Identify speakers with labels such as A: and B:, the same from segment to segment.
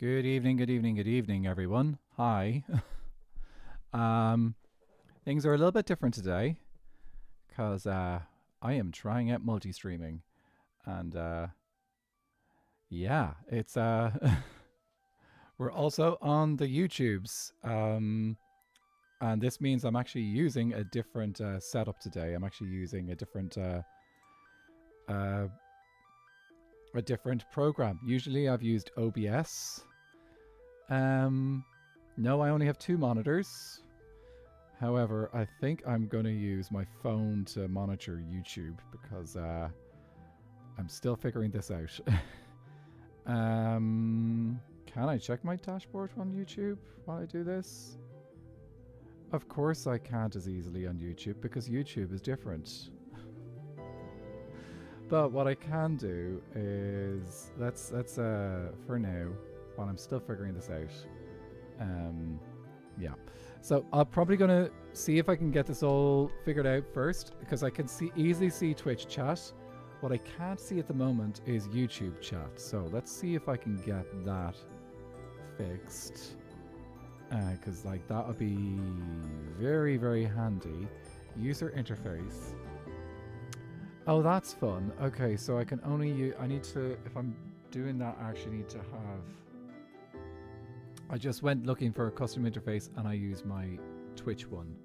A: Good evening, good evening, good evening, everyone. Hi. um, Things are a little bit different today because I am trying out multi-streaming, and yeah, it's we're also on the YouTubes, and this means I'm actually using a different setup today. I'm actually using uh, a different program. Usually, I've used OBS. Um, no, I only have two monitors. However, I think I'm going to use my phone to monitor YouTube because I'm still figuring this out. Can I check my dashboard on YouTube while I do this? Of course I can't as easily on YouTube because YouTube is different. But what I can do is let's for now, while I'm still figuring this out. Yeah. So I'm probably gonna see if I can get this all figured out first, because I can easily see Twitch chat. What I can't see at the moment is YouTube chat. So let's see if I can get that fixed, because like that would be very, very handy. User interface. Oh, that's fun. Okay, so I can only use. I need to, if I'm doing that, I actually need to have. I just went looking for a custom interface and I used my Twitch one.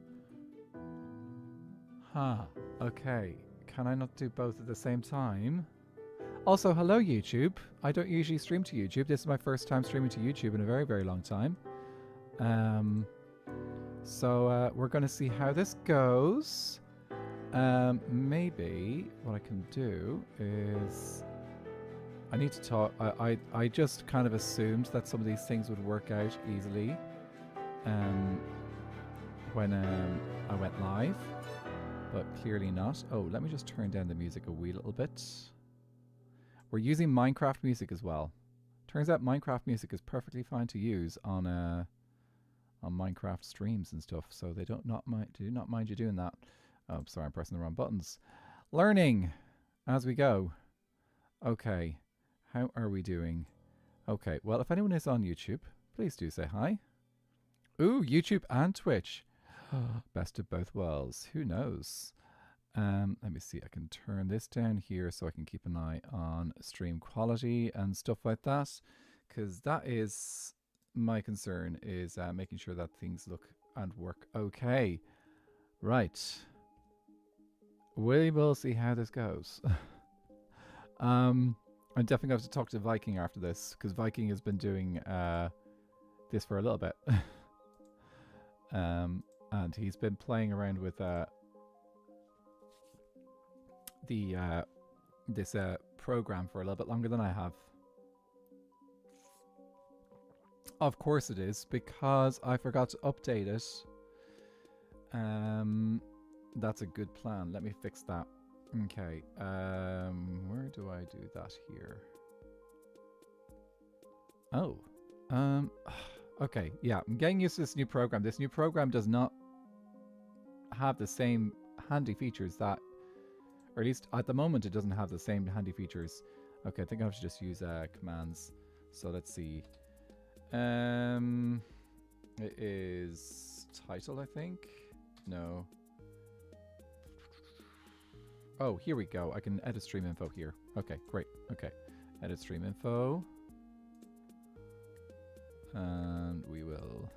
A: Huh. Okay. Can I not do both at the same time? Also, hello YouTube. I don't usually stream to YouTube. This is my first time streaming to YouTube in a very, very long time. So we're going to see how this goes. Maybe what I can do is I need to talk. I just kind of assumed that some of these things would work out easily when I went live, but clearly not. Oh, let me just turn down the music a wee little bit. We're using Minecraft music as well. Turns out Minecraft music is perfectly fine to use on Minecraft streams and stuff, so they do not mind you doing that. Oh, sorry, I'm pressing the wrong buttons. Learning as we go. Okay. How are we doing? Okay, well, if anyone is on YouTube, please do say hi. Ooh, YouTube and Twitch. Best of both worlds. Who knows? Let me see. I can turn this down here so I can keep an eye on stream quality and stuff like that, because that is my concern, is making sure that things look and work okay. Right. We will see how this goes. I'm definitely going to have to talk to Viking after this, because Viking has been doing this for a little bit. And he's been playing around with this program for a little bit longer than I have. Of course it is, because I forgot to update it. That's a good plan. Let me fix that. Okay, where do I do that here? Oh, okay, yeah, I'm getting used to this new program. This new program does not have the same handy features that, or at least at the moment, it doesn't have the same handy features. Okay, I think I have to just use commands. So let's see. It is title, I think. No. Oh, here we go. I can edit stream info here. Okay, great. Okay, edit stream info. And we will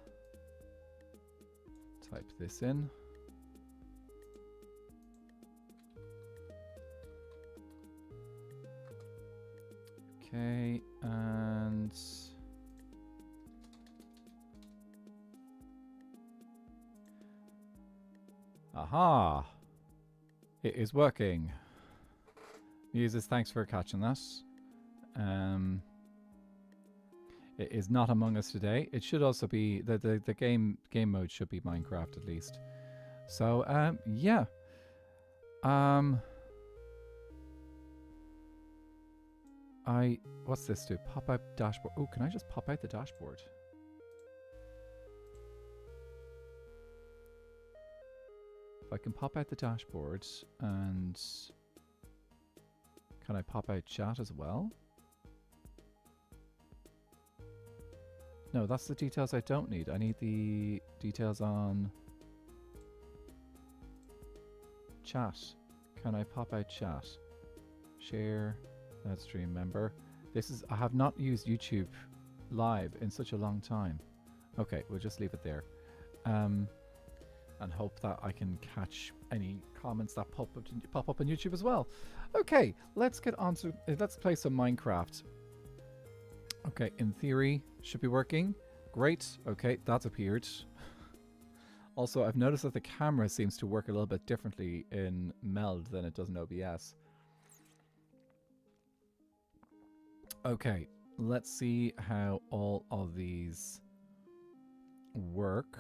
A: type this in. Okay, and aha! It is working. Users, thanks for catching that. It is not Among Us today. It should also be the game mode should be Minecraft at least. So yeah. What's this do? Pop out dashboard. Oh, can I just pop out the dashboard? If I can pop out the dashboard, and can I pop out chat as well? No, that's the details I don't need. I need the details on chat. Can I pop out chat? Share that stream member. This is, I have not used YouTube Live in such a long time. Okay, we'll just leave it there. And hope that I can catch any comments that pop up on YouTube as well. Okay, let's get on to, let's play some Minecraft. Okay, in theory, should be working. Great, okay, that's appeared. Also, I've noticed that the camera seems to work a little bit differently in Meld than it does in OBS. Okay, let's see how all of these work.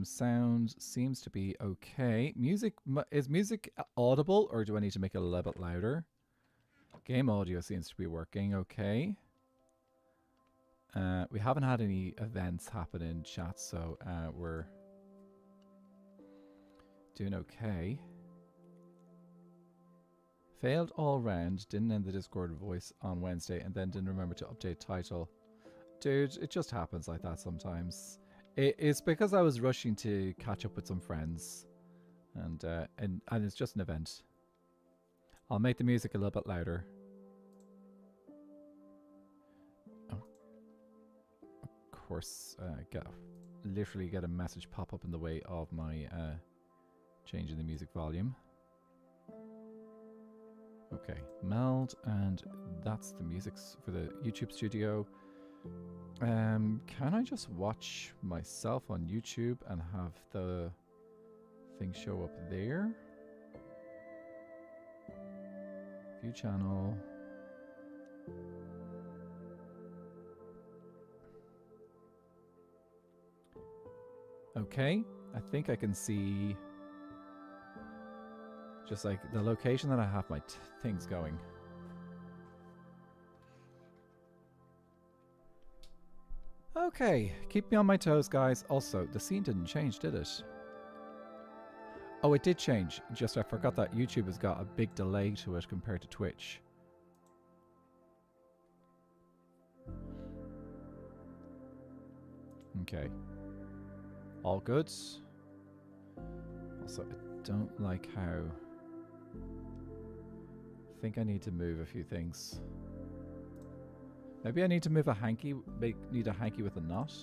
A: Sound seems to be okay. Music, is music audible, or do I need to make it a little bit louder? Game audio seems to be working okay. We haven't had any events happen in chat, so we're doing okay. Failed all round, didn't end the Discord voice on Wednesday, and then didn't remember to update title. Dude, it just happens like that sometimes. It's because I was rushing to catch up with some friends, and it's just an event. I'll make the music a little bit louder. Oh. Of course, literally get a message pop up in the way of my changing the music volume. Okay, Meld, and that's the music for the YouTube studio. Can I just watch myself on YouTube and have the thing show up there? View channel. Okay, I think I can see just like the location that I have my things going. Okay, keep me on my toes, guys. Also, the scene didn't change, did it? Oh, it did change. Just I forgot that YouTube has got a big delay to it compared to Twitch. Okay. All good. Also, I don't like how... I think I need to move a few things. Maybe I need to move a hanky, need a hanky with a knot.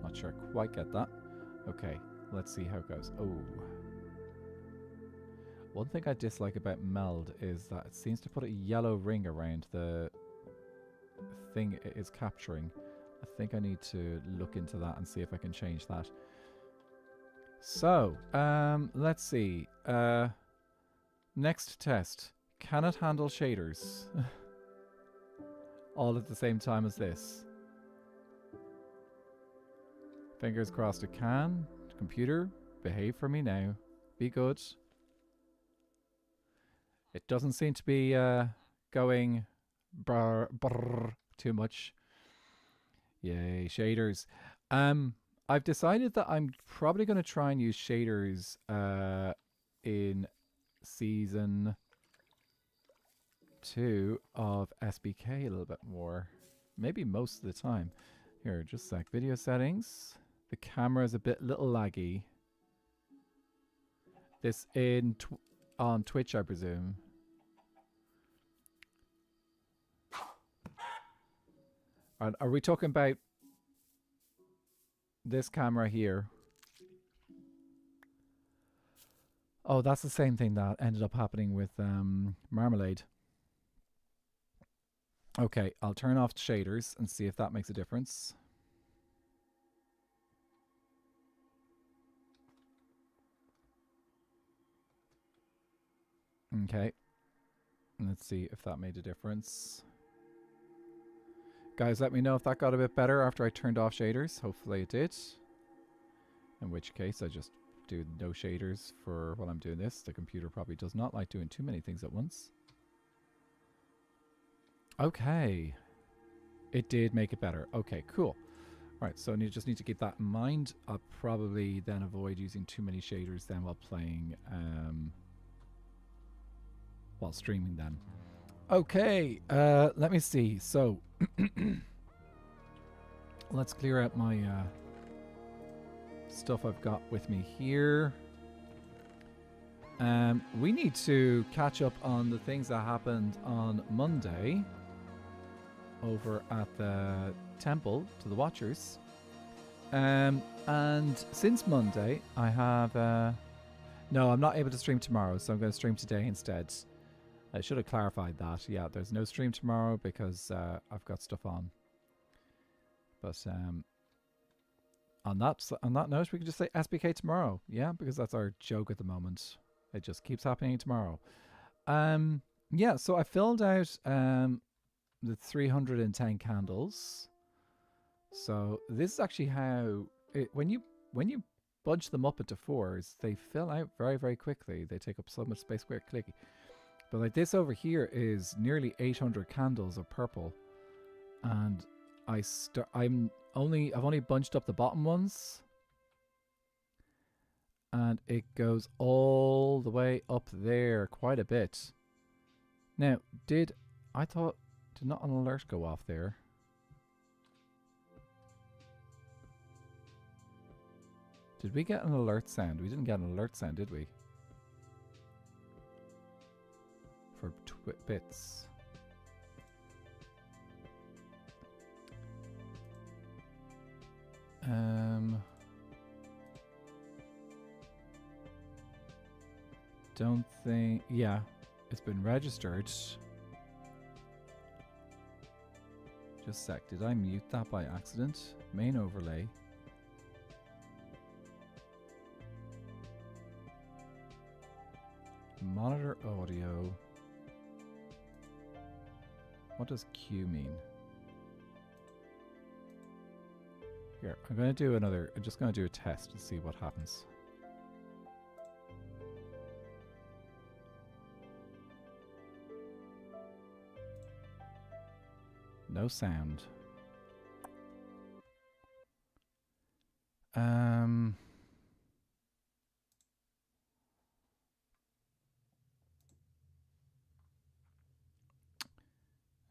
A: Not sure I quite get that. Okay, let's see how it goes. Oh. One thing I dislike about Meld is that it seems to put a yellow ring around the thing it is capturing. I think I need to look into that and see if I can change that. So, let's see. Next test. Can it handle shaders? All at the same time as this. Fingers crossed it can. Computer, behave for me now. Be good. It doesn't seem to be going brr, brr, too much. Yay, shaders. I've decided that I'm probably going to try and use shaders in season 2 of SBK a little bit more. Maybe most of the time. Here, just a sec. Video settings. The camera is a little laggy. This on Twitch, I presume. Are we talking about this camera here? Oh, that's the same thing that ended up happening with Marmalade. Okay, I'll turn off shaders and see if that makes a difference. Okay, let's see if that made a difference. Guys, let me know if that got a bit better after I turned off shaders. Hopefully it did. In which case, I just do no shaders for while I'm doing this. The computer probably does not like doing too many things at once. Okay. It did make it better. Okay, cool. Right, so I just need to keep that in mind. I'll probably then avoid using too many shaders then while playing, while streaming then. Okay, let me see. So, let's clear out my stuff I've got with me here. We need to catch up on the things that happened on Monday over at the temple to the Watchers. And since Monday, I have... no, I'm not able to stream tomorrow, so I'm going to stream today instead. I should have clarified that. Yeah, there's no stream tomorrow because I've got stuff on. But on that note, we can just say SBK tomorrow. Yeah, because that's our joke at the moment. It just keeps happening tomorrow. Yeah, so I filled out the 310 candles. So this is actually how when you bunch them up into fours, they fill out very, very quickly. They take up so much space quickly. But like this over here is nearly 800 candles of purple, and I've only bunched up the bottom ones, and it goes all the way up there quite a bit. Now, did not an alert go off there? Did we get an alert sound? We didn't get an alert sound, did we? For bits. Don't think... Yeah, it's been registered. Just a sec, did I mute that by accident? Main overlay. Monitor audio. What does Q mean? Here, I'm just going to do a test to see what happens. No sound.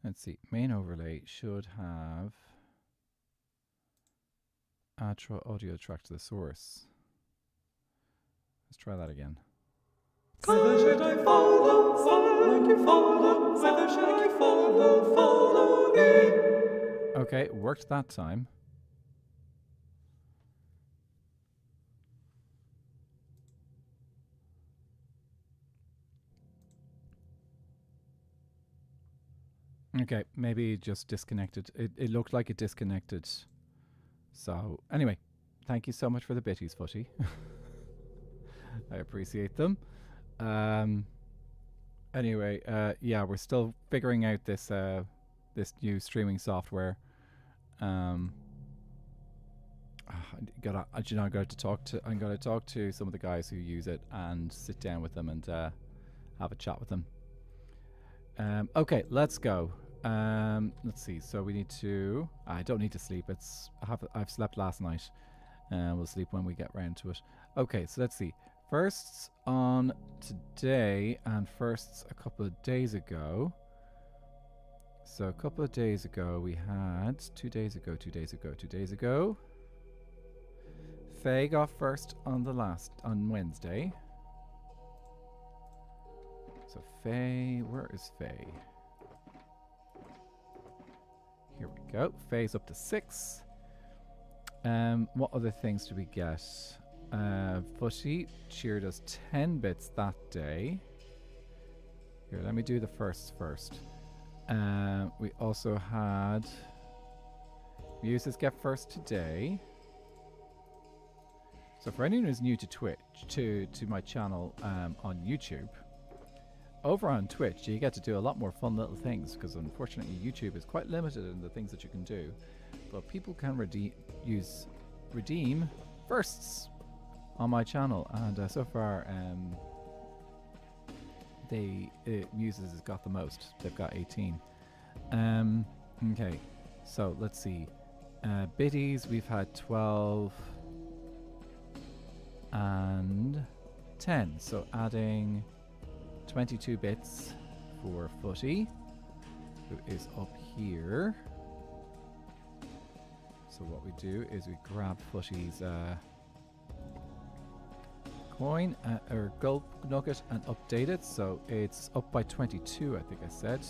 A: Let's see. Main overlay should have outro audio track to the source. Let's try that again.
B: Whether should I follow, follow, you follow, whether should you follow, follow me?
A: Okay, worked that time. Okay, maybe it just disconnected. It looked like it disconnected. So, anyway, thank you so much for the bitties, Footy. I appreciate them. Anyway, yeah, we're still figuring out this this new streaming software. I'm going to talk to some of the guys who use it and sit down with them and have a chat with them. Okay, let's go. Let's see. So we need to... I don't need to sleep. I've slept last night. We'll sleep when we get round to it. Okay, so let's see. Firsts on today and firsts a couple of days ago. So a couple of days ago we had... 2 days ago. Faye got first on Wednesday. So Faye, where is Faye? Here we go. Faye's up to 6. What other things did we get? Footy cheered us 10 bits that day. Here, let me do the first. We also had Muses get first today. So for anyone who's new to Twitch, to my channel on YouTube, over on Twitch you get to do a lot more fun little things, because unfortunately YouTube is quite limited in the things that you can do, but people can redeem firsts on my channel, and so far Muses has got the most. They've got 18. Okay, so let's see. Biddies, we've had 12 and 10, so adding 22 bits for Footy, who is up here. So So what we do is we grab Footy's coin or gold nugget and update it. So it's up by 22, I think I said.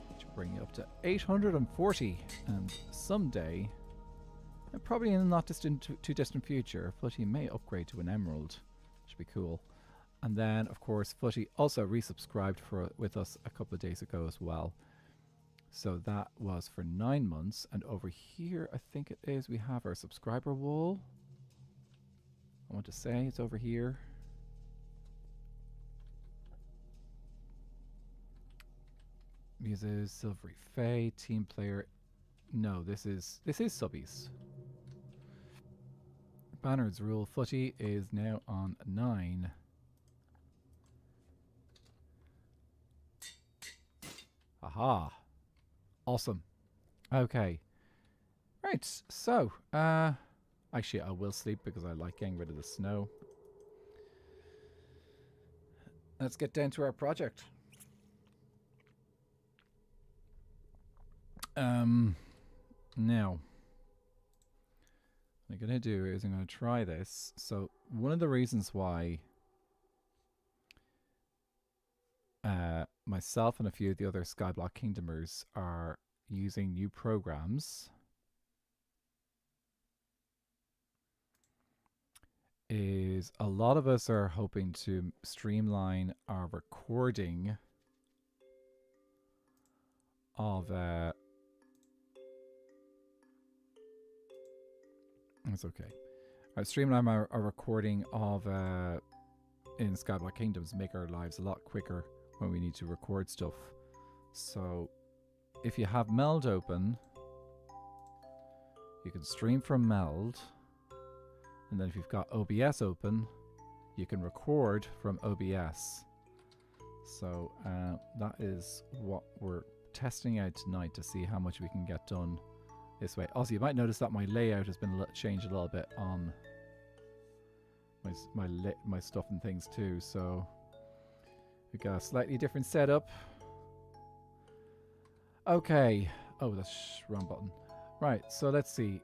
A: Which bring it up to 840. And someday, and probably in the not too distant future, Footy may upgrade to an emerald. Should be cool. And then, of course, Footy also resubscribed with us a couple of days ago as well. So that was for 9 months. And over here, I think it is, we have our subscriber wall. I want to say it's over here. Muses, Silvery Fae, team player. No, this is subbies. Banners rule. Footy is now on 9. Aha. Awesome. Okay. Right, so, actually I will sleep because I like getting rid of the snow. Let's get down to our project. Now, what I'm going to do is I'm going to try this. So, one of the reasons why myself and a few of the other Skyblock Kingdomers are using new programs is a lot of us are hoping to streamline our recording of it's okay. I streamline our recording of in Skyblock Kingdoms, make our lives a lot quicker when we need to record stuff. So if you have Meld open, you can stream from Meld, and then if you've got OBS open, you can record from OBS. So that is what we're testing out tonight to see how much we can get done this way. Also, you might notice that my layout has been changed a little bit on my stuff and things too. So we got a slightly different setup. Okay. Oh, that's wrong button. Right. So let's see.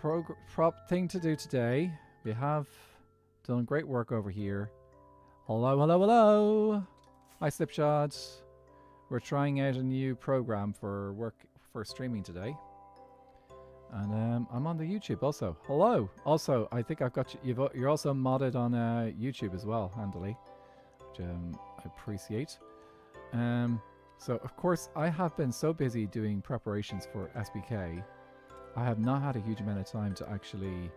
A: Prop thing to do today. We have done great work over here. Hello, hello, hello. Hi, Slipshod. We're trying out a new program for streaming today. And I'm on the YouTube also. Hello. Also, I think I've got you. You're also modded on YouTube as well, handily, which I appreciate. So of course I have been so busy doing preparations for SBK, I have not had a huge amount of time to actually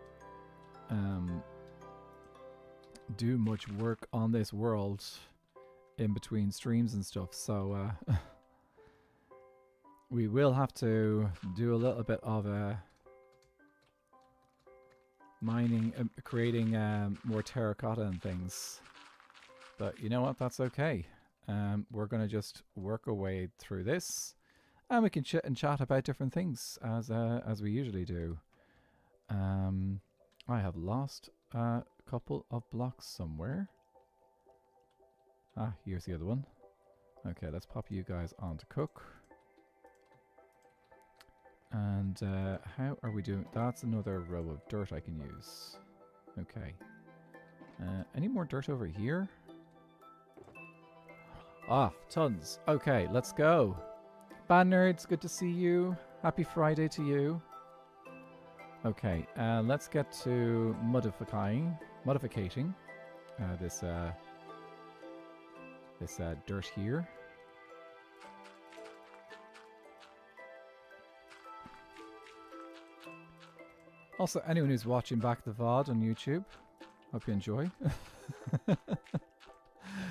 A: do much work on this world in between streams and stuff. So we will have to do a little bit of mining, creating more terracotta and things. But you know what? That's okay. We're going to just work our way through this, and we can chit and chat about different things as we usually do. I have lost a couple of blocks somewhere. Ah, here's the other one. Okay, let's pop you guys on to cook. And how are we doing? That's another row of dirt I can use. Okay. Any more dirt over here? Ah, tons. Okay, let's go. Band Nerds, good to see you. Happy Friday to you. Okay, let's get to modificating this dirt here. Also, anyone who's watching back the VOD on YouTube, hope you enjoy.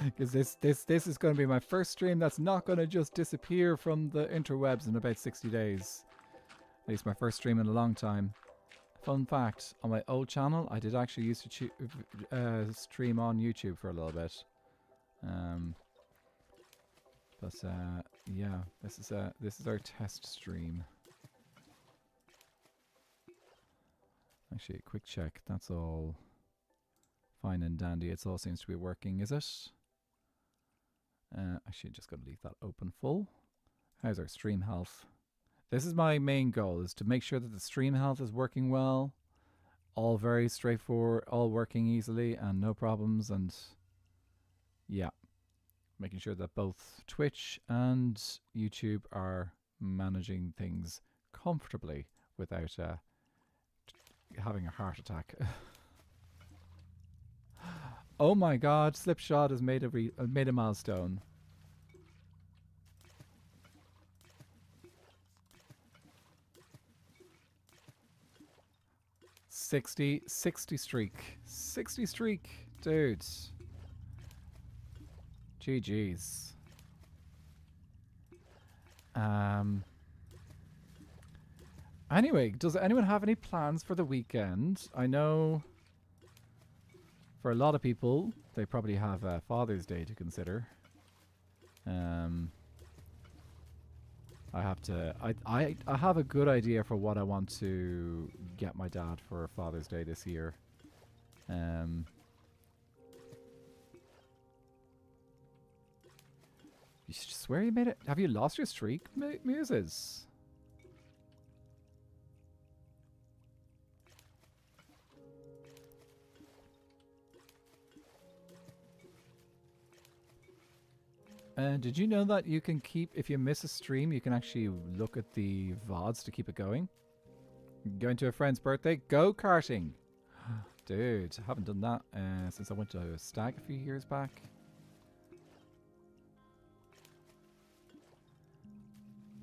A: Because this is going to be my first stream that's not going to just disappear from the interwebs in about 60 days. At least my first stream in a long time. Fun fact, on my old channel, I did actually used to stream on YouTube for a little bit. Yeah, this is our test stream. Actually, a quick check. That's all fine and dandy. It all seems to be working, is it? Actually, just going to leave that open full. How's our stream health? This is my main goal, is to make sure that the stream health is working well. All very straightforward, all working easily and no problems. And yeah, making sure that both Twitch and YouTube are managing things comfortably without having a heart attack. Oh my god, Slipshot has made a milestone. 60 streak. 60 streak, dudes. GG's. Anyway, does anyone have any plans for the weekend? I know for a lot of people, they probably have Father's Day to consider. I have a good idea for what I want to get my dad for Father's Day this year. You swear you made it? Have you lost your streak, Muses? Did you know that you can keep, if you miss a stream, you can actually look at the VODs to keep it going? Going to a friend's birthday? Go-karting! Dude, I haven't done that since I went to a stag a few years back.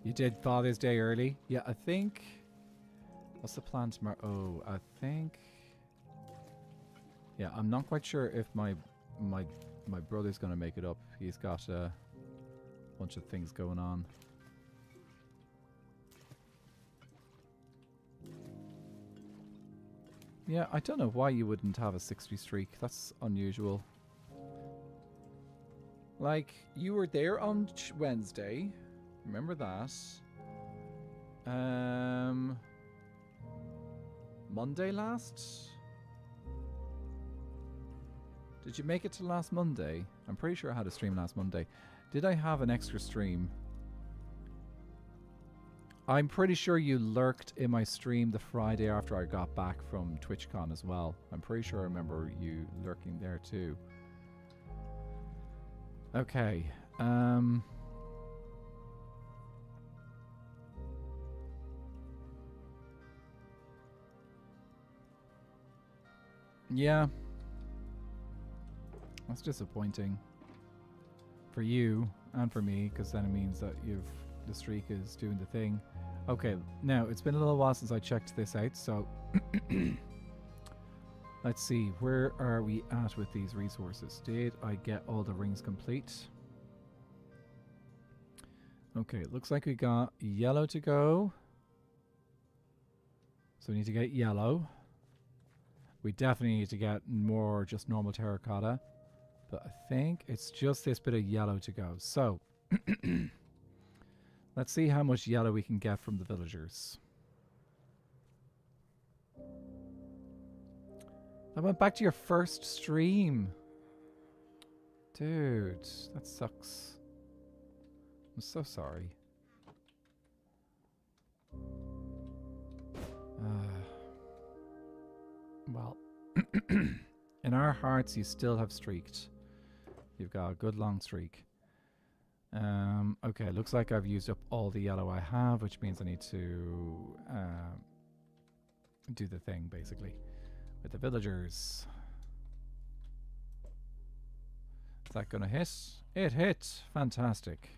A: You did Father's Day early? Yeah, I think... What's the plan tomorrow? Oh, I think... Yeah, I'm not quite sure if my brother's going to make it up. He's got a bunch of things going on. Yeah, I don't know why you wouldn't have a 60 streak. That's unusual. Like, you were there on Wednesday. Remember that. Monday last? Did you make it to last Monday? I'm pretty sure I had a stream last Monday. Did I have an extra stream? I'm pretty sure you lurked in my stream the Friday after I got back from TwitchCon as well. I'm pretty sure I remember you lurking there too. Okay. Yeah. That's disappointing. For you and for me, because then it means that the streak is doing the thing. Okay, now it's been a little while since I checked this out, so let's see, where are we at with these resources? Did I get all the rings complete? Okay, it looks like we got yellow to go. So we need to get yellow. We definitely need to get more just normal terracotta. But I think it's just this bit of yellow to go. So, let's see how much yellow we can get from the villagers. I went back to your first stream. Dude, that sucks. I'm so sorry. Well, in our hearts, you still have streaked. You've got a good long streak. Okay, looks like I've used up all the yellow I have, which means I need to do the thing, basically, with the villagers. Is that gonna hit? It hit! Fantastic.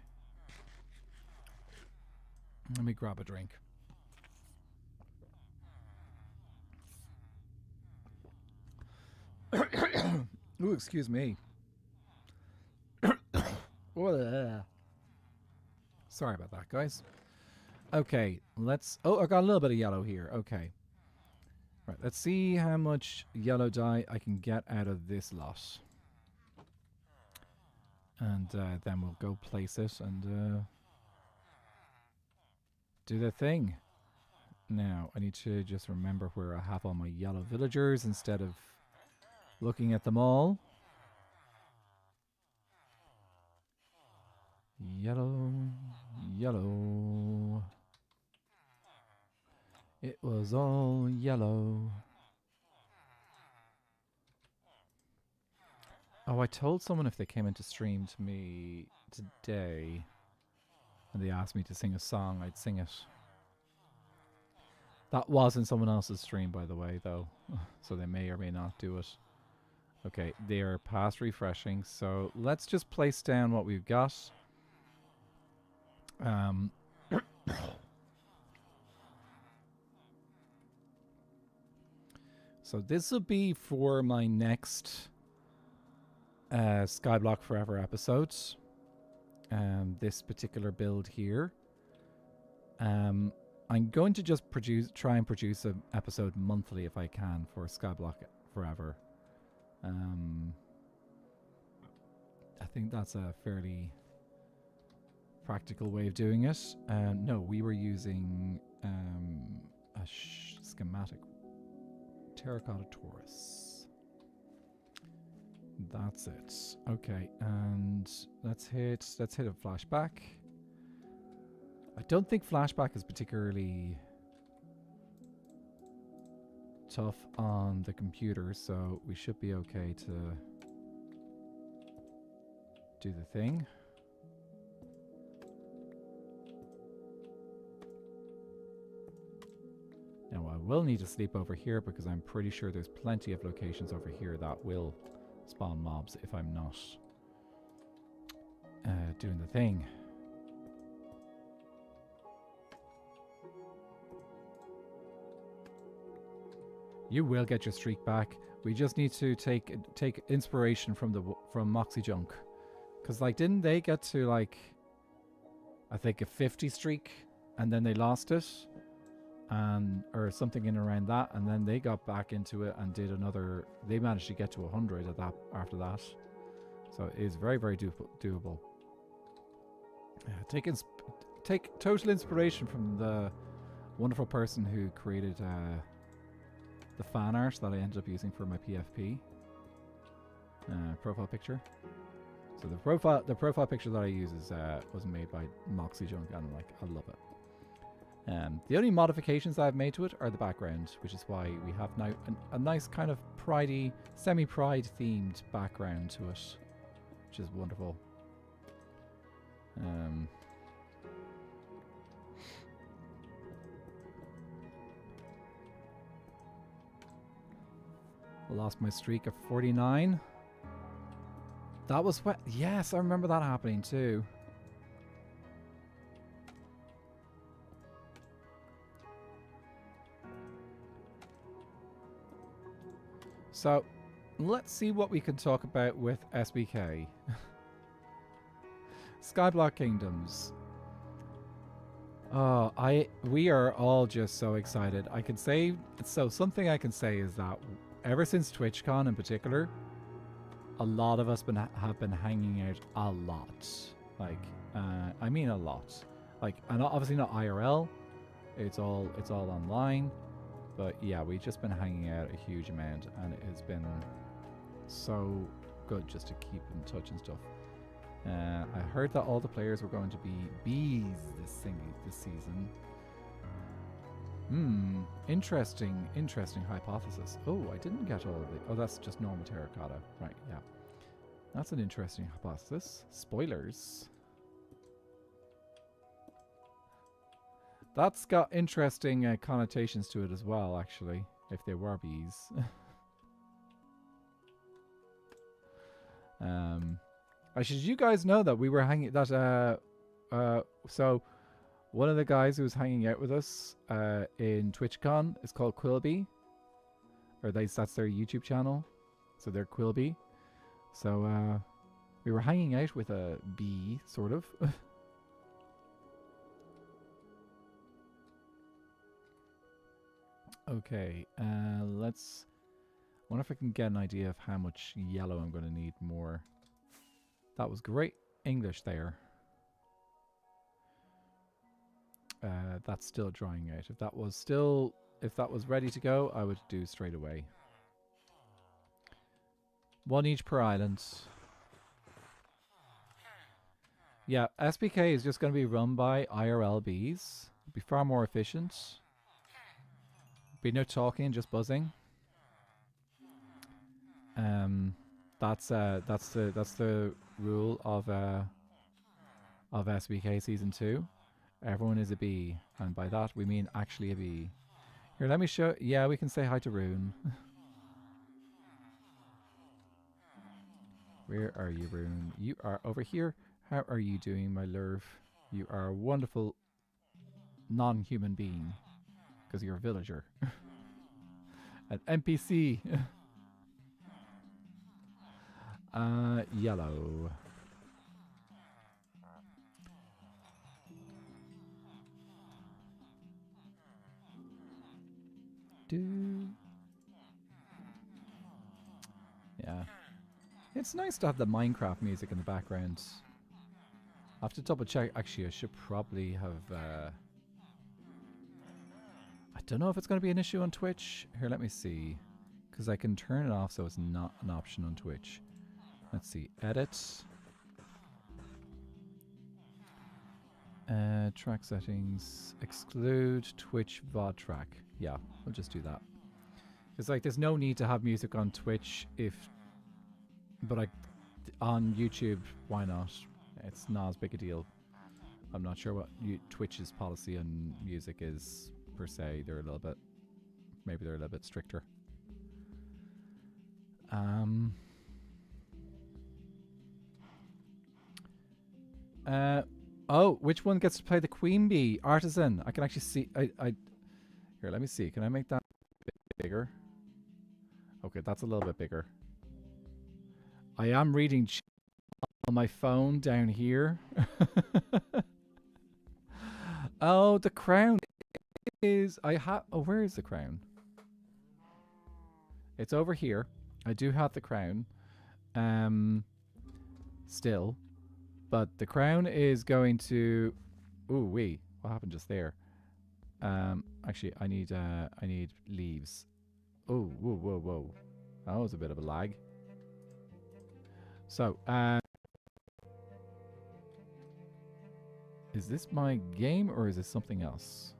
A: Let me grab a drink. Ooh, excuse me. Sorry about that, guys. Okay, let's... Oh, I got a little bit of yellow here. Okay. Right, let's see how much yellow dye I can get out of this lot. And then we'll go place it and do the thing. Now, I need to just remember where I have all my yellow villagers instead of looking at them all. Yellow, yellow. It was all yellow. Oh, I told someone if they came into stream to me today and they asked me to sing a song, I'd sing it. That wasn't someone else's stream, by the way, though. So they may or may not do it. Okay, they are past refreshing. So let's just place down what we've got. So this will be for my next Skyblock Forever episodes. This particular build here. I'm going to just try and produce an episode monthly if I can for Skyblock Forever. I think that's a fairly practical way of doing it. No, we were using a schematic terracotta torus. That's it. Okay, and let's hit a flashback. I don't think flashback is particularly tough on the computer, so we should be okay to do the thing. Now I will need to sleep over here because I'm pretty sure there's plenty of locations over here that will spawn mobs if I'm not doing the thing. You will get your streak back. We just need to take inspiration from Moxie Junk, because like didn't they get to like I think a 50 streak and then they lost it, and or something in around that, and then they got back into it and did another. They managed to get to 100 at that after that, so it is very doable. Take total inspiration from the wonderful person who created the fan art that I ended up using for my PFP profile picture. So the profile picture that I use is was made by Moxie Junk, and like I love it. The only modifications I've made to it are the background, which is why we have now a nice kind of pridey, semi-pride themed background to it, which is wonderful. I lost my streak of 49. That was what? Yes, I remember that happening too. So, let's see what we can talk about with SBK. Skyblock Kingdoms. Oh, we are all just so excited. I can say, so something I can say is that ever since TwitchCon in particular, a lot of us have been hanging out a lot. Like, I mean a lot. Like, and obviously not IRL. It's all online. But yeah, we've just been hanging out a huge amount, and it has been so good just to keep in touch and stuff. I heard that all the players were going to be bees this season. Interesting hypothesis. Oh, I didn't get all of it. Oh, that's just normal terracotta. Right, yeah. That's an interesting hypothesis. Spoilers. That's got interesting connotations to it as well, actually, if they were bees. Actually, did you guys know that we were hanging that so one of the guys who was hanging out with us in TwitchCon is called Quilby, or that's their YouTube channel, so they're Quilby. So we were hanging out with a bee, sort of. Okay, let's. Wonder if I can get an idea of how much yellow I'm going to need more. That was great English there. That's still drying out. If that was ready to go, I would do straight away. One each per island. Yeah, SPK is just going to be run by IRL bees. It'll be far more efficient. Be no talking, just buzzing. That's the rule of SBK season 2. Everyone is a bee, and by that we mean actually a bee. Here, let me show. Yeah, we can say hi to Rune. Where are you, Rune? You are over here. How are you doing, my love? You are a wonderful non-human being, because you're a villager. An NPC. Yellow. Yeah. It's nice to have the Minecraft music in the background. I have to double check. Actually, I should probably have... I don't know if it's going to be an issue on Twitch. Here, let me see. Because I can turn it off so it's not an option on Twitch. Let's see. Edit. Track settings. Exclude Twitch VOD track. Yeah, we'll just do that. It's like there's no need to have music on Twitch but on YouTube, why not? It's not as big a deal. I'm not sure what Twitch's policy on music is per se. Maybe they're a little bit stricter. Oh, which one gets to play the Queen Bee? Artisan. I can actually see. Here, let me see. Can I make that bigger? Okay, that's a little bit bigger. I am reading on my phone down here. Oh, the crown is... Oh, where is the crown? It's over here. I do have the crown. Still. But the crown is going to... Ooh, wee. What happened just there? Actually, I need leaves. Oh, whoa, whoa, whoa. That was a bit of a lag. So, is this my game or is this something else?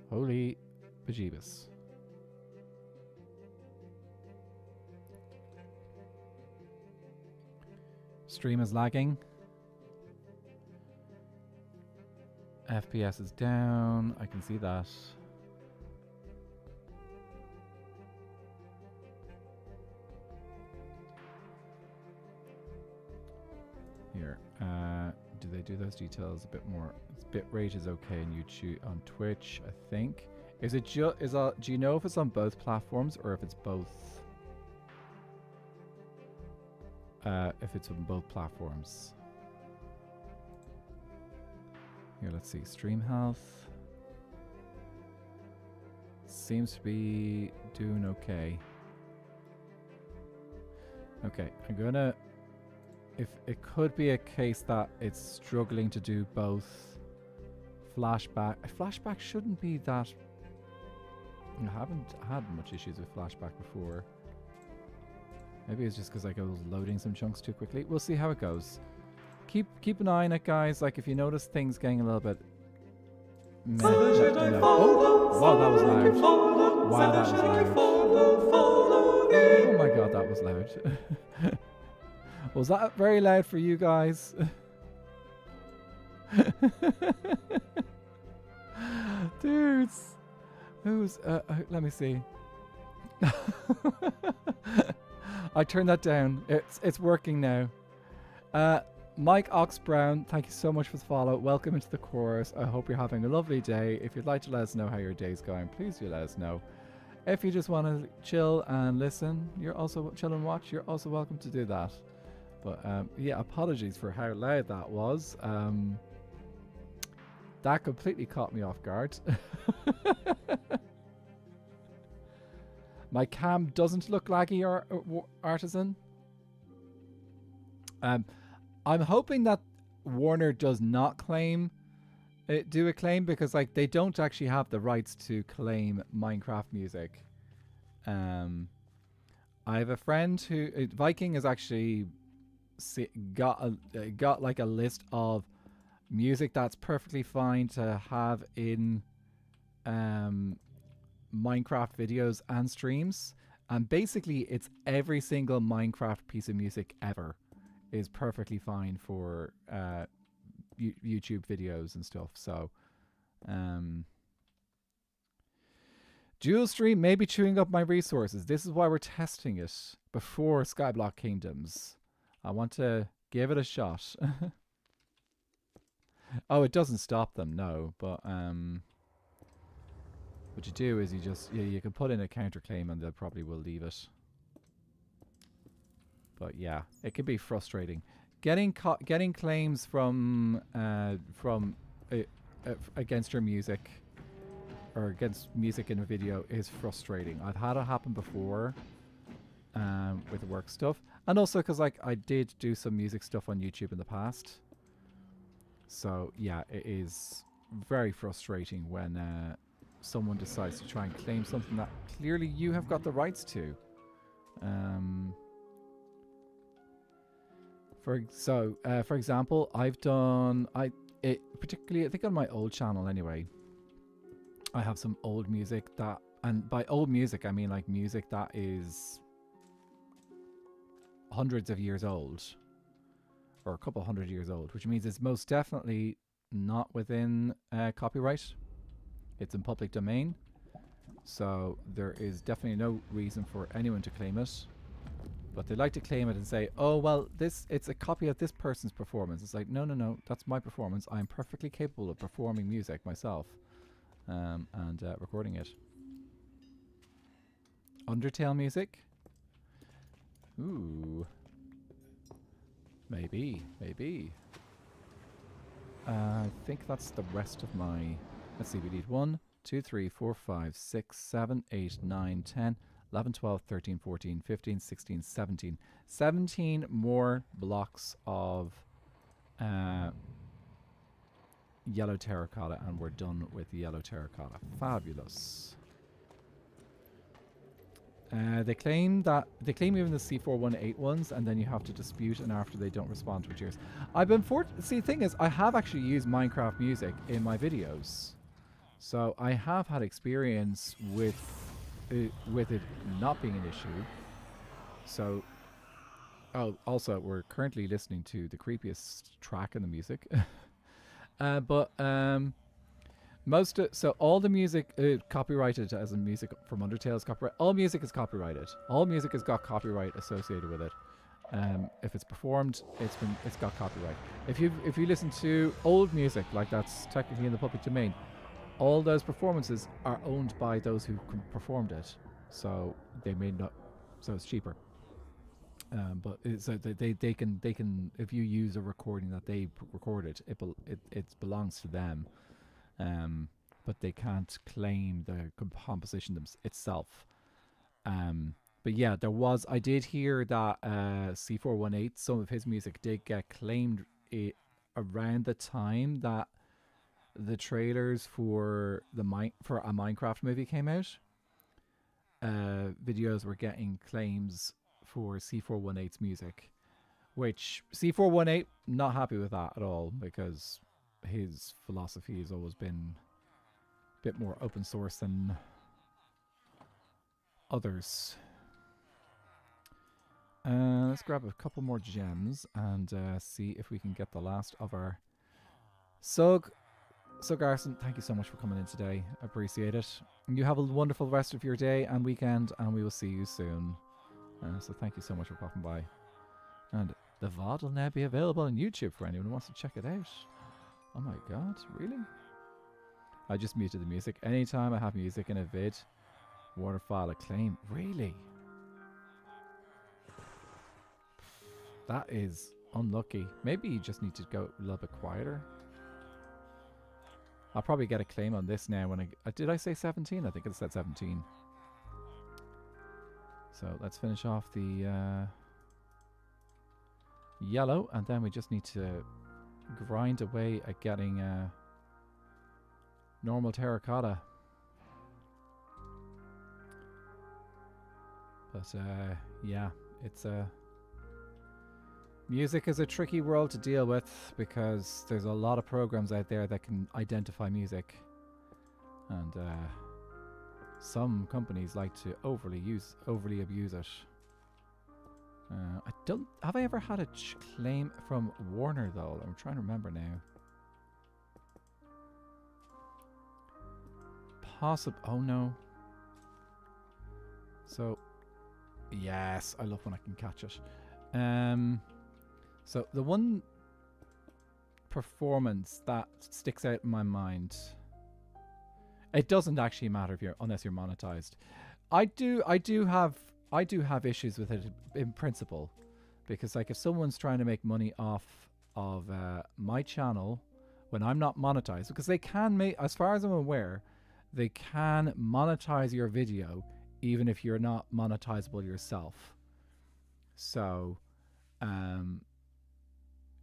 A: Holy bejeebus. Stream is lagging. FPS is down. I can see that. Here, do they do those details a bit more? Bitrate is okay on YouTube, on Twitch, I think. Is it do you know if it's on both platforms or if it's both? If it's on both platforms. Here, let's see. Stream health seems to be doing okay. Okay, I'm gonna. If it could be a case that it's struggling to do both flashback. Flashback shouldn't be that. I haven't had much issues with flashback before. Maybe it's just because like I was loading some chunks too quickly. We'll see how it goes. Keep an eye on it, guys. Like if you notice things getting a little bit. Oh, wow, that was loud. Wow, that was loud. Oh my god, that was loud. Was that very loud for you guys? Dudes. Who's let me see. I turned that down. It's working now. Mike Oxbrown, thank you so much for the follow. Welcome into the chorus. I hope you're having a lovely day. If you'd like to let us know how your day's going, please do let us know. If you just want to chill and listen, you're also chill and watch. You're also welcome to do that. But yeah, apologies for how loud that was. That completely caught me off guard. My cam doesn't look laggy or Artisan. I'm hoping that Warner does not do a claim because like they don't actually have the rights to claim Minecraft music. I have a friend who Viking has actually got like a list of music that's perfectly fine to have in Minecraft videos and streams, and basically it's every single Minecraft piece of music ever is perfectly fine for YouTube videos and stuff. So dual stream may be chewing up my resources. This is why we're testing it before Skyblock Kingdoms. I want to give it a shot. Oh, it doesn't stop them, no, but what you do is you can put in a counterclaim and they probably will leave it. But yeah, it can be frustrating. Getting claims from against your music or against music in a video is frustrating. I've had it happen before with work stuff, and also because like I did do some music stuff on YouTube in the past. So yeah, it is very frustrating when someone decides to try and claim something that clearly you have got the rights to. For example, I've done particularly I think on my old channel anyway. I have some old music that, and by old music I mean like music that is hundreds of years old, or a couple hundred years old, which means it's most definitely not within copyright. It's in public domain, so there is definitely no reason for anyone to claim it. But they like to claim it and say, oh well, it's a copy of this person's performance. It's like, no, that's my performance. I'm perfectly capable of performing music myself and recording it. Undertale music? Ooh. Maybe. I think that's the rest of my... Let's see, we need 1, 2, 3, 4, 5, 6, 7, 8, 9, 10, 11, 12, 13, 14, 15, 16, 17. 17 more blocks of yellow terracotta, and we're done with yellow terracotta. Fabulous. They claim even the C418 ones, and then you have to dispute, and after they don't respond to yours. I've been see, the thing is, I have actually used Minecraft music in my videos, so I have had experience with it not being an issue. So, oh, also we're currently listening to the creepiest track in the music, so all the music copyrighted, as in music from Undertale is copyright. All music is copyrighted. All music has got copyright associated with it. If it's performed, it's got copyright. If you listen to old music, like that's technically in the public domain, all those performances are owned by those who performed it. So they may not. So it's cheaper. But so they can if you use a recording that they recorded, it belongs to them. But they can't claim the composition itself. But yeah, I did hear that C418, some of his music did get claimed around the time that the trailers for a Minecraft movie came out. Videos were getting claims for C418's music, which C418 not happy with that at all, because his philosophy has always been a bit more open source than others. Let's grab a couple more gems and see if we can get the last of our Sug Arson. Thank you so much for coming in today. Appreciate it. You have a wonderful rest of your day and weekend, and we will see you soon. So thank you so much for popping by. And the VOD will now be available on YouTube for anyone who wants to check it out. Oh my god, really? I just muted the music. Anytime I have music in a vid, waterfall acclaim. Really? That is unlucky. Maybe you just need to go a little bit quieter. I'll probably get a claim on this now when did I say 17? I think it said 17. So let's finish off the yellow, and then we just need to grind away at getting normal terracotta. But yeah, it's music is a tricky world to deal with, because there's a lot of programs out there that can identify music, And some companies like to overly abuse it. I don't. Have I ever had a claim from Warner though? I'm trying to remember now. Oh no. So, yes, I love when I can catch it. So the one performance that sticks out in my mind. It doesn't actually matter if unless you're monetized. I do have issues with it in principle, because like if someone's trying to make money off of my channel when I'm not monetized, because they can make, as far as I'm aware, they can monetize your video even if you're not monetizable yourself. So,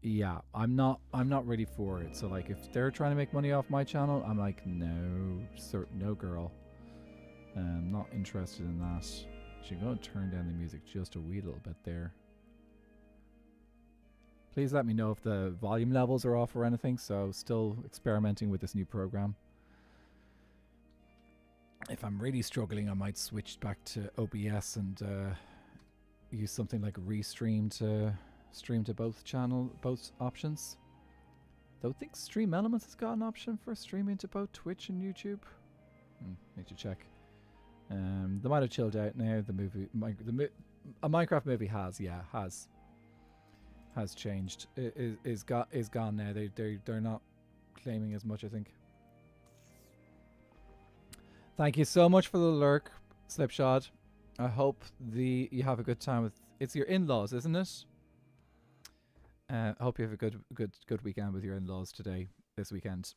A: yeah, I'm not really for it. So like if they're trying to make money off my channel, I'm like, no, sir, no girl. I'm not interested in that. Actually, I'm going to turn down the music just a wee little bit there. Please let me know if the volume levels are off or anything. So still experimenting with this new program. If I'm really struggling, I might switch back to OBS and use something like Restream to stream to both options. Though I think Stream Elements has got an option for streaming to both Twitch and YouTube. Need to check. They might have chilled out now. The movie, a Minecraft movie has changed. Is gone now. They're not claiming as much, I think. Thank you so much for the lurk, Slipshod. I hope you have a good time with. It's your in-laws, isn't it? I hope you have a good weekend with your in-laws this weekend.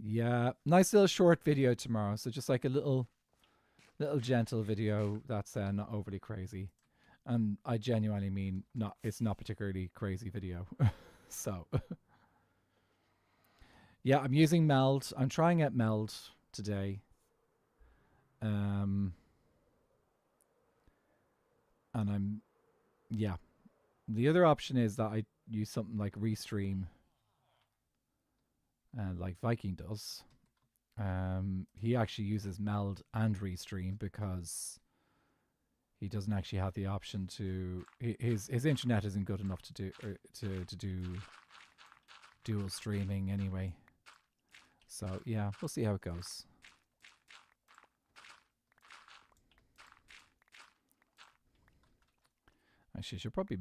A: Yeah, nice little short video tomorrow. So just like a little gentle video that's not overly crazy, and I genuinely mean it's not particularly crazy video. So yeah, I'm using Meld. I'm trying out Meld today. And the other option is that I use something like Restream, like Viking does. He actually uses Meld and Restream because he doesn't actually have the option to. His internet isn't good enough to do dual streaming anyway. So yeah, we'll see how it goes. Actually, I should probably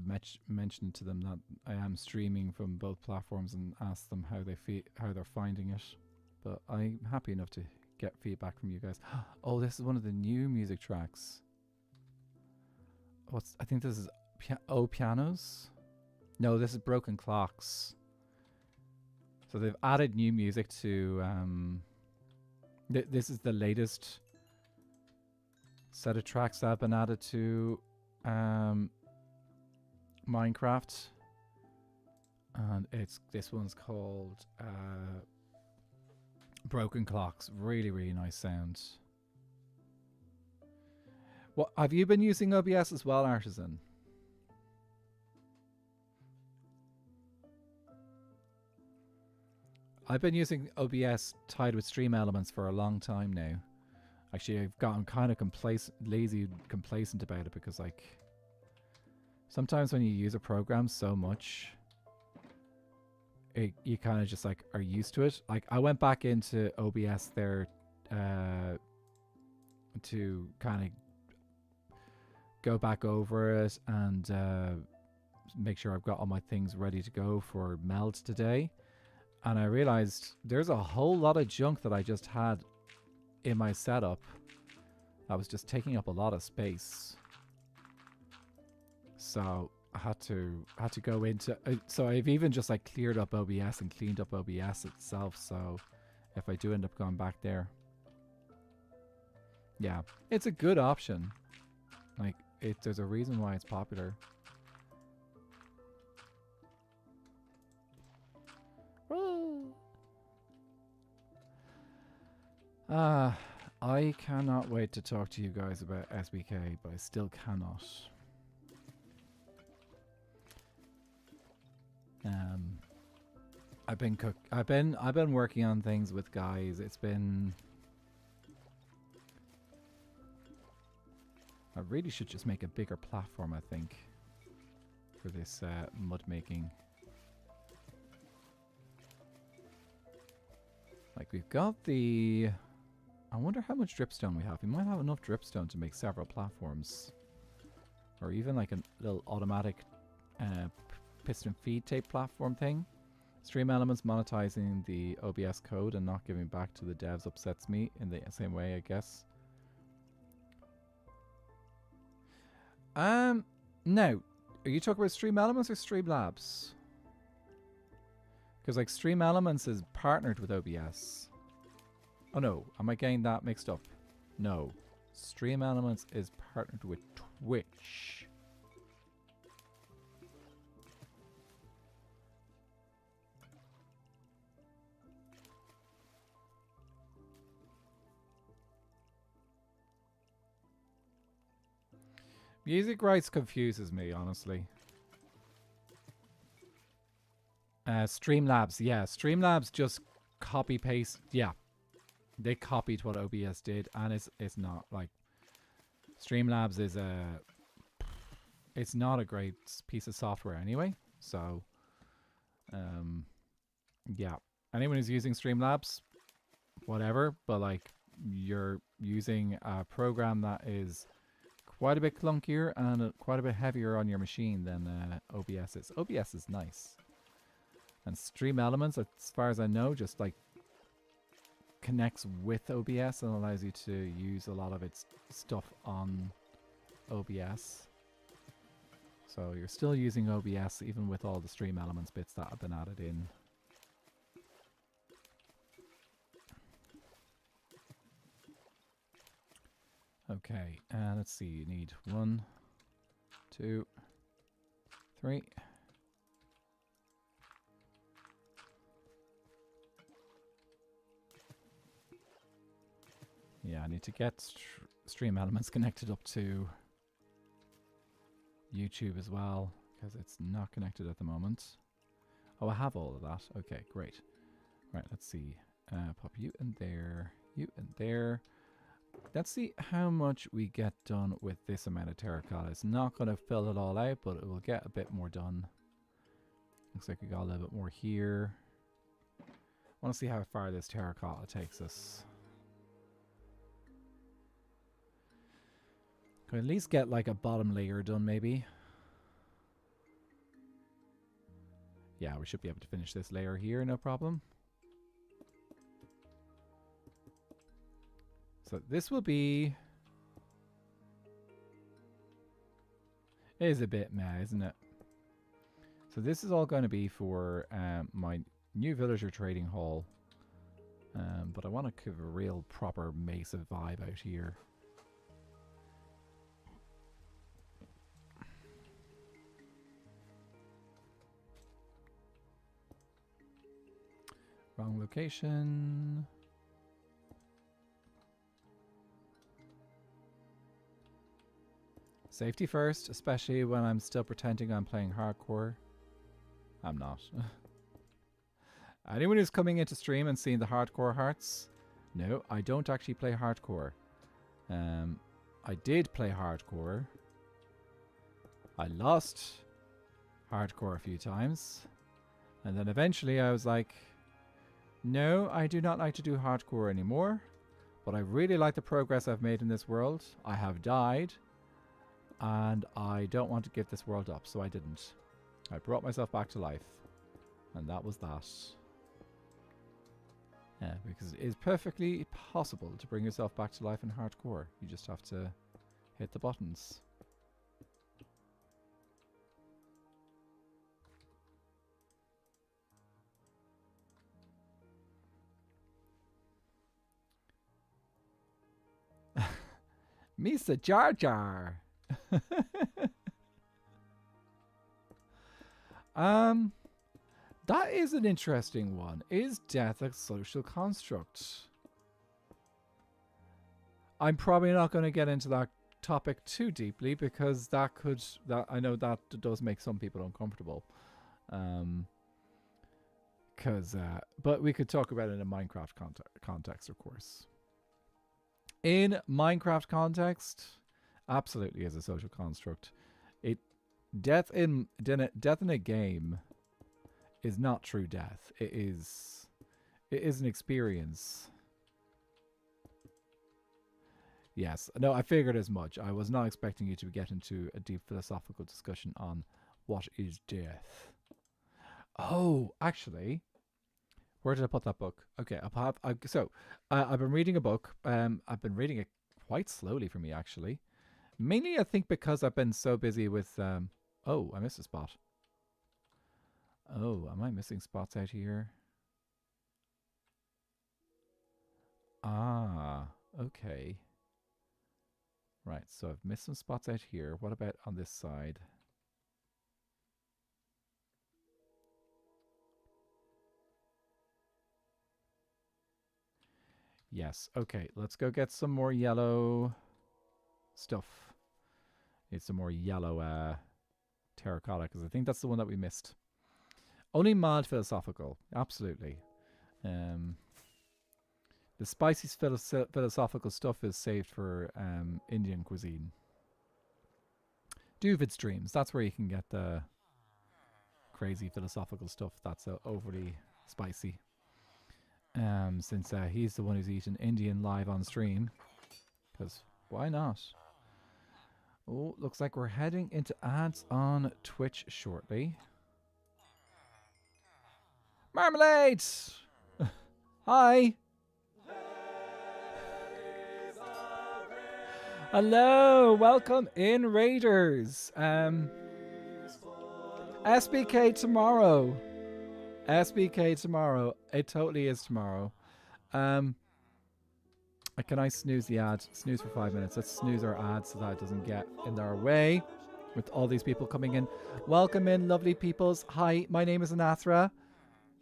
A: mention to them that I am streaming from both platforms and ask them how they're finding it. But I'm happy enough to get feedback from you guys. Oh, this is one of the new music tracks. I think this is pianos. No, this is Broken Clocks. So they've added new music to. This is the latest set of tracks that have been added to Minecraft, and this one's called Broken Clocks. Really, really nice sound. What have you been using OBS as well, Artisan? I've been using OBS tied with Stream Elements for a long time now. Actually, I've gotten kind of complacent about it, because like sometimes when you use a program so much, you kind of just like are used to it. Like I went back into OBS there to kind of go back over it and make sure I've got all my things ready to go for Meld today. And I realized there's a whole lot of junk that I just had in my setup that was just taking up a lot of space. So I had to go into so I've even just like cleared up OBS and cleaned up OBS itself. So if I do end up going back there, yeah, it's a good option. Like there's a reason why it's popular. I cannot wait to talk to you guys about SBK, but I still cannot. I've been working on things with guys. It's been. I really should just make a bigger platform, I think, for this mud making. Like, we've got the... I wonder how much dripstone we have. We might have enough dripstone to make several platforms. Or even like a little automatic piston feed tape platform thing. Stream Elements monetizing the OBS code and not giving back to the devs upsets me in the same way, I guess. No. Are you talking about Stream Elements or Streamlabs? Because like Stream Elements is partnered with OBS. Oh no, am I getting that mixed up? No. Stream Elements is partnered with Twitch. Music rights confuses me, honestly. Streamlabs, yeah. Streamlabs just copy paste. Yeah. They copied what OBS did, and it's not like Streamlabs is it's not a great piece of software anyway. So yeah. Anyone who's using Streamlabs, whatever, but like you're using a program that is quite a bit clunkier and quite a bit heavier on your machine than OBS is. OBS is nice. And Stream Elements, as far as I know, just like connects with OBS and allows you to use a lot of its stuff on OBS. So you're still using OBS even with all the Stream Elements bits that have been added in. Okay, let's see. You need 1, 2, 3. Yeah, I need to get Stream Elements connected up to YouTube as well, because it's not connected at the moment. Oh, I have all of that. Okay, great. Right, let's see. Pop you in there, you in there. Let's see how much we get done with this amount of terracotta. It's not going to fill it all out, but it will get a bit more done. Looks like we got a little bit more here. I want to see how far this terracotta takes us. Can at least get like a bottom layer done, maybe. Yeah, we should be able to finish this layer here, no problem. So this will be... It is a bit meh, isn't it? So this is all going to be for my new villager trading hall. But I want to give a real proper Mesa vibe out here. Wrong location. Safety first, especially when I'm still pretending I'm playing hardcore. I'm not. Anyone who's coming into stream and seeing the hardcore hearts, no, I don't actually play hardcore. I did play hardcore. I lost hardcore a few times. And then eventually I was like, no, I do not like to do hardcore anymore. But I really like the progress I've made in this world. I have died. And I don't want to give this world up, so I didn't. I brought myself back to life. And that was that. Yeah, because it is perfectly possible to bring yourself back to life in hardcore. You just have to hit the buttons. Mesa Jar Jar. That is an interesting one. Is death a social construct? I'm probably not going to get into that topic too deeply because I know that does make some people uncomfortable. but we could talk about it in a Minecraft context, of course. In Minecraft context, absolutely as a social construct. Death in a game is not true death. It is an experience. Yes. No, I figured as much. I was not expecting you to get into a deep philosophical discussion on what is death. Oh, actually, where did I put that book? Okay, I've been reading a book. I've been reading it quite slowly for me, actually. Mainly, I think because I've been so busy with... oh, I missed a spot. Oh, am I missing spots out here? Ah, okay. Right, so I've missed some spots out here. What about on this side? Yes, okay, let's go get some more yellow stuff. Need some more yellow terracotta, because I think that's the one that we missed. Only mild philosophical, absolutely. The spicy philosophical stuff is saved for Indian cuisine. Do vid streams, that's where you can get the crazy philosophical stuff that's overly spicy. Since he's the one who's eating Indian live on stream. Because why not? Oh, looks like we're heading into ads on Twitch shortly. Marmalade! Hi! Hello! Welcome in, Raiders! SBK tomorrow. SBK tomorrow. It totally is tomorrow. Can I snooze the ad? Snooze for 5 minutes. Let's snooze our ad so that it doesn't get in our way with all these people coming in. Welcome in, lovely peoples. Hi, my name is Anathra.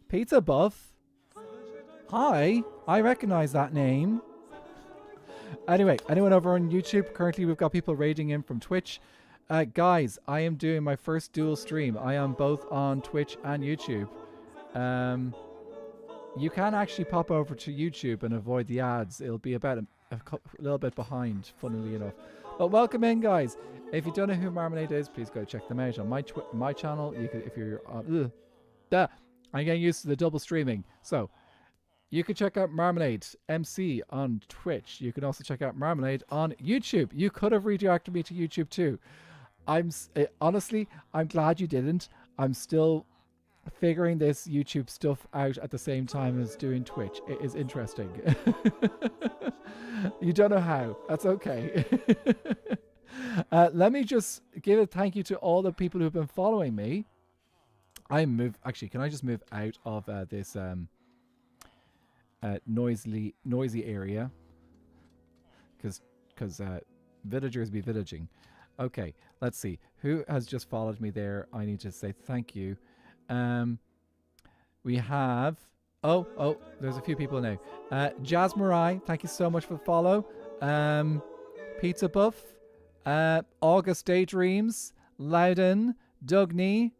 A: Pizza Buff. Hi, I recognize that name. Anyway, anyone over on YouTube? Currently, we've got people raiding in from Twitch. Guys, I am doing my first dual stream. I am both on Twitch and YouTube. You can actually pop over to YouTube and avoid the ads. It'll be about a little bit behind, funnily enough. But welcome in, guys. If you don't know who Marmalade is, please go check them out on my channel. You could, if you're on, I'm getting used to the double streaming. So you can check out Marmalade MC on Twitch. You can also check out Marmalade on YouTube. You could have redirected me to YouTube too. Honestly, I'm glad you didn't. I'm still figuring this YouTube stuff out at the same time as doing Twitch. It is interesting. You don't know how. That's okay. Let me just give a thank you to all the people who've been following me. Actually, can I just move out of this noisy area? Because villagers be villaging. Okay, let's see. Who has just followed me there? I need to say thank you. We have... Oh, there's a few people now. Jazz Marai, thank you so much for the follow. Pizza Buff, August Daydreams, Loudon, Dugny,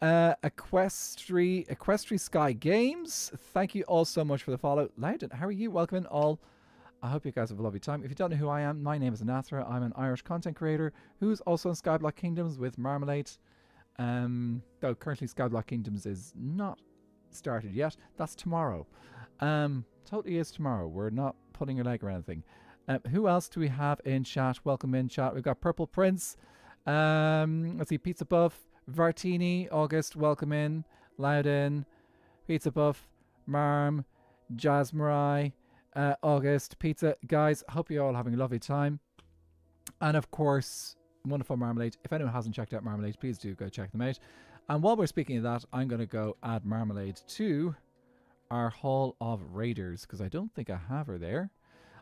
A: Equestri Sky Games. Thank you all so much for the follow. Loudon, how are you? Welcome in all. I hope you guys have a lovely time. If you don't know who I am, my name is Anathra. I'm an Irish content creator who's also in Skyblock Kingdoms with Marmalade. Though currently Skyblock Kingdoms is not started yet. That's tomorrow. Totally is tomorrow. We're not putting your leg or anything. Who else do we have in chat? Welcome in chat. We've got Purple Prince. Let's see, Pizza Buff, Vartini, August, welcome in. Loudon, Pizza Buff, Marm, Jazz Marai, August, Pizza. Guys, hope you're all having a lovely time. And of course, wonderful Marmalade. If anyone hasn't checked out Marmalade, please do go check them out. And while we're speaking of that, I'm going to go add Marmalade to our Hall of Raiders, because I don't think I have her there.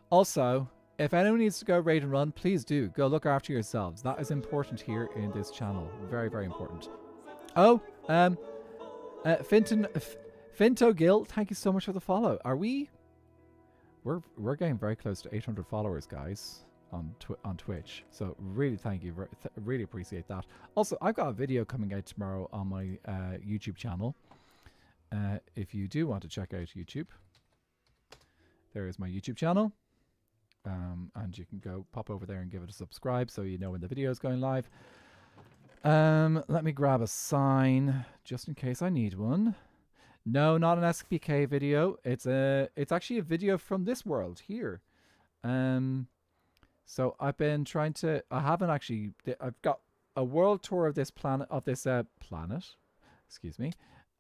A: Also, if anyone needs to go raid and run, please do. Go look after yourselves. That is important here in this channel. Very, very important. Oh, Finto Gill, thank you so much for the follow. Are we... We're getting very close to 800 followers, guys, on Twitch. So really thank you. Really appreciate that. Also, I've got a video coming out tomorrow on my YouTube channel. if you do want to check out YouTube, there is my YouTube channel. And you can go pop over there and give it a subscribe so you know when the video is going live. Let me grab a sign just in case I need one. No, not an SPK video. It's actually a video from this world here. So I've been trying to. I haven't actually. I've got a world tour of this planet. Planet. Excuse me.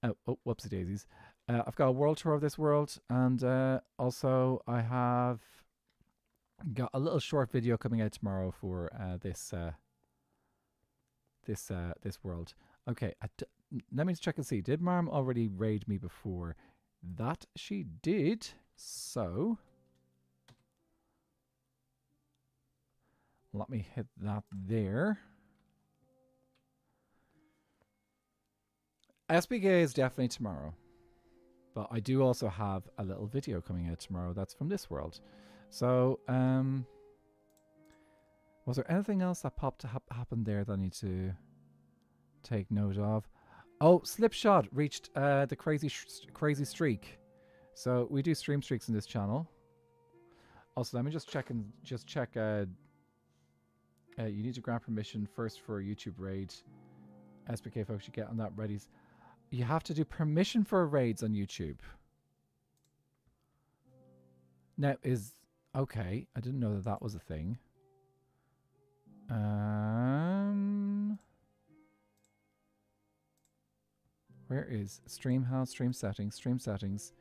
A: Oh, whoopsie daisies. I've got a world tour of this world, and also I have got a little short video coming out tomorrow for this world. Okay, let me check and see. Did Marm already raid me before? That she did. So let me hit that there. SPK is definitely tomorrow. But I do also have a little video coming out tomorrow that's from this world. So, was there anything else that happened there that I need to take note of? Oh, Slipshot reached the crazy streak. So we do stream streaks in this channel. Also, let me just check. You need to grant permission first for a YouTube raid. SPK folks, you get on that ready. You have to do permission for raids on YouTube. Now okay. I didn't know that was a thing. Where is stream house, stream settings?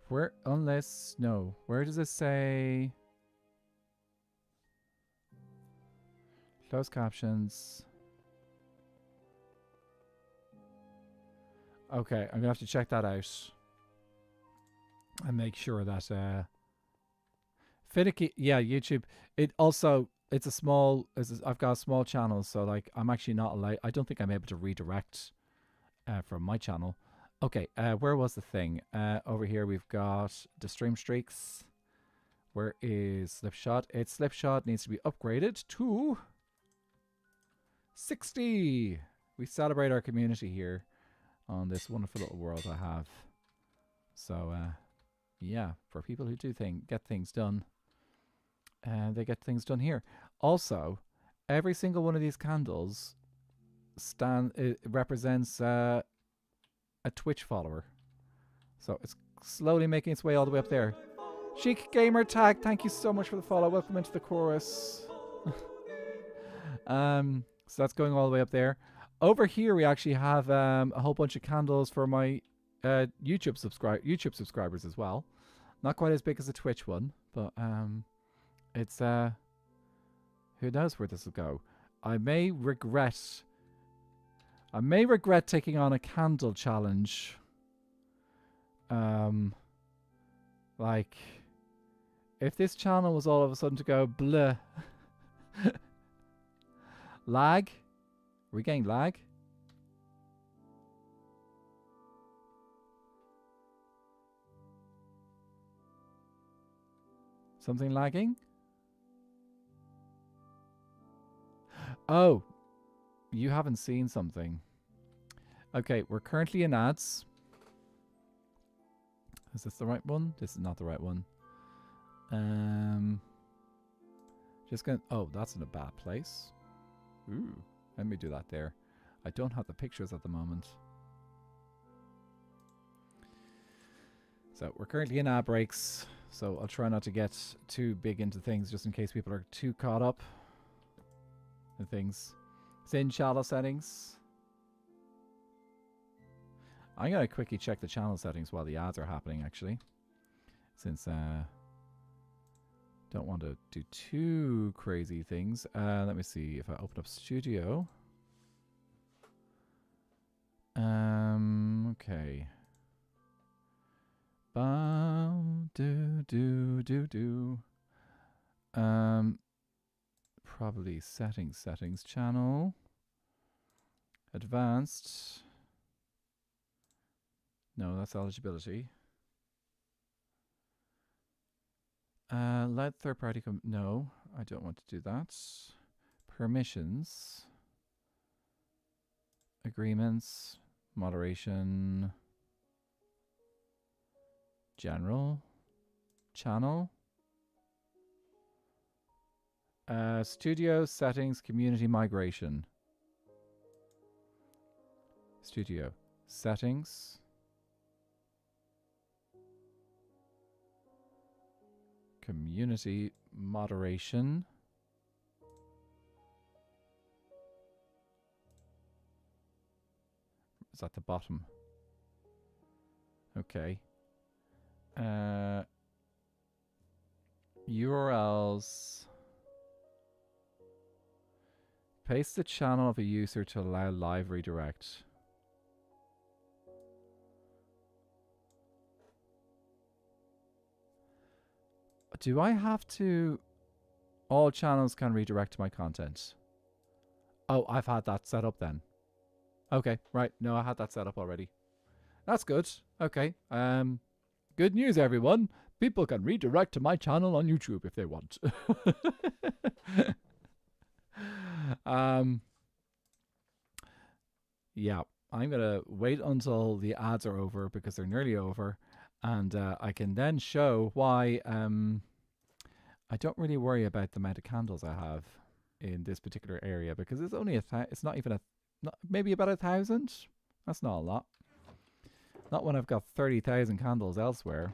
A: Where, unless, no. Where does it say? Closed captions. Okay, I'm gonna have to check that out and make sure that finicky. Yeah, YouTube. I've got a small channel, so like I'm actually not allowed. I don't think I'm able to redirect from my channel. Okay, where was the thing? Over here we've got the stream streaks. Where is Slipshot? Slipshot needs to be upgraded to 60. We celebrate our community here on this wonderful little world I have. So, yeah, for people who do get things done, they get things done here. Also, every single one of these candles represents a Twitch follower. So it's slowly making its way all the way up there. Chic Gamer Tag, thank you so much for the follow. Welcome into the chorus. So that's going all the way up there. Over here, we actually have a whole bunch of candles for my YouTube subscribers as well. Not quite as big as the Twitch one, but it's who knows where this will go. I may regret taking on a candle challenge. Like if this channel was all of a sudden to go bleh. Lag? Are we getting lag? Something lagging? Oh, you haven't seen something. Okay, we're currently in ads. Is this the right one? This is not the right one. Just gonna. Oh, that's in a bad place. Ooh, let me do that there. I don't have the pictures at the moment. So we're currently in ad breaks. So I'll try not to get too big into things just in case people are too caught up in things. It's in channel settings. I'm going to quickly check the channel settings while the ads are happening, actually. Since don't want to do too crazy things. Let me see if I open up Studio. Okay. Probably settings channel. Advanced. No, that's eligibility. Let third party come. No, I don't want to do that. Permissions. Agreements. Moderation. General. Channel. Studio settings, community migration. Studio settings. Community moderation. Is at the bottom. Okay. URLs. Paste the channel of a user to allow live redirect. Do I have to... All channels can redirect to my content. Oh, I've had that set up then. Okay, right. No, I had that set up already. That's good. Okay. Good news, everyone. People can redirect to my channel on YouTube if they want. Yeah, I'm going to wait until the ads are over because they're nearly over. And I can then show why I don't really worry about the amount of candles I have in this particular area because it's only it's not even maybe about 1,000. That's not a lot. Not when I've got 30,000 candles elsewhere.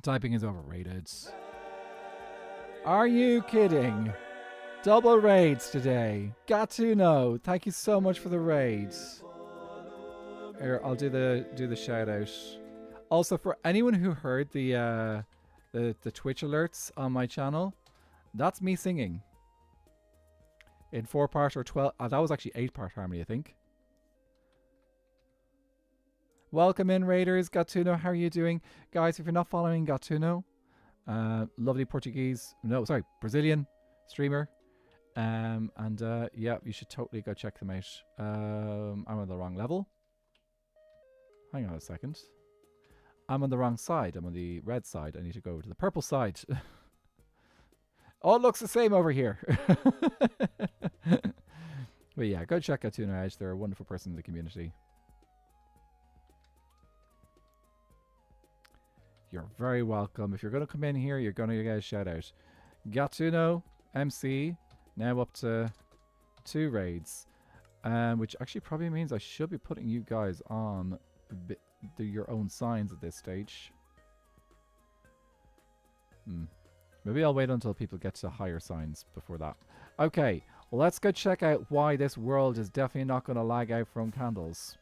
A: Typing is overrated. Are you kidding? Double raids today. Gatuno, thank you so much for the raids. Here, I'll do the shout out. Also, for anyone who heard the Twitch alerts on my channel, that's me singing in 4-part or 12. That was actually 8-part harmony, I think. Welcome in, Raiders. Gatuno, how are you doing, guys? If you're not following Gatuno, lovely Brazilian streamer. Yeah, you should totally go check them out. I'm on the wrong level. Hang on a second. I'm on the wrong side. I'm on the red side. I need to go over to the purple side. Oh, it looks the same over here. But yeah, go check out Tuna Edge. They're a wonderful person in the community. You're very welcome. If you're going to come in here, you're going to get a shout out. Gatuno, MC, now up to 2 raids. Which actually probably means I should be putting you guys on your own signs at this stage. Maybe I'll wait until people get to higher signs before that. Okay, let's go check out why this world is definitely not going to lag out from candles.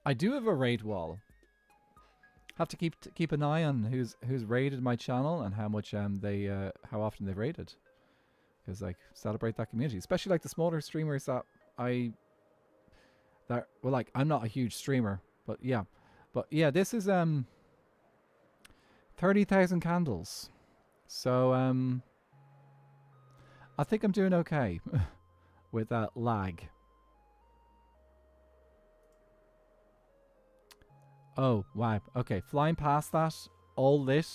A: I do have a raid wall. Have to keep an eye on who's raided my channel and how much how often they've raided. Because like celebrate that community, especially like the smaller streamers that well, like I'm not a huge streamer, but yeah, this is 30,000 candles, so I think I'm doing okay with that lag. Oh wow, okay, flying past that, all lit.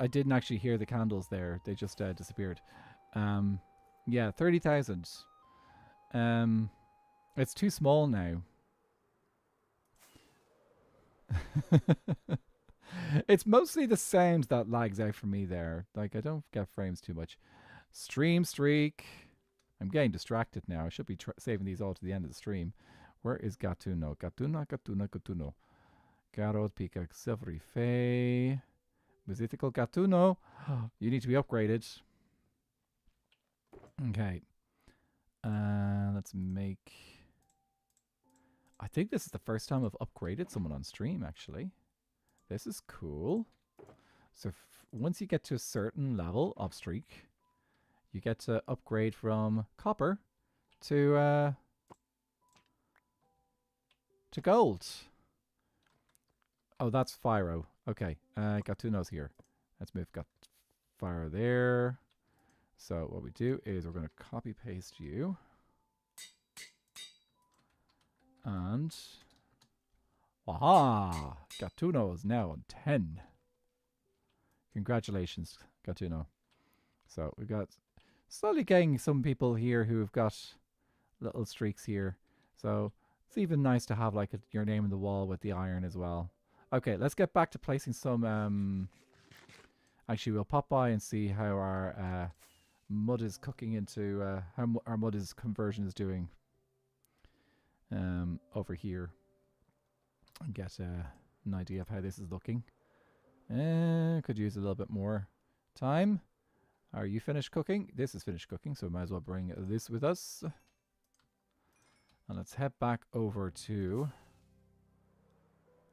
A: I didn't actually hear the candles there; they just disappeared. Yeah, 30,000. It's too small now. It's mostly the sound that lags out for me there. Like, I don't get frames too much. Stream streak. I'm getting distracted now. I should be saving these all to the end of the stream. Where is Gatuno? Gatuno. Garod, Pika, Silvery Fay. Mythical Gatuno. You need to be upgraded. Okay. Let's make... I think this is the first time I've upgraded someone on stream, actually. This is cool. So once you get to a certain level of streak, you get to upgrade from copper to gold. Oh, that's Fyro. Okay, Gatuno's here. Let's move Fyro there. So what we do is we're going to copy paste you. And aha! Gatuno is now on 10. Congratulations, Gatuno. So we've got slowly getting some people here who have got little streaks here. So it's even nice to have like your name on the wall with the iron as well. Okay, let's get back to placing some. Actually, we'll pop by and see how our mud is cooking into how our mud is conversion is doing over here, and get an idea of how this is looking. Could use a little bit more time. Are you finished cooking? This is finished cooking, so we might as well bring this with us. And let's head back over to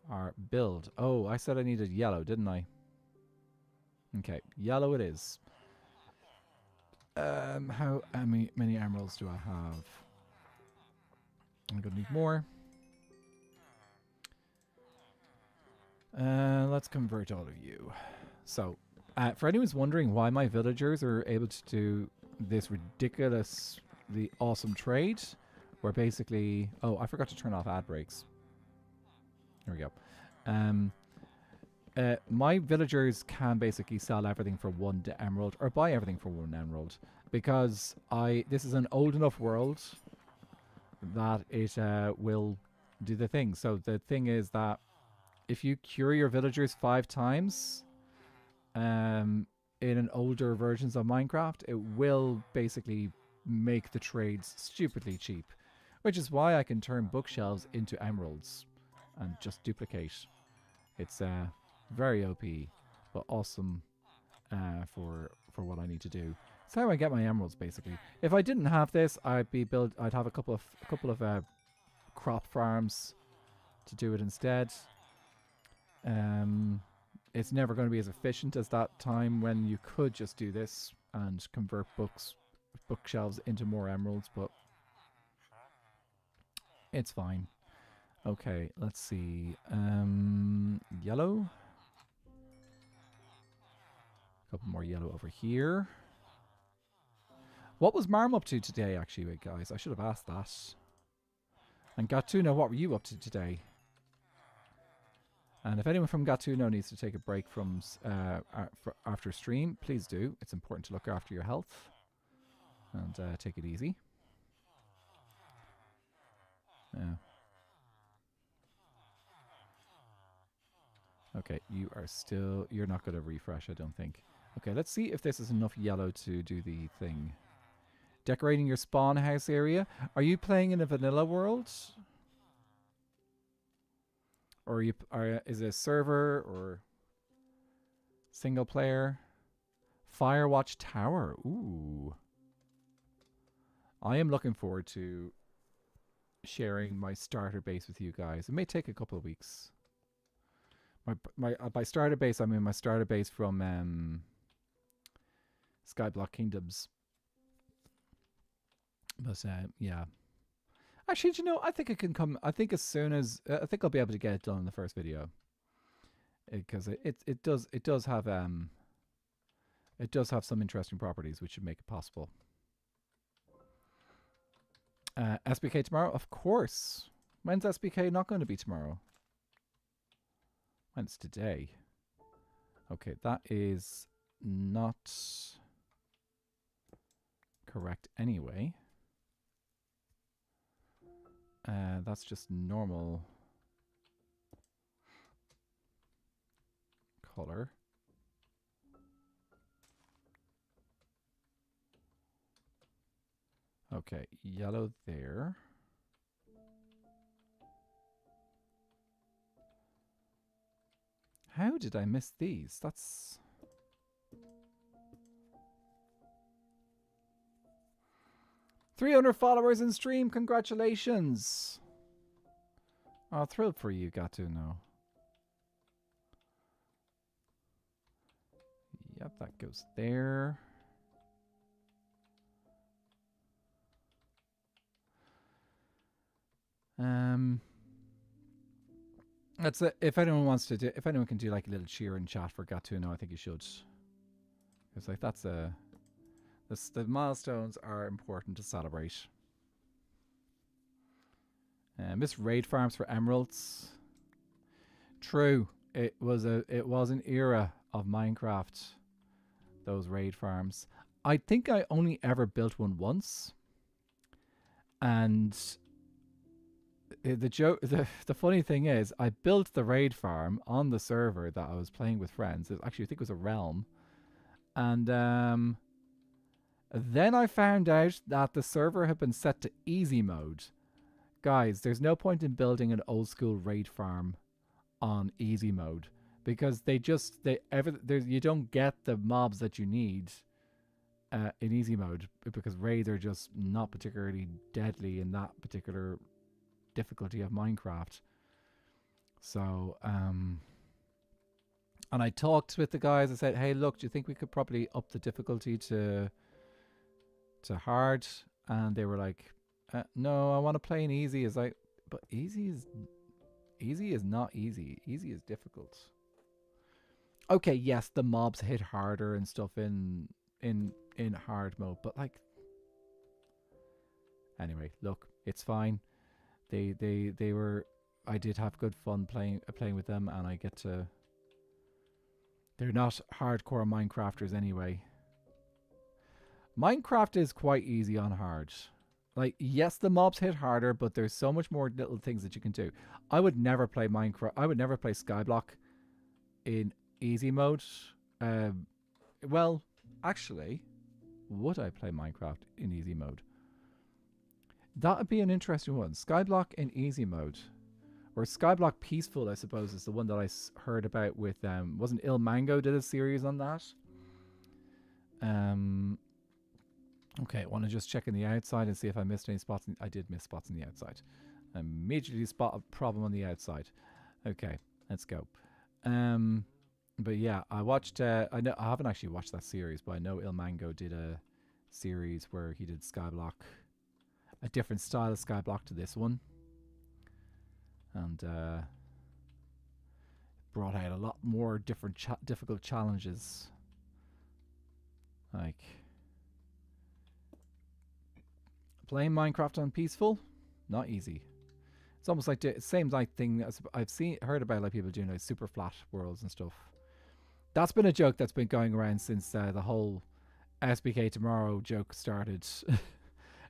A: our build. Oh, I said I needed yellow, didn't I? Okay, yellow it is. How many emeralds do I have? I'm gonna need more. Let's convert all of you. So, for anyone who's wondering why my villagers are able to do this ridiculously awesome trade, where basically... Oh, I forgot to turn off ad breaks. There we go. My villagers can basically sell everything for 1 emerald, or buy everything for 1 emerald, because this is an old enough world that it will do the thing. So the thing is that if you cure your villagers 5 times in an older versions of Minecraft, it will basically make the trades stupidly cheap, which is why I can turn bookshelves into emeralds and just duplicate. It's very OP, but awesome for what I need to do. That's how I get my emeralds, basically. If I didn't have this, I'd have a couple of crop farms to do it instead. It's never going to be as efficient as that time when you could just do this and convert bookshelves into more emeralds, but it's fine. Okay, let's see. Yellow. A couple more yellow over here. What was Marm up to today, actually, wait, guys? I should have asked that. And Gatuno, what were you up to today? And if anyone from Gatuno needs to take a break from after stream, please do. It's important to look after your health and take it easy. Yeah. Okay, you're not going to refresh, I don't think. Okay, let's see if this is enough yellow to do the thing. Decorating your spawn house area. Are you playing in a vanilla world? Or is it a server or single player? Firewatch Tower. Ooh. I am looking forward to sharing my starter base with you guys. It may take a couple of weeks. By starter base, I mean my starter base from Skyblock Kingdoms. But yeah. Actually, do you know, I think it can come. I think as soon as I think I'll be able to get it done in the first video, because it does have some interesting properties which should make it possible. SBK tomorrow, of course. When's SBK not going to be tomorrow? When's today? Okay, that is not correct anyway. That's just normal color. Okay, yellow there. How did I miss these? That's... $300 followers in stream. Congratulations. Oh, thrilled for you, Gatuno. Yep, that goes there. That's it. If anyone wants to do, if anyone can do like a little cheer in chat for Gatuno, I think you should. It's like that's a... The milestones are important to celebrate. Miss raid farms for emeralds. True, it was an era of Minecraft those raid farms. I think I only ever built one once, and the funny thing is, I built the raid farm on the server that I was playing with friends. Actually, I think it was a realm, and then I found out that the server had been set to easy mode. Guys, there's no point in building an old school raid farm on easy mode because you don't get the mobs that you need in easy mode because raids are just not particularly deadly in that particular difficulty of Minecraft. So and I talked with the guys. I said, hey, look, do you think we could probably up the difficulty to hard? And they were like, no, I want to play in easy. Is like, but easy is not easy. Easy is difficult. Okay, yes, the mobs hit harder and stuff in hard mode, but like, anyway, look, it's fine. They were. I did have good fun playing with them, and I get to. They're not hardcore Minecrafters anyway. Minecraft is quite easy on hard. Like, yes, the mobs hit harder, but there's so much more little things that you can do. I would never play Minecraft. I would never play Skyblock in easy mode. Well, actually, would I play Minecraft in easy mode? That would be an interesting one. Skyblock in easy mode. Or Skyblock Peaceful, I suppose, is the one that I heard about with... wasn't Il Mango did a series on that? Okay, I want to just check in the outside and see if I missed any spots. I did miss spots on the outside. I immediately spot a problem on the outside. Okay, let's go. But yeah, I watched... I haven't actually watched that series, but I know Il Mango did a series where he did Skyblock. A different style of Skyblock to this one. And brought out a lot more different difficult challenges. Like... Playing Minecraft on peaceful, not easy. It's almost like the same like thing as I've heard about, like people doing like super flat worlds and stuff. That's been a joke that's been going around since the whole SBK Tomorrow joke started.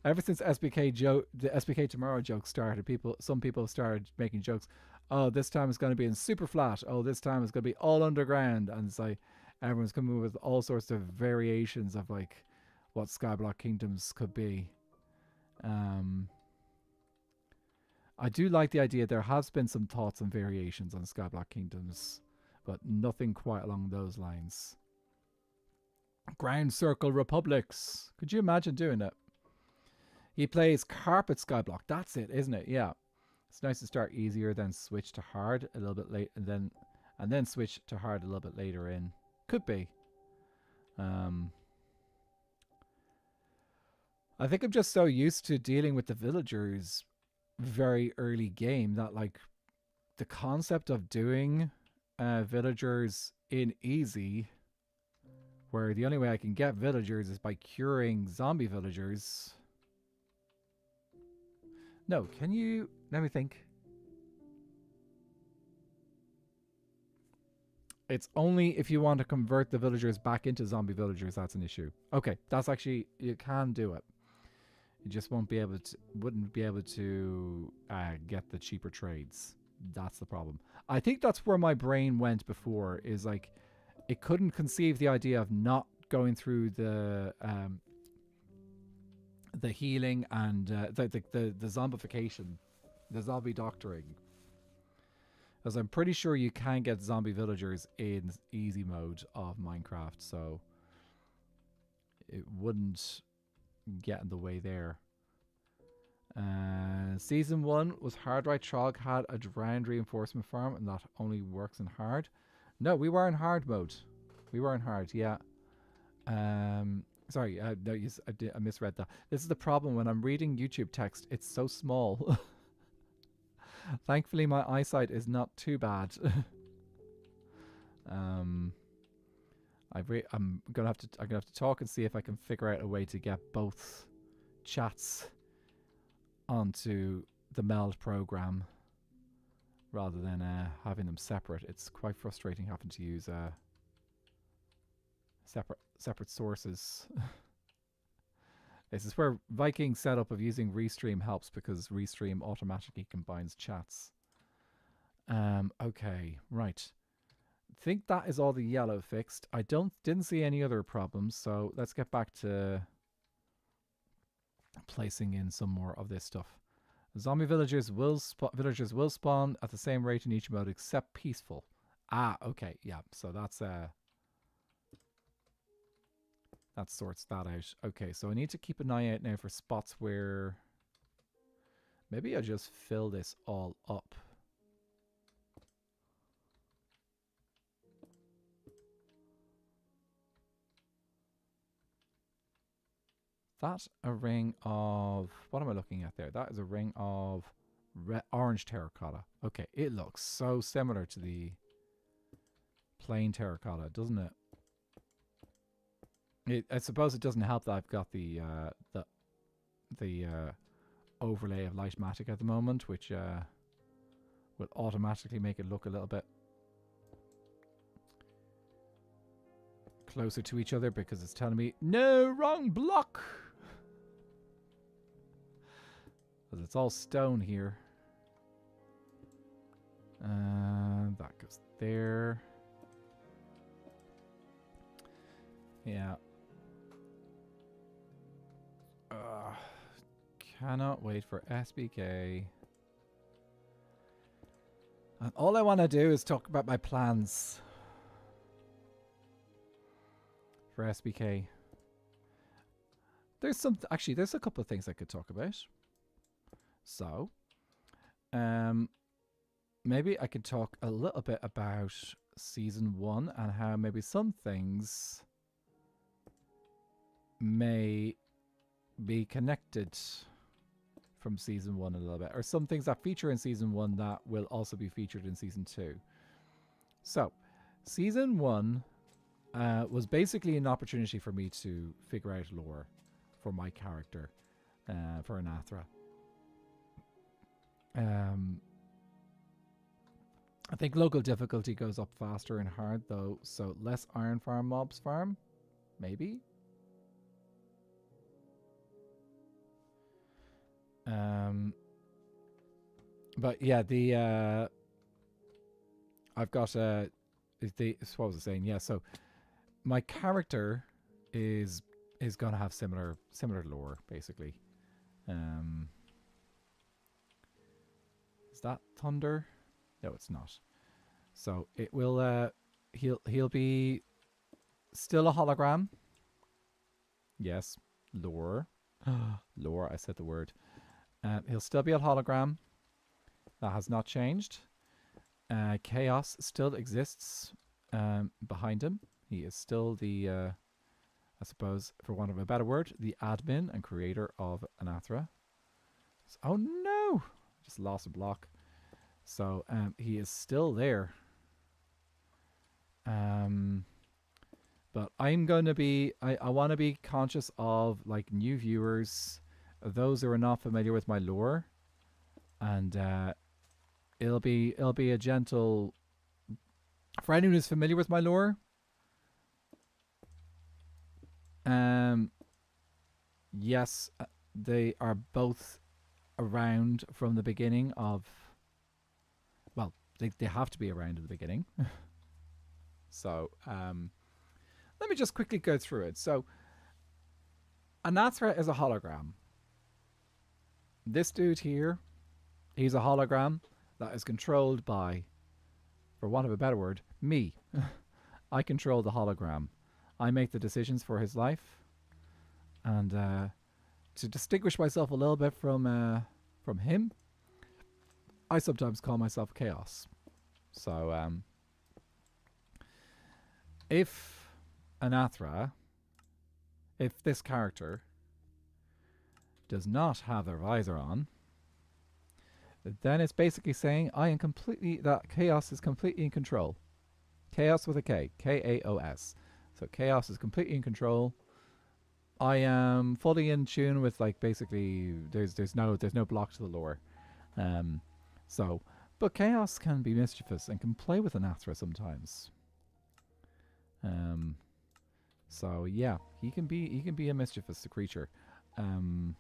A: Ever since the SBK Tomorrow joke started, some people started making jokes. Oh, this time it's going to be in super flat. Oh, this time it's going to be all underground, and it's like everyone's coming with all sorts of variations of like what Skyblock Kingdoms could be. I do like the idea. There has been some thoughts and variations on Skyblock Kingdoms, but nothing quite along those lines. Ground Circle Republics. Could you imagine doing it? He plays Carpet Skyblock. That's it, isn't it? Yeah. It's nice to start easier, then switch to hard a little bit late, and then switch to hard a little bit later in. Could be. I think I'm just so used to dealing with the villagers very early game that like the concept of doing villagers in easy, where the only way I can get villagers is by curing zombie villagers. No, can you... Let me think. It's only if you want to convert the villagers back into zombie villagers that's an issue. Okay, that's actually... You can do it. You just wouldn't be able to get the cheaper trades. That's the problem. I think that's where my brain went before, is like it couldn't conceive the idea of not going through the healing and the zombification, the zombie doctoring. Because I'm pretty sure you can get zombie villagers in easy mode of Minecraft, so it wouldn't get in the way there. Season 1 was hard, right? Trog had a drowned reinforcement farm and that only works in hard. No, we were in hard mode. We were in hard, yeah. Sorry, no, I misread that. This is the problem when I'm reading YouTube text. It's so small. Thankfully, my eyesight is not too bad. I'm gonna have to talk and see if I can figure out a way to get both chats onto the meld program rather than having them separate. It's quite frustrating having to use separate sources. This is where Viking setup of using Restream helps because Restream automatically combines chats. Okay, right. Think that is all the yellow fixed. I didn't see any other problems, so let's get back to placing in some more of this stuff. Zombie villagers will spawn at the same rate in each mode except peaceful. Ah, okay, yeah. So that sorts that out. Okay, so I need to keep an eye out now for spots where maybe I'll just fill this all up. That's a ring of... What am I looking at there? That is a ring of orange terracotta. Okay, it looks so similar to the plain terracotta, doesn't it? I suppose it doesn't help that I've got the overlay of Lightmatic at the moment, which will automatically make it look a little bit closer to each other because it's telling me, no, wrong block! Because it's all stone here. That goes there. Yeah. Cannot wait for SBK. And all I want to do is talk about my plans for SBK. There's a couple of things I could talk about. So, maybe I could talk a little bit about Season 1 and how maybe some things may be connected from Season 1 a little bit. Or some things that feature in Season 1 that will also be featured in Season 2. So, Season 1 was basically an opportunity for me to figure out lore for my character, for Anathra. I think local difficulty goes up faster in hard though, so less iron farm mobs farm, maybe. But yeah, the I've got what was I saying? Yeah, so my character is gonna have similar lore basically. Is that thunder? No, it's not. So it will he'll be still a hologram. Yes, lore. Lore, I said the word. He'll still be a hologram. That has not changed. Chaos still exists behind him. He is still the I suppose, for want of a better word, the admin and creator of Anathra. Oh no! Just lost a block. So he is still there. But I'm going to be... I want to be conscious of like new viewers, those who are not familiar with my lore. And it'll be a gentle... For anyone who's familiar with my lore... yes, they are both around from the beginning of... Well, they have to be around at the beginning. So, let me just quickly go through it. So, Anathra is a hologram. This dude here, he's a hologram that is controlled by, for want of a better word, me. I control the hologram. I make the decisions for his life. And to distinguish myself a little bit from him, I sometimes call myself Chaos. So, if Anathra, if this character does not have their visor on, then it's basically saying that Chaos is completely in control. Chaos with a K. K-A-O-S. So Chaos is completely in control. I am fully in tune with, like, basically there's no block to the lore. But Chaos can be mischievous and can play with Anathra sometimes. So yeah, he can be a mischievous creature, and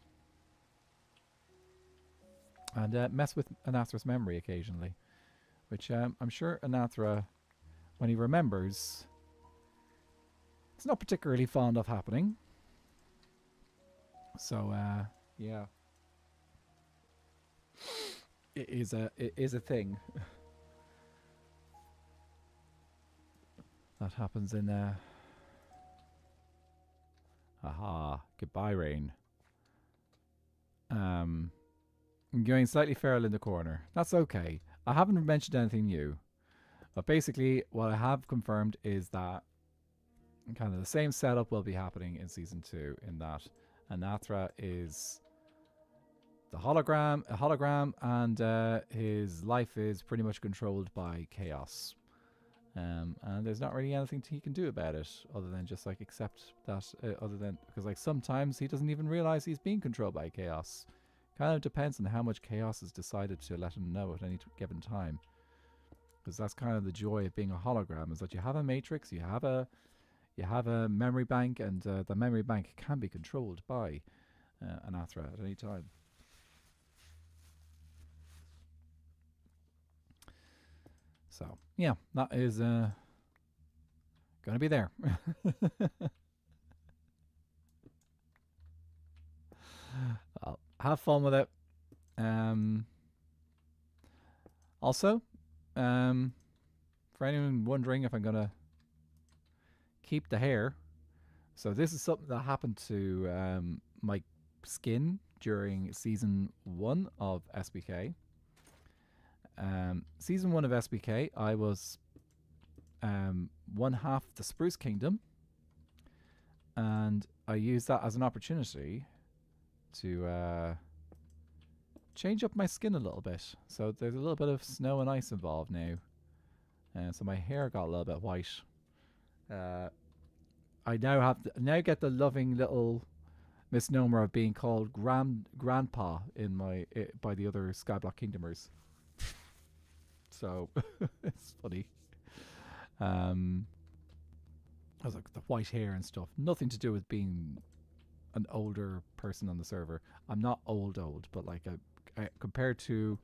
A: mess with Anathra's memory occasionally, which I'm sure Anathra, when he remembers, it's not particularly fond of happening. So yeah, it is a thing that happens in. Aha! Goodbye, rain. I'm going slightly feral in the corner. That's okay. I haven't mentioned anything new, but basically, what I have confirmed is that kind of the same setup will be happening in season 2. In that, Anathra is a hologram, and his life is pretty much controlled by chaos. And there's not really anything he can do about it other than just like accept that. Other than because like sometimes he doesn't even realize he's being controlled by chaos. Kind of depends on how much chaos is decided to let him know at any given time. Because that's kind of the joy of being a hologram, is that you have a matrix, you have a memory bank, and the memory bank can be controlled by Anathra at any time. So yeah, that is gonna be there. I'll have fun with it. Also, for anyone wondering if I'm gonna keep the hair, so this is something that happened to my skin during season 1 of SBK. Season 1 of SBK, I was one half the Spruce Kingdom, and I used that as an opportunity to change up my skin a little bit. So there's a little bit of snow and ice involved now, so my hair got a little bit white. I now get the loving little misnomer of being called grandpa in my by the other Skyblock Kingdomers. So it's funny. I was like the white hair and stuff. Nothing to do with being an older person on the server. I'm not old, but like compared to,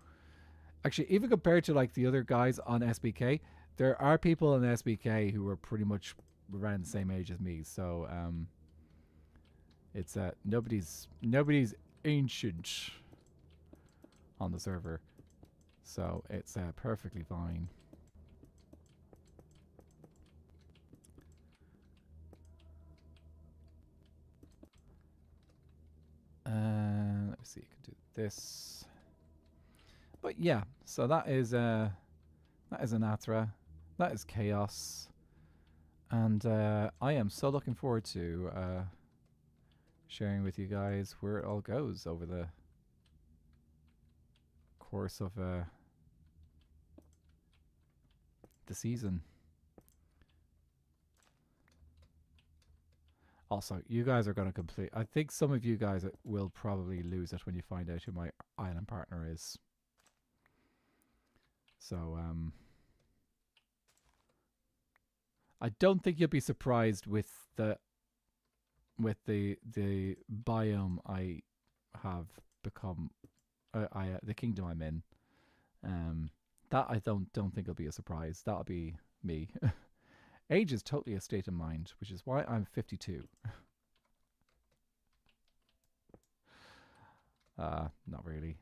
A: actually even compared to like the other guys on SBK, there are people in SBK who are pretty much around the same age as me. So it's nobody's ancient on the server. So it's perfectly fine. Let me see, you can do this. But yeah, so that is Anathra, that is chaos, and I am so looking forward to sharing with you guys where it all goes over the course of the season. Also, you guys are going to complete. I think some of you guys will probably lose it when you find out who my island partner is. So, I don't think you'll be surprised with the biome I have become. The kingdom I'm in. That I don't think will be a surprise. That'll be me. Age is totally a state of mind, which is why I'm 52. Not really.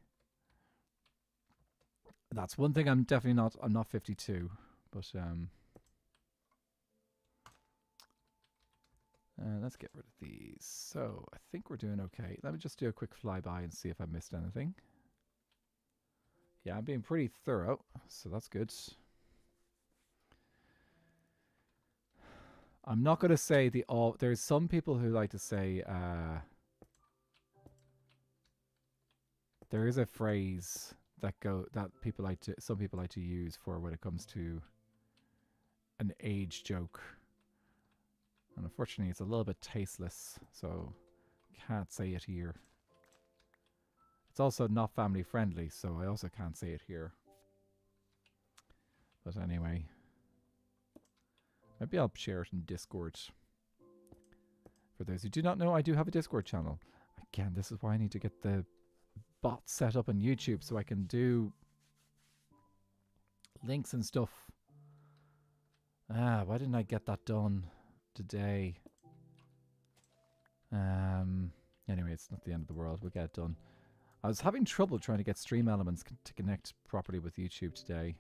A: That's one thing I'm definitely not. I'm not 52, but let's get rid of these. So I think we're doing okay. Let me just do a quick flyby and see if I missed anything. Yeah, I'm being pretty thorough, so that's good. I'm not going to say the all. There's some people who like to say there is a phrase that some people like to use for when it comes to an age joke, and unfortunately, it's a little bit tasteless, so can't say it here. It's also not family friendly, so I also can't say it here. But anyway, maybe I'll share it in Discord. For those who do not know, I do have a Discord channel. Again, this is why I need to get the bot set up on YouTube so I can do links and stuff. Why didn't I get that done today? Anyway, it's not the end of the world. We'll get it done. I was having trouble trying to get Stream Elements to connect properly with YouTube today.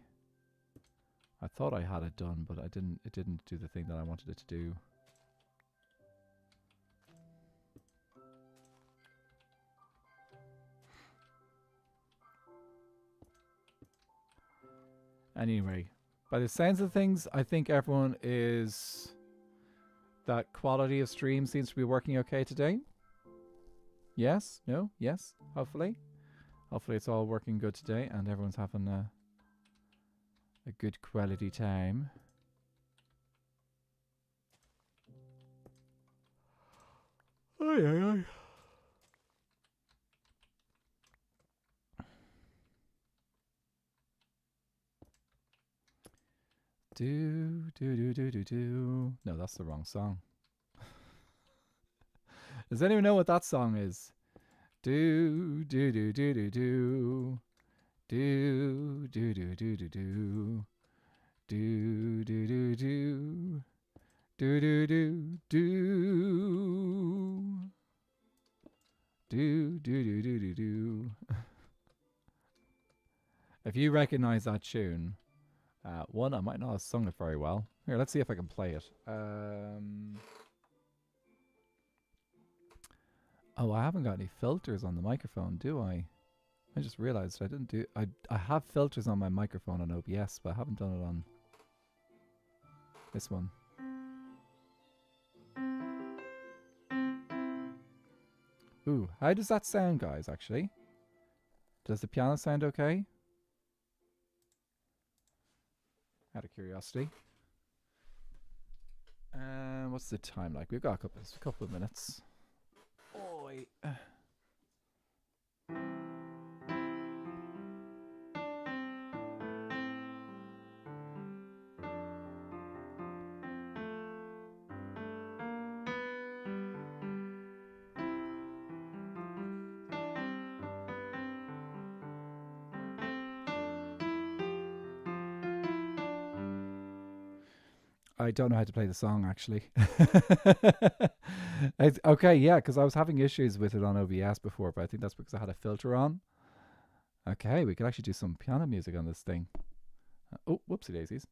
A: I thought I had it done, but it didn't do the thing that I wanted it to do. Anyway, by the sounds of things, I think everyone is... That quality of stream seems to be working okay today. Yes? No? Yes? Hopefully. Hopefully it's all working good today and everyone's having a good quality time. Aye, aye, aye. Do, do, do, do, do, do. No, that's the wrong song. Does anyone know what that song is? Do, do, do, do, do, do. Do, do, do, do, do, do. Do, do, do, do. Do, do, do, do. Do, do, do, do, do, do. If you recognize that tune, one, I might not have sung it very well. Here, let's see if I can play it. Oh, I haven't got any filters on the microphone, do I? I just realized I didn't do... I have filters on my microphone on OBS, but I haven't done it on this one. Ooh, how does that sound, guys, actually? Does the piano sound okay? Out of curiosity. What's the time like? We've got a couple of minutes. Oi. I don't know how to play the song, actually. Okay, yeah, because I was having issues with it on OBS before, but I think that's because I had a filter on. Okay, we could actually do some piano music on this thing. Oh, whoopsie daisies.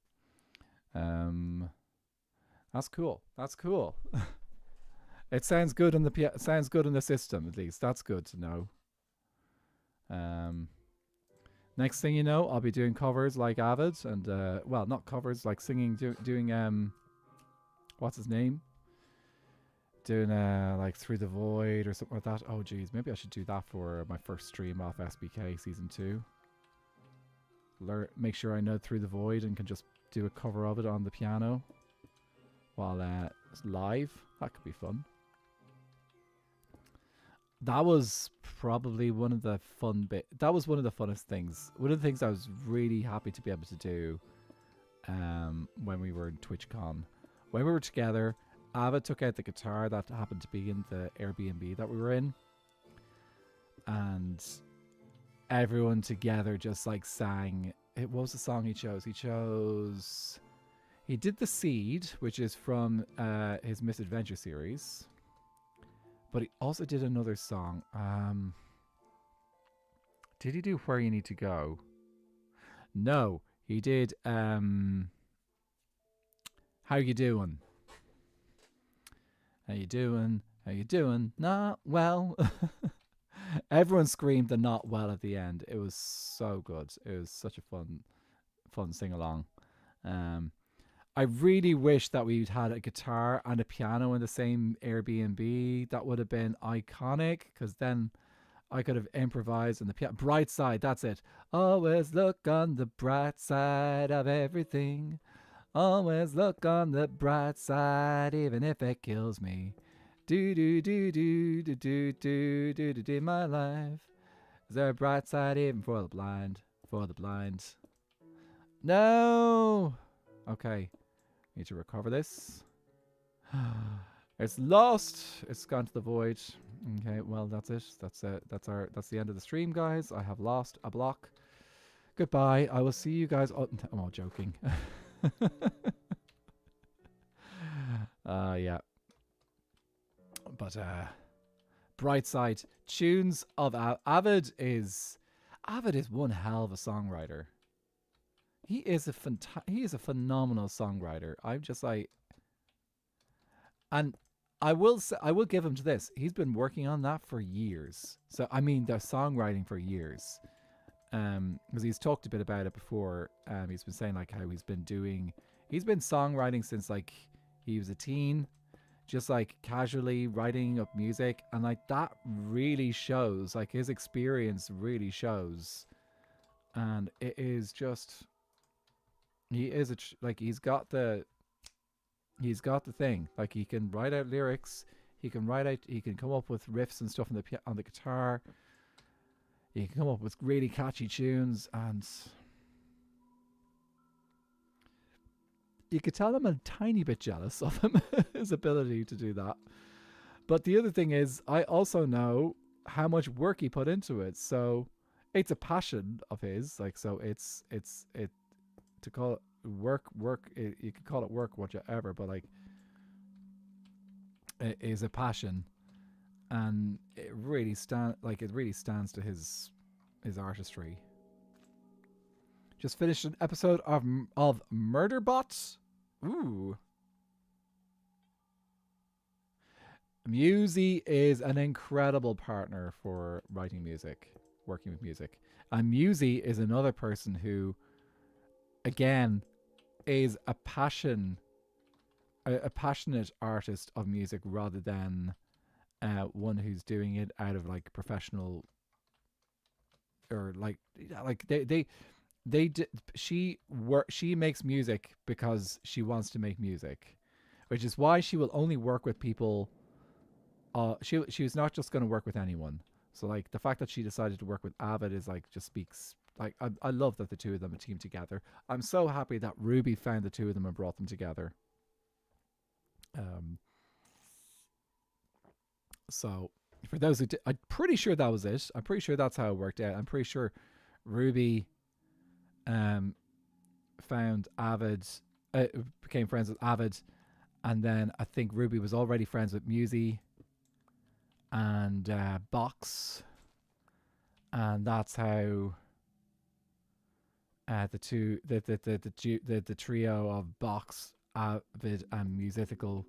A: That's cool. That's cool. It sounds good on the sounds good on the system, at least. That's good to know. Next thing you know, I'll be doing covers like Avid and, well, not covers, like singing, doing, what's his name? Doing, like Through the Void or something like that. Oh, geez, maybe I should do that for my first stream off SBK Season 2. Make sure I know Through the Void and can just do a cover of it on the piano while it's live. That could be fun. That was probably one of the that was one of the funnest things. One of the things I was really happy to be able to do when we were in TwitchCon. When we were together, Ava took out the guitar that happened to be in the Airbnb that we were in. And everyone together just like sang. What was the song he chose? He did The Seed, which is from his Misadventure series. But he also did another song. Did he do Where You Need to Go? No, he did How You Doing? How you doing? How you doing? Not well. Everyone screamed the not well at the end. It was so good. It was such a fun sing-along. I really wish that we'd had a guitar and a piano in the same Airbnb. That would have been iconic, because then I could have improvised on the piano. Bright side, that's it. Always look on the bright side of everything. Always look on the bright side, even if it kills me. Do do do do do do do do do do. My life is there a bright side even for the blind? For the blind. No. Okay. Need to recover this. It's lost. It's gone to the void. Okay, well that's it. That's the end of the stream, guys. I have lost a block. Goodbye. I will see you guys. Oh, I'm all joking. Yeah. But bright side tunes of Avid is one hell of a songwriter. He is a phenomenal songwriter. I'm just like, and I will give him to this. He's been working on that for years. So I mean, the songwriting for years. Because he's talked a bit about it before. He's been saying like how he's been songwriting since like he was a teen, just like casually writing up music, and like that really shows. Like his experience really shows, and it is just he's got the thing. Like he can write out lyrics, he can come up with riffs and stuff on the guitar. He can come up with really catchy tunes, and you could tell I'm a tiny bit jealous of him, his ability to do that. But the other thing is, I also know how much work he put into it. So it's a passion of his. Like, so it's to call it work. You could call it work, whatever. But like, it is a passion, and it really stands to his artistry. Just finished an episode of Murderbot. Ooh. Musey is an incredible partner for writing music, working with music. And Musey is another person who, again, is a passionate artist of music rather than one who's doing it out of like professional, or she makes music because she wants to make music, which is why she will only work with people. She was not just going to work with anyone. So like the fact that she decided to work with Avid is like just speaks. Like I love that the two of them are teamed together. I'm so happy that Ruby found the two of them and brought them together. So for those who I'm pretty sure that was it. I'm pretty sure that's how it worked out. I'm pretty sure Ruby found Avid, became friends with Avid, and then I think Ruby was already friends with Musey and Box, and that's how the trio of Box, Avid, and Musical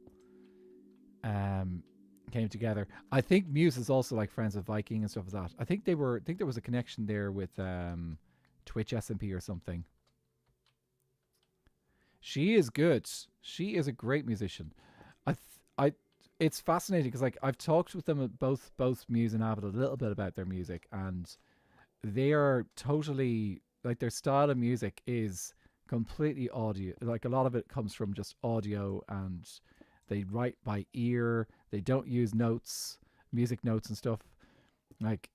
A: came together. I think Muse is also like friends with Viking and stuff like that. I think there was a connection there with Twitch SMP or something. She is good. She is a great musician. It's fascinating because like I've talked with them, both Muse and Avid, a little bit about their music, and they are totally like, their style of music is completely audio. Like a lot of it comes from just audio, and they write by ear. They don't use notes, music notes and stuff. Like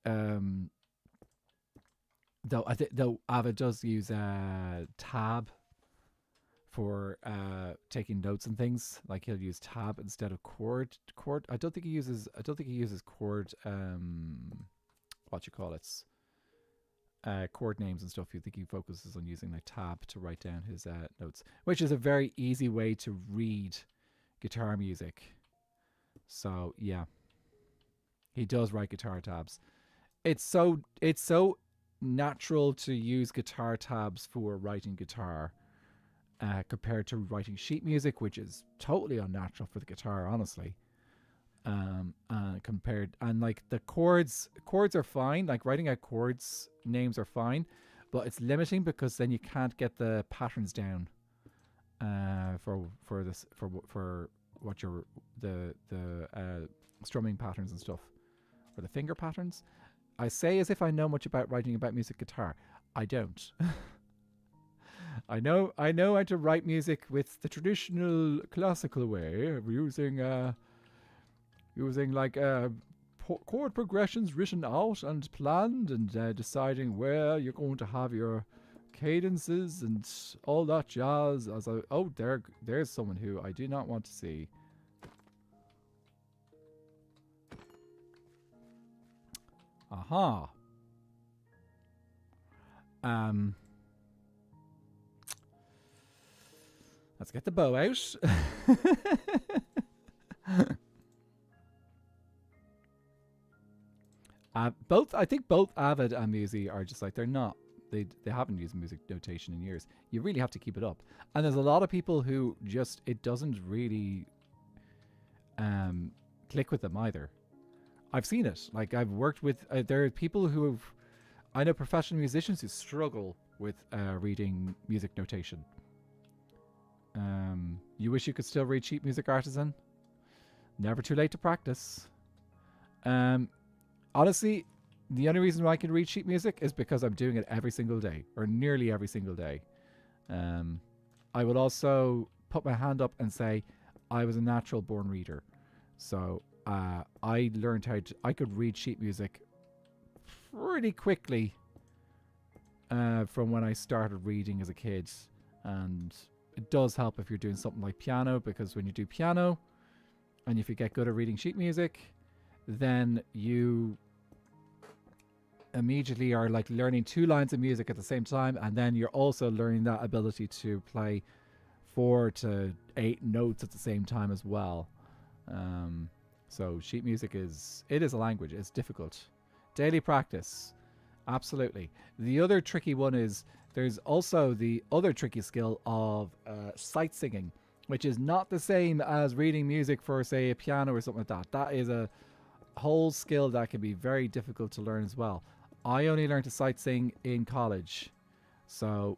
A: though Avid does use tab for taking notes and things. Like he'll use tab instead of chord. I don't think he uses chord chord names and stuff. You think he focuses on using like tab to write down his notes, which is a very easy way to read guitar music. So yeah, he does write guitar tabs. It's so natural to use guitar tabs for writing guitar, compared to writing sheet music, which is totally unnatural for the guitar, honestly. Compared, and like the chords are fine. Like writing out chords names are fine, but it's limiting because then you can't get the patterns down for what your the strumming patterns and stuff, or the finger patterns. I say as if I know much about writing about music guitar. I don't. I know how to write music with the traditional classical way of using like chord progressions written out and planned, and deciding where you're going to have your cadences and all that jazz. There's someone who I do not want to see. Aha. Let's get the bow out. I think both Avid and Musi are just like, they're not. They haven't used music notation in years. You really have to keep it up. And there's a lot of people who just, it doesn't really click with them either. I've seen it. Like, I've worked with, there are people who have, I know professional musicians who struggle with reading music notation. You wish you could still read sheet music, Artisan? Never too late to practice. Honestly, the only reason why I can read sheet music is because I'm doing it every single day, or nearly every single day. I would also put my hand up and say I was a natural born reader. So I learned I could read sheet music pretty quickly from when I started reading as a kid. And it does help if you're doing something like piano, because when you do piano and if you get good at reading sheet music, then you immediately are like learning 2 lines of music at the same time, and then you're also learning that ability to play 4 to 8 notes at the same time as well. So sheet music is a language. It's difficult. Daily practice, absolutely. The other tricky one is there's also the other tricky skill of sight singing, which is not the same as reading music for, say, a piano or something like that. That is a whole skill that can be very difficult to learn as well. I only learned to sight sing in college, so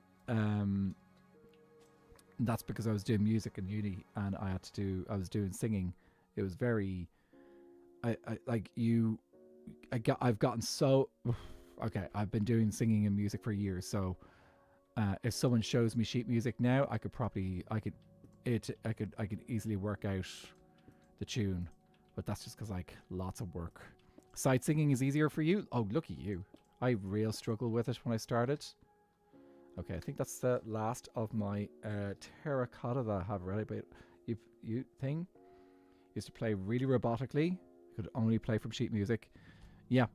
A: that's because I was doing music in uni and I was doing singing. It was very, I've gotten so, okay, I've been doing singing and music for years, so if someone shows me sheet music now, I could easily work out the tune, but that's just because like lots of work. Sight singing is easier for you? Oh, look at you. I real struggled with it when I started. Okay, I think that's the last of my terracotta that I have ready. But you thing used to play really robotically. Could only play from sheet music. Yeah,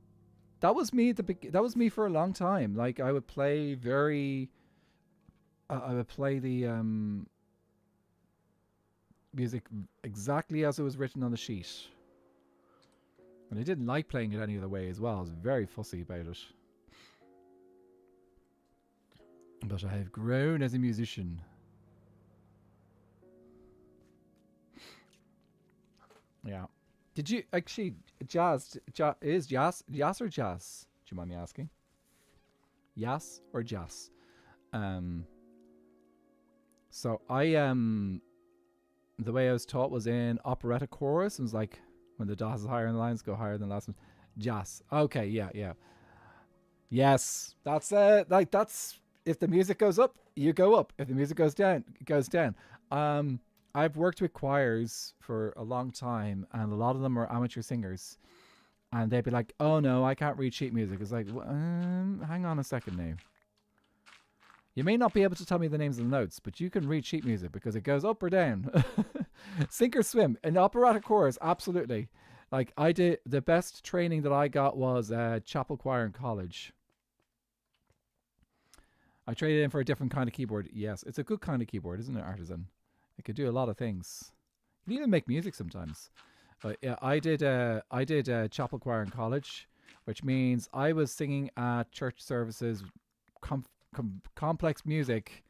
A: that was me. That was me for a long time. Like I would play very. I would play the music exactly as it was written on the sheet. And I didn't like playing it any other way as well. I was very fussy about it. But I have grown as a musician. Yeah. Did you actually jazz is jazz or jazz? Do you mind me asking? Yas or jazz? So I the way I was taught was in operetta chorus. It was like when the dot is higher and the lines go higher than the last one. Jazz. Okay, yeah. Yes, that's like that's if the music goes up, you go up. If the music goes down, it goes down. I've worked with choirs for a long time, and a lot of them are amateur singers, and they'd be like, "Oh no, I can't read sheet music." It's like, hang on a second now. You may not be able to tell me the names of the notes, but you can read sheet music because it goes up or down. Sink or swim. In operatic chorus, absolutely. Like I did, the best training that I got was chapel choir in college. I traded in for a different kind of keyboard. Yes, it's a good kind of keyboard, isn't it, Artisan? It could do a lot of things. You can even make music sometimes. But yeah, I did chapel choir in college, which means I was singing at church services, complex music,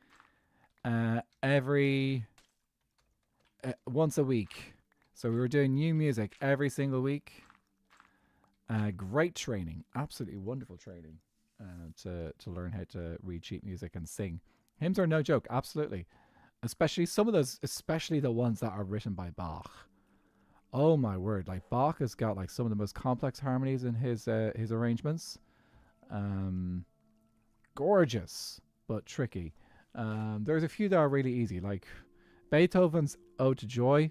A: every once a week. So we were doing new music every single week. Great training, absolutely wonderful training to learn how to read sheet music and sing. Hymns are no joke, absolutely. Especially some of those, especially the ones that are written by Bach. Oh my word! Like Bach has got like some of the most complex harmonies in his arrangements. Gorgeous, but tricky. There's a few that are really easy, like Beethoven's Ode to Joy.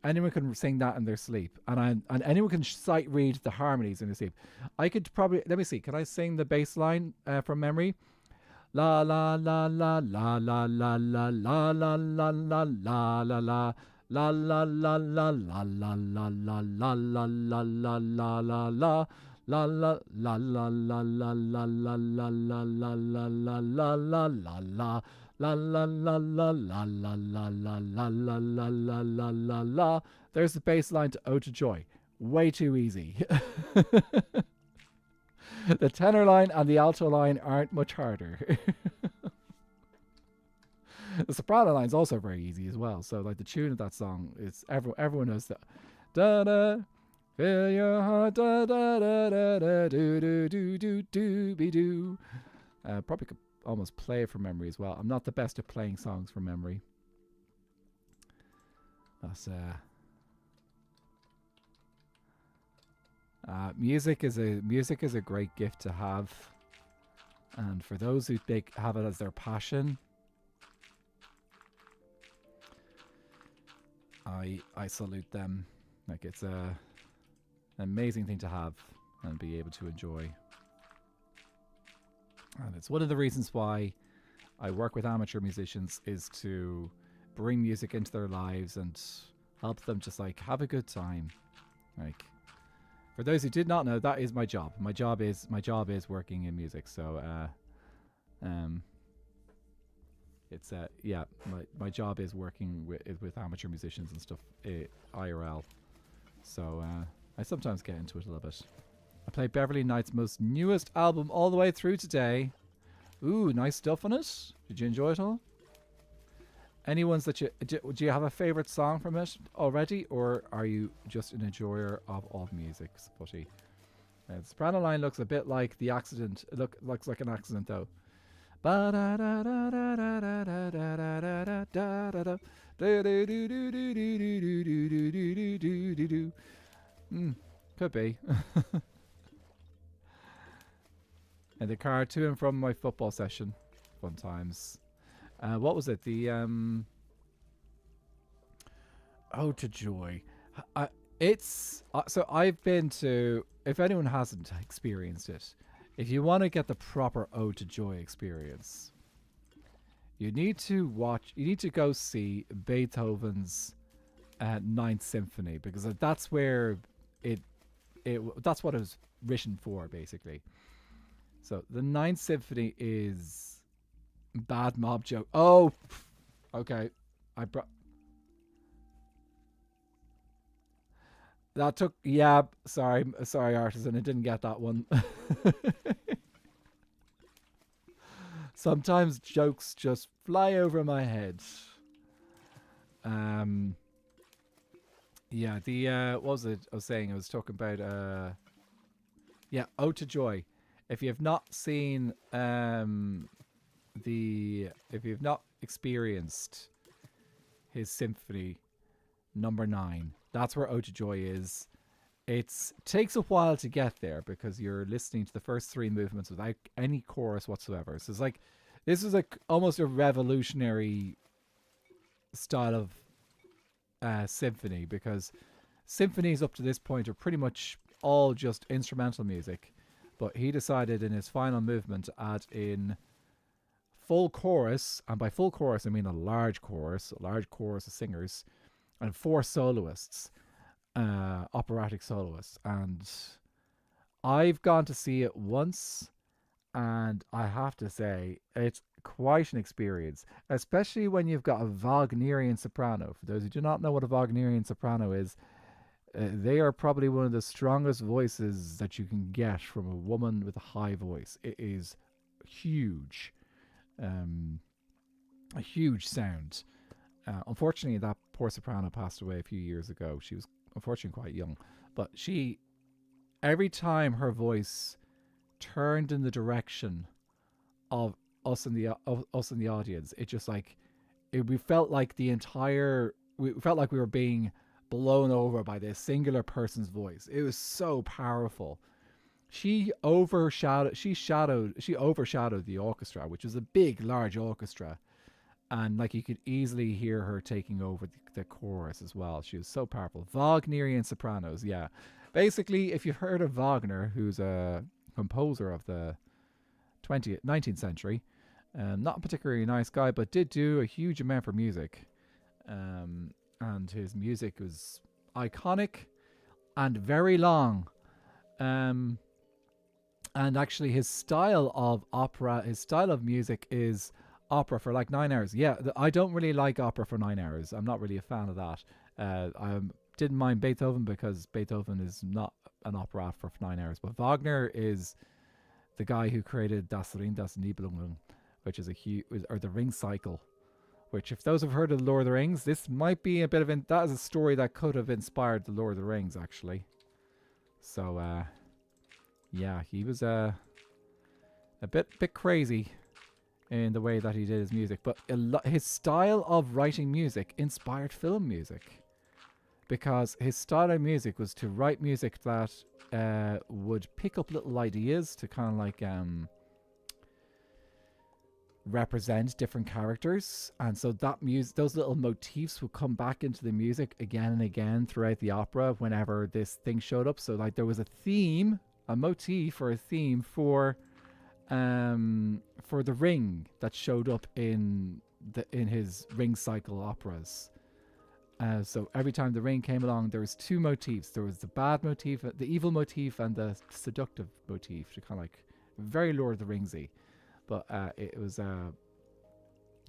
A: Anyone can sing that in their sleep, and anyone can sight read the harmonies in their sleep. I could probably, let me see, can I sing the bass line from memory? La la la la la la la la la la la la la la la. La la la la la la la la la la la la la la la. La la la la la la la la la la la la la la la la la. La la la la la la la la la la la la la la la. There's the bass line to Ode to Joy. Way too easy. The tenor line and the alto line aren't much harder. The soprano line is also very easy as well. So like the tune of that song is everyone knows that. Da da. Fill your heart, da da da da da do do do do do be do. Probably could almost play it from memory as well. I'm not the best at playing songs from memory. That's music is a great gift to have, and for those who have it as their passion, I salute them. Like it's an amazing thing to have and be able to enjoy. And it's one of the reasons why I work with amateur musicians, is to bring music into their lives and help them just like have a good time. Like, for those who did not know, that is my job. My job is working in music. So it's my job is working with amateur musicians and stuff, IRL. So I sometimes get into it a little bit. I played Beverly Knight's most newest album all the way through today. Ooh, nice stuff on it. Did you enjoy it all? Any ones that do you have a favorite song from it already, or are you just an enjoyer of all music, Sputty? The soprano line looks a bit like The Accident. It looks like an accident though. Could be. In the car to and from my football session. Fun times. What was it? The Ode to Joy. So I've been to, if anyone hasn't experienced it, if you want to get the proper Ode to Joy experience, you need to go see Beethoven's Ninth Symphony, because that's where that's what it was written for, basically. So the Ninth Symphony is bad mob joke. Oh, okay. That took, yeah, sorry, Artisan, I didn't get that one. Sometimes jokes just fly over my head. Yeah, what was it I was saying? I was talking about, Ode to Joy. If you have not seen, if you've not experienced his symphony number 9, that's where Ode to Joy is. It takes a while to get there because you're listening to the first 3 movements without any chorus whatsoever. So it's like, this is like almost a revolutionary style of symphony, because symphonies up to this point are pretty much all just instrumental music. But he decided in his final movement to add in full chorus, and by full chorus I mean a large chorus of singers, and 4 soloists, operatic soloists. And I've gone to see it once, and I have to say it's quite an experience, especially when you've got a Wagnerian soprano. For those who do not know what a Wagnerian soprano is, they are probably one of the strongest voices that you can get from a woman with a high voice. It is huge. A huge sound. Unfortunately, that poor soprano passed away a few years ago. She was unfortunately quite young. But every time her voice turned in the direction of us in the audience, it just like, we felt like we were being blown over by this singular person's voice. It was so powerful. She overshadowed the orchestra, which was a big, large orchestra, and like you could easily hear her taking over the chorus as well. She was so powerful. Wagnerian sopranos, yeah. Basically, if you've heard of Wagner, who's a composer of the 19th century, not a particularly nice guy, but did do a huge amount for music. And his music was iconic and very long. And actually, his style of opera, his style of music is opera for like 9 hours. Yeah, I don't really like opera for 9 hours. I'm not really a fan of that. I didn't mind Beethoven because Beethoven is not an opera for 9 hours. But Wagner is the guy who created Das Ring, das Nibelungen, which is a huge, or the Ring Cycle. Which, if those have heard of the Lord of the Rings, this might be a bit of that is a story that could have inspired the Lord of the Rings, actually. So, yeah, he was a bit crazy in the way that he did his music, but his style of writing music inspired film music, because his style of music was to write music that would pick up little ideas to kind of like represent different characters, and so that those little motifs would come back into the music again and again throughout the opera whenever this thing showed up. So like there was a theme, a motif or a theme for the ring that showed up in his Ring Cycle operas. So every time the ring came along, there was two motifs. There was the bad motif, the evil motif, and the seductive motif, to kind of like very Lord of the Ringsy. But it was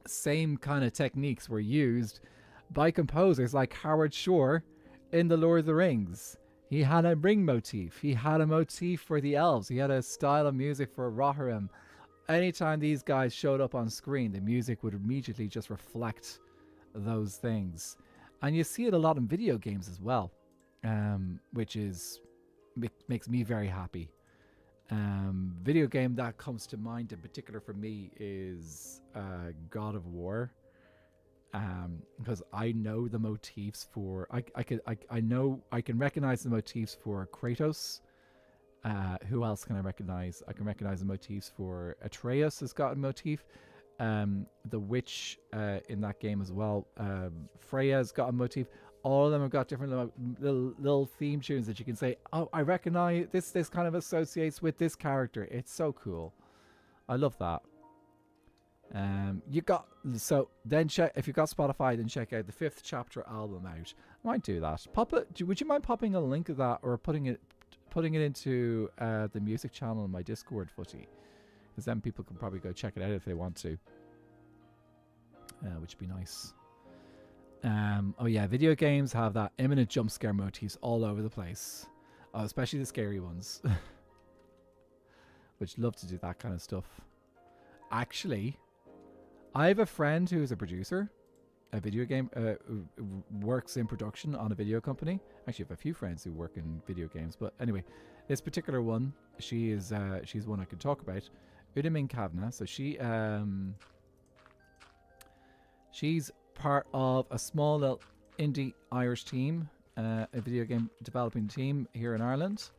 A: same kind of techniques were used by composers like Howard Shore in The Lord of the Rings. He had a ring motif. He had a motif for the elves. He had a style of music for Rohirrim. Anytime these guys showed up on screen, the music would immediately just reflect those things. And you see it a lot in video games as well, which makes me very happy. Video game that comes to mind in particular for me is God of War, because I know the motifs for I can recognize the motifs for Kratos. Who else can I recognize? I can recognize the motifs for Atreus has got a motif. The witch in that game as well. Freya's got a motif. All of them have got different little theme tunes that you can say, oh, I recognize this kind of associates with this character. It's so cool. I love that. Then check, if you've got Spotify, then check out the 5th Chapter album out. I might do that. Would you mind popping a link of that, or putting it into the music channel in my Discord footy? Because then people can probably go check it out if they want to, which would be nice. Oh yeah, video games have that imminent jump scare motifs all over the place, especially the scary ones, which love to do that kind of stuff. Actually, I have a friend who is a producer, a video game, who works in production on a video company. Actually, I have a few friends who work in video games, but anyway, this particular one, she's one I could talk about. Udamin Kavna. So she's part of a small little indie Irish team, a video game developing team here in Ireland,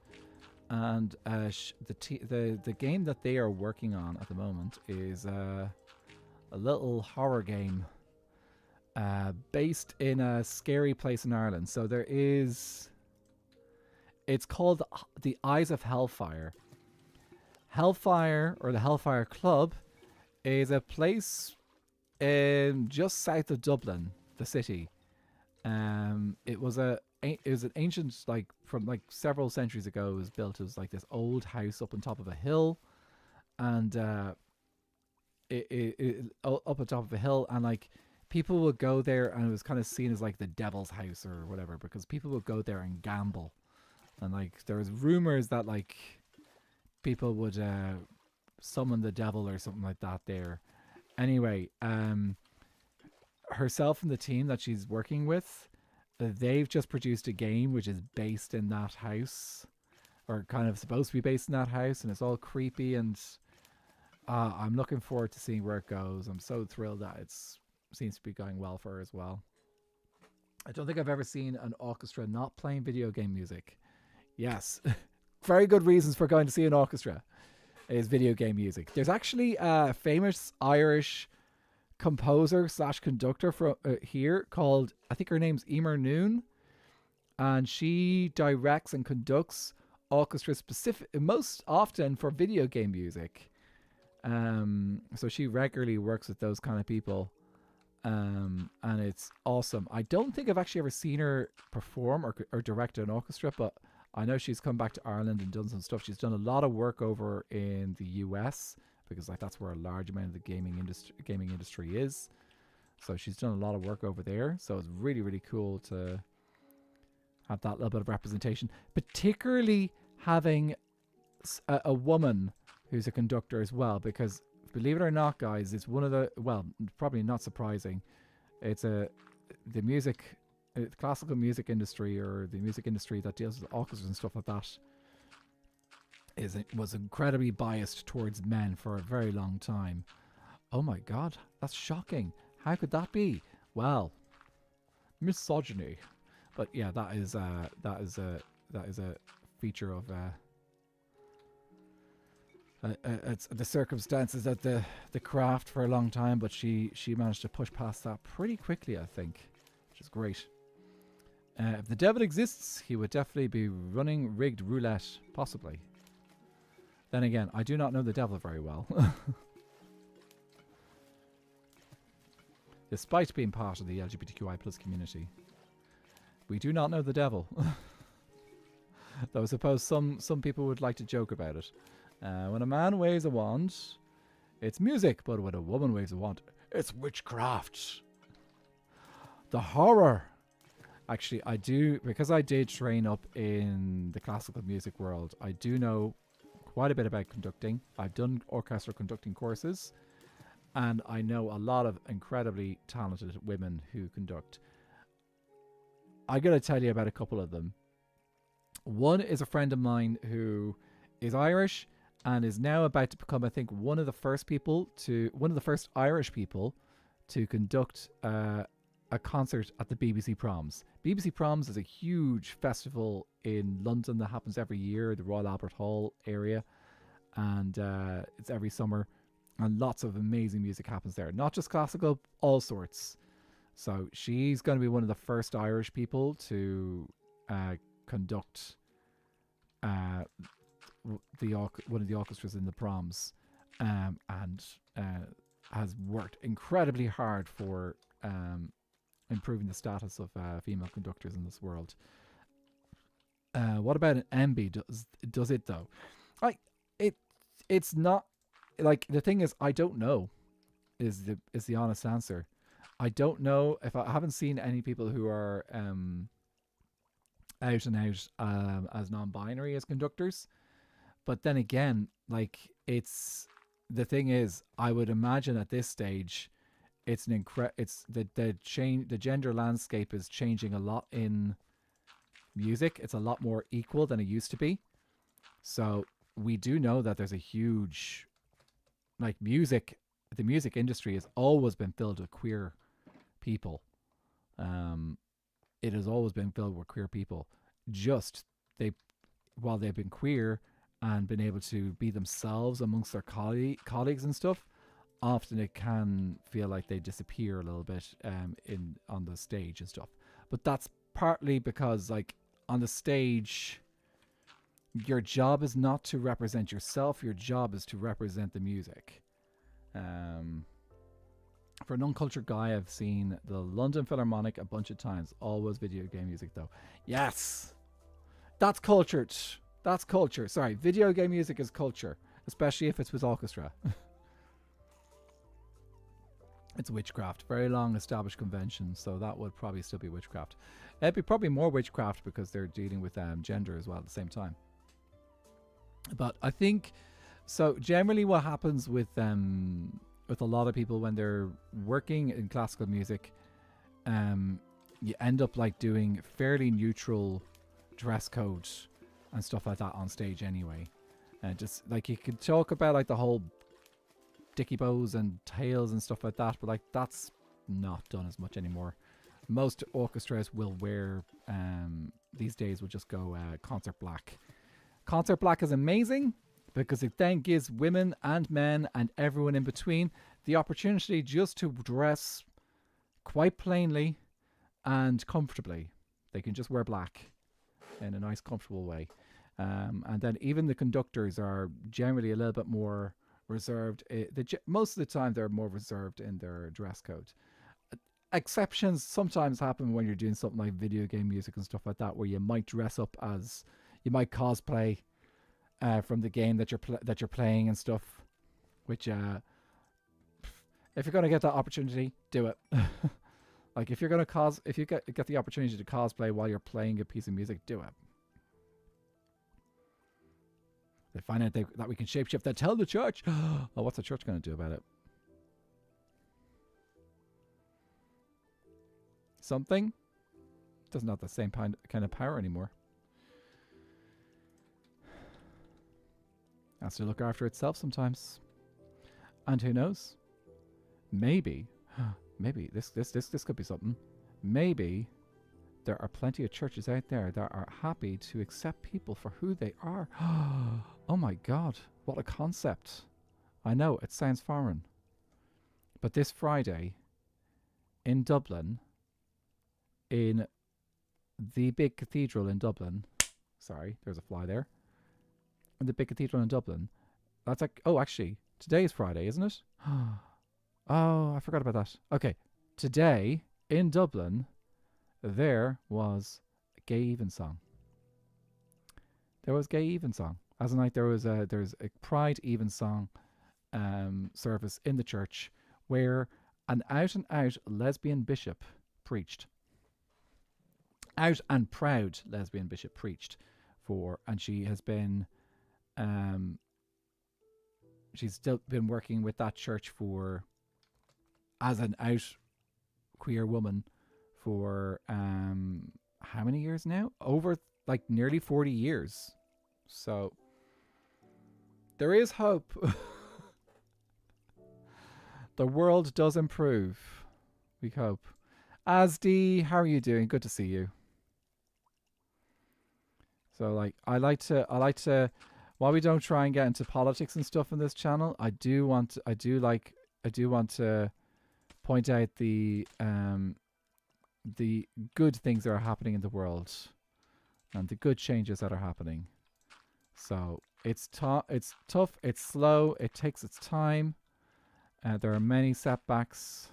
A: and the game that they are working on at the moment is a little horror game based in a scary place in Ireland. So it's called the Eyes of Hellfire. Hellfire, or the Hellfire Club, is a place just south of Dublin, the city. It was an ancient, like from like several centuries ago, it was built. It was like this old house up on top of a hill, and it up on top of a hill, and like people would go there, and it was kind of seen as like the devil's house or whatever, because people would go there and gamble, and like there was rumors that like people would summon the devil or something like that there. Anyway, herself and the team that she's working with, they've just produced a game which is based in that house, or kind of supposed to be based in that house, and it's all creepy, and I'm looking forward to seeing where it goes. I'm so thrilled that it seems to be going well for her as well. I don't think I've ever seen an orchestra not playing video game music. Yes, very good reasons for going to see an orchestra is video game music. There's actually a famous Irish composer / conductor from here called, I think her name's Emer Noon, and she directs and conducts orchestras most often for video game music. So she regularly works with those kind of people, and it's awesome. I don't think I've actually ever seen her perform or direct an orchestra, but I know she's come back to Ireland and done some stuff. She's done a lot of work over in the US because like that's where a large amount of the gaming industry is. So she's done a lot of work over there. So it's really, really cool to have that little bit of representation, particularly having a woman who's a conductor as well, because believe it or not, guys, it's one of the, well, probably not surprising, it's the music, classical music industry, or the music industry that deals with orchestras and stuff like that, was incredibly biased towards men for a very long time. Oh my god, that's shocking. How could that be? Well, misogyny. But yeah, that is a feature of it's the circumstances of the craft for a long time. But she managed to push past that pretty quickly, I think, which is great. If the devil exists, he would definitely be running rigged roulette, possibly. Then again, I do not know the devil very well. Despite being part of the LGBTQI plus community, we do not know the devil. Though I suppose some people would like to joke about it. When a man waves a wand, it's music, but when a woman waves a wand, it's witchcraft. The horror. Actually, I do, because I did train up in the classical music world, I do know quite a bit about conducting. I've done orchestral conducting courses, and I know a lot of incredibly talented women who conduct. I gotta tell you about a couple of them. One is a friend of mine who is Irish and is now about to become, I think, one of the first Irish people to conduct a concert at the BBC Proms. BBC Proms is a huge festival in London that happens every year, the Royal Albert Hall area, and it's every summer, and lots of amazing music happens there. Not just classical, all sorts. So she's going to be one of the first Irish people to conduct one of the orchestras in the Proms, and has worked incredibly hard for improving the status of female conductors in this world. What about an MB? Does it though? It's not, like, the thing is, I don't know. Is the honest answer. I don't know. If I haven't seen any people who are out and out as non-binary as conductors, but then again, like, it's, the thing is, I would imagine at this stage, it's the gender landscape is changing a lot in music. It's a lot more equal than it used to be. So we do know that there's a huge, like, music. The music industry has always been filled with queer people. It has always been filled with queer people. Just while they've been queer and been able to be themselves amongst their colleagues and stuff, often it can feel like they disappear a little bit on the stage and stuff. But that's partly because, like, on the stage, your job is not to represent yourself. Your job is to represent the music. For an uncultured guy, I've seen the London Philharmonic a bunch of times. Always video game music, though. Yes! That's cultured. That's culture. Sorry, video game music is culture. Especially if it's with orchestra. It's witchcraft. Very long established convention, so that would probably still be witchcraft. It'd be probably more witchcraft because they're dealing with gender as well at the same time. But I think, so generally what happens with a lot of people when they're working in classical music, you end up like doing fairly neutral dress codes and stuff like that on stage anyway. And just like, you could talk about like the whole dicky bows and tails and stuff like that, but like, that's not done as much anymore. Most orchestras will wear, these days will just go concert black. Concert black is amazing because it then gives women and men and everyone in between the opportunity just to dress quite plainly and comfortably. They can just wear black in a nice, comfortable way. And then even the conductors are generally a little bit more reserved. Most of the time, they're more reserved in their dress code. Exceptions sometimes happen when you're doing something like video game music and stuff like that, where you might dress up as, You might cosplay from the game that you're playing and stuff. Which, if you're gonna get that opportunity, do it. Like if you're gonna if you get the opportunity to cosplay while you're playing a piece of music, do it. They find out that we can shapeshift. They tell the church. Oh, what's the church gonna do about it? Something. Doesn't have the same kind of power anymore. Has to look after itself sometimes. And who knows? Maybe this could be something. Maybe there are plenty of churches out there that are happy to accept people for who they are. Oh my God, what a concept. I know, it sounds foreign. But this Friday, in Dublin, in the big cathedral in Dublin, sorry, there's a fly there. In the big cathedral in Dublin, that's like, oh, actually, today is Friday, isn't it? Oh, I forgot about that. Okay, today in Dublin, there was a gay evensong. There was gay evensong. As a night, there's a Pride evensong service in the church where an out-and-out lesbian bishop preached. Out and proud lesbian bishop preached and she has been, she's still been working with that church as an out queer woman for how many years now? Over like nearly 40 years. So there is hope. The world does improve. We hope. Asdi, how are you doing? Good to see you. So like I like to while we don't try and get into politics and stuff in this channel, I do want to point out the good things that are happening in the world and the good changes that are happening. So it's tough, it's slow, it takes its time. There are many setbacks,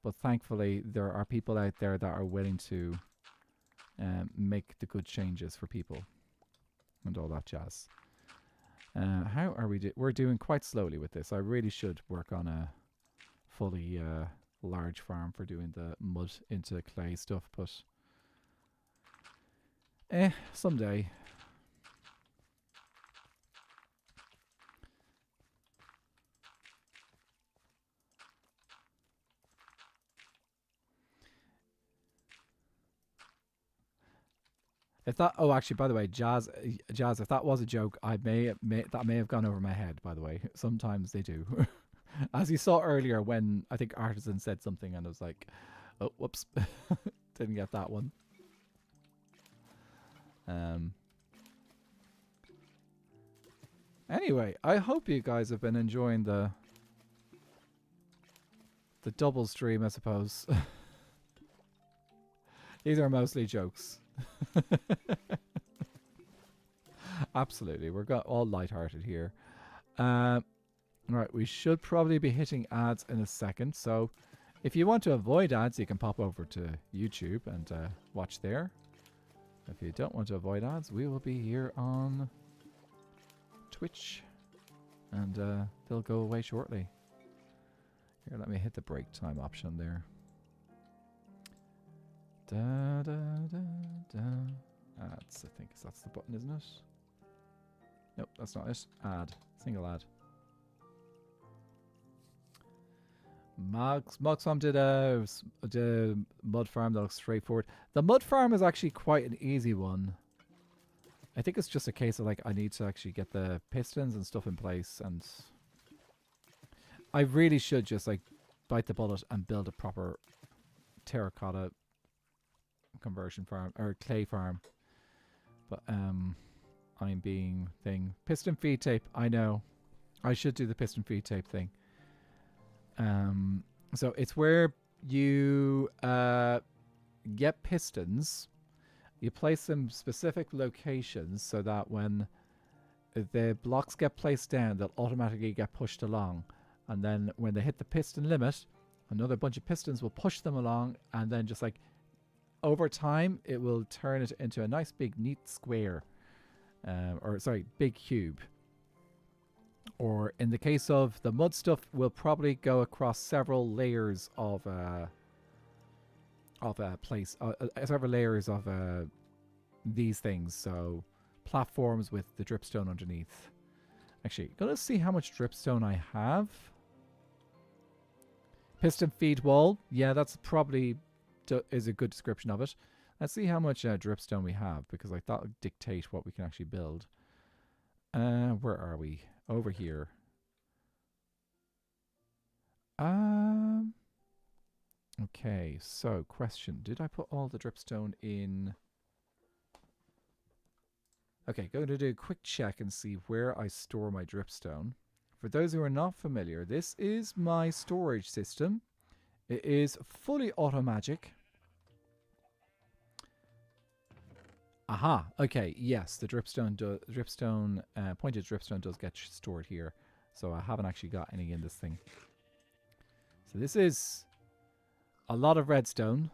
A: but thankfully there are people out there that are willing to make the good changes for people and all that jazz. How are we we're doing quite slowly with this. I really should work on a fully large farm for doing the mud into clay stuff, but someday. If that, oh, actually, by the way, Jazz, if that was a joke, that may have gone over my head. By the way, sometimes they do. As you saw earlier, when I think Artisan said something, and I was like, "Oh, whoops, didn't get that one." Anyway, I hope you guys have been enjoying the double stream, I suppose. These are mostly jokes. Absolutely, we're all lighthearted here. Right, we should probably be hitting ads in a second. So, if you want to avoid ads, you can pop over to YouTube and watch there. If you don't want to avoid ads, we will be here on Twitch, and they'll go away shortly. Here, let me hit the break time option there. Da, da, da, da. Ads, I think that's the button, isn't it? Nope, that's not it. Ad. Single ad. Mox Farm did a mud farm that looks straightforward. The mud farm is actually quite an easy one. I think it's just a case of like I need to actually get the pistons and stuff in place, and I really should just like bite the bullet and build a proper terracotta conversion farm or clay farm. But I'm being thing. Piston feed tape, I know. I should do the piston feed tape thing. So it's where you get pistons, you place them specific locations so that when the blocks get placed down, they'll automatically get pushed along. And then when they hit the piston limit, another bunch of pistons will push them along, and then just like over time, it will turn it into a nice big neat square or sorry, big cube. Or in the case of the mud stuff, we'll probably go across several layers of several layers of these things. So platforms with the dripstone underneath. Actually, gonna see how much dripstone I have. Piston feed wall. Yeah, that's probably is a good description of it. Let's see how much dripstone we have, because like that would dictate what we can actually build. Where are we? Over here. Okay, so question. Did I put all the dripstone in? Okay, going to do a quick check and see where I store my dripstone. For those who are not familiar, this is my storage system. It is fully automatic. Aha, okay, yes, the pointed dripstone does get stored here. So I haven't actually got any in this thing. So this is a lot of redstone.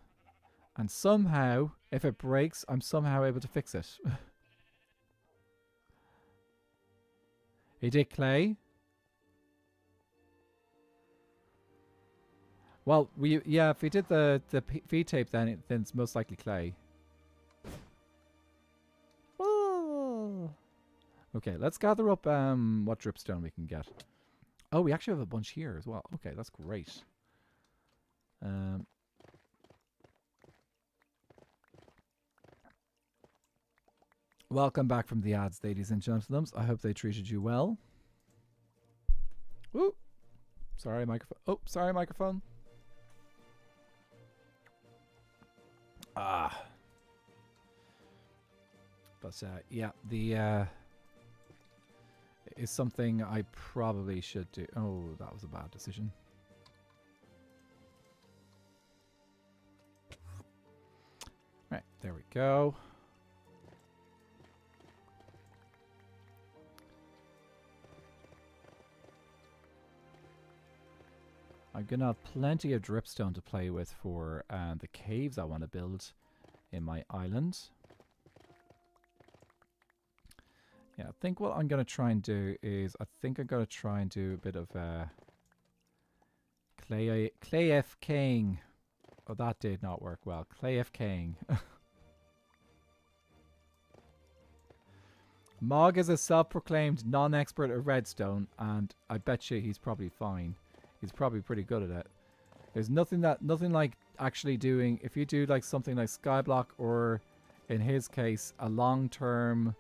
A: And somehow, if it breaks, I'm somehow able to fix it. He did clay. Well, if we did the feed tape, then it's most likely clay. Oh. Okay, let's gather up what dripstone we can get. Oh, we actually have a bunch here as well. Okay, that's great. Welcome back from the ads, ladies and gentlemen. I hope they treated you well. Woo! Sorry, microphone. Oh, sorry, microphone. Ah. But yeah, the is something I probably should do. Oh, that was a bad decision. Right, there we go. I'm gonna have plenty of dripstone to play with for the caves I want to build in my island. Yeah, I think what I'm gonna try and do is I'm gonna try and do a bit of clay FKing. Oh, that did not work well. Clay FKing. Mog is a self-proclaimed non-expert at redstone, and I bet you he's probably fine. He's probably pretty good at it. There's nothing like actually doing, if you do like something like Skyblock, or in his case a long-term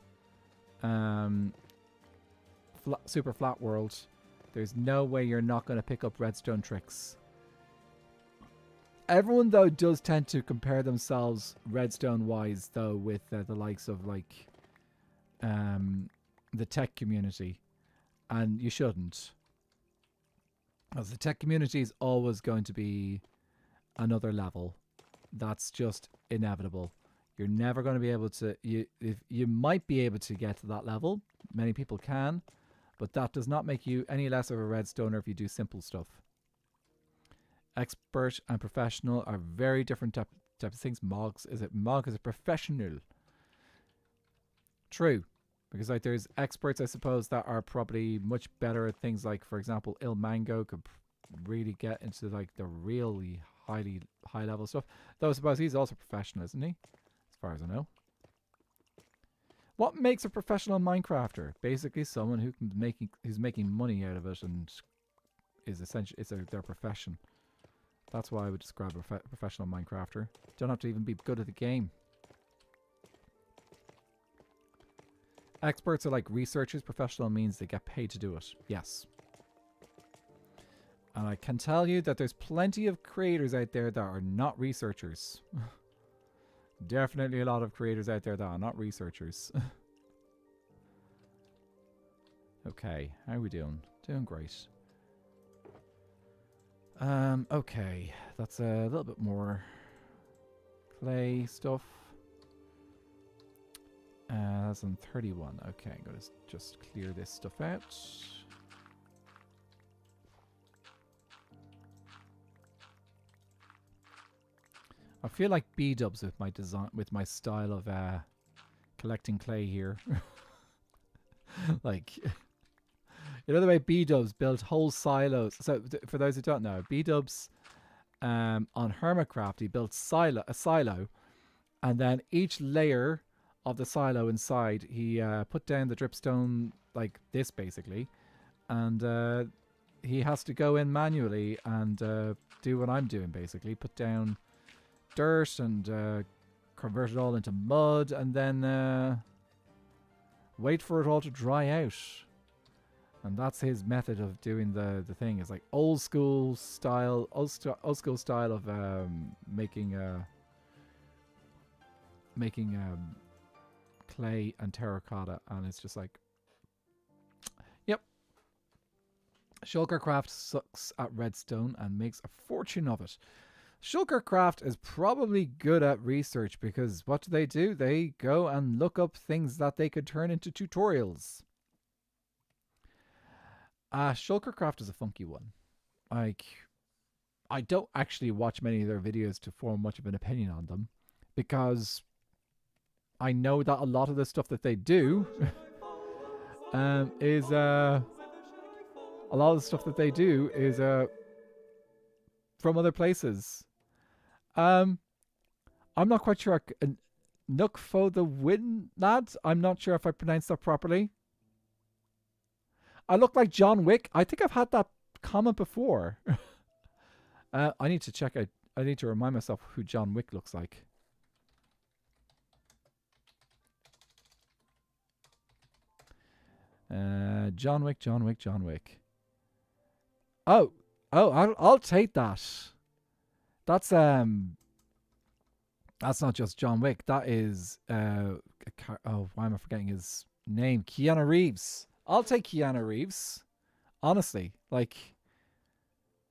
A: super flat world, there's no way you're not going to pick up redstone tricks. Everyone though does tend to compare themselves redstone wise though with the likes of like the tech community, and you shouldn't. As the tech community is always going to be another level. That's just inevitable. You're never going to be able to... You might be able to get to that level. Many people can. But that does not make you any less of a redstoner if you do simple stuff. Expert and professional are very different type of things. Mog is a professional. True. Because like there's experts, I suppose, that are probably much better at things like, for example, Il Mango could really get into like the really high level stuff. Though I suppose he's also professional, isn't he? As far as I know. What makes a professional Minecrafter? Basically, someone who's making money out of it and is essentially their profession. That's why I would describe a professional Minecrafter. Don't have to even be good at the game. Experts are like researchers. Professional means they get paid to do it. Yes. And I can tell you that there's plenty of creators out there that are not researchers. Definitely a lot of creators out there that are not researchers. Okay, how are we doing? Doing great. Okay, that's a little bit more clay stuff. That's on 31. Okay, I'm going to just clear this stuff out. I feel like B-dubs with my design, with my style of collecting clay here. Like, you know the way B-dubs built whole silos. So for those who don't know, B-dubs on Hermitcraft, he built a silo, and then each layer of the silo inside, he put down the dripstone like this basically, and he has to go in manually and do what I'm doing basically, put down dirt and convert it all into mud, and then wait for it all to dry out. And that's his method of doing the thing. It's like old school style of making clay and terracotta, and it's just like, yep. Shulkercraft sucks at redstone and makes a fortune of it. Shulkercraft is probably good at research, because what do? They go and look up things that they could turn into tutorials. Shulkercraft is a funky one. Like, I don't actually watch many of their videos to form much of an opinion on them, because I know that a lot of the stuff that they do is from other places. I'm not quite sure. Nook for the win, lads. I'm not sure if I pronounced that properly. I look like John Wick. I think I've had that comment before. I need to check out. I need to remind myself who John Wick looks like. John Wick. Oh, I'll take that. That's not just John Wick. That is why am I forgetting his name? Keanu Reeves. I'll take Keanu Reeves. Honestly, like,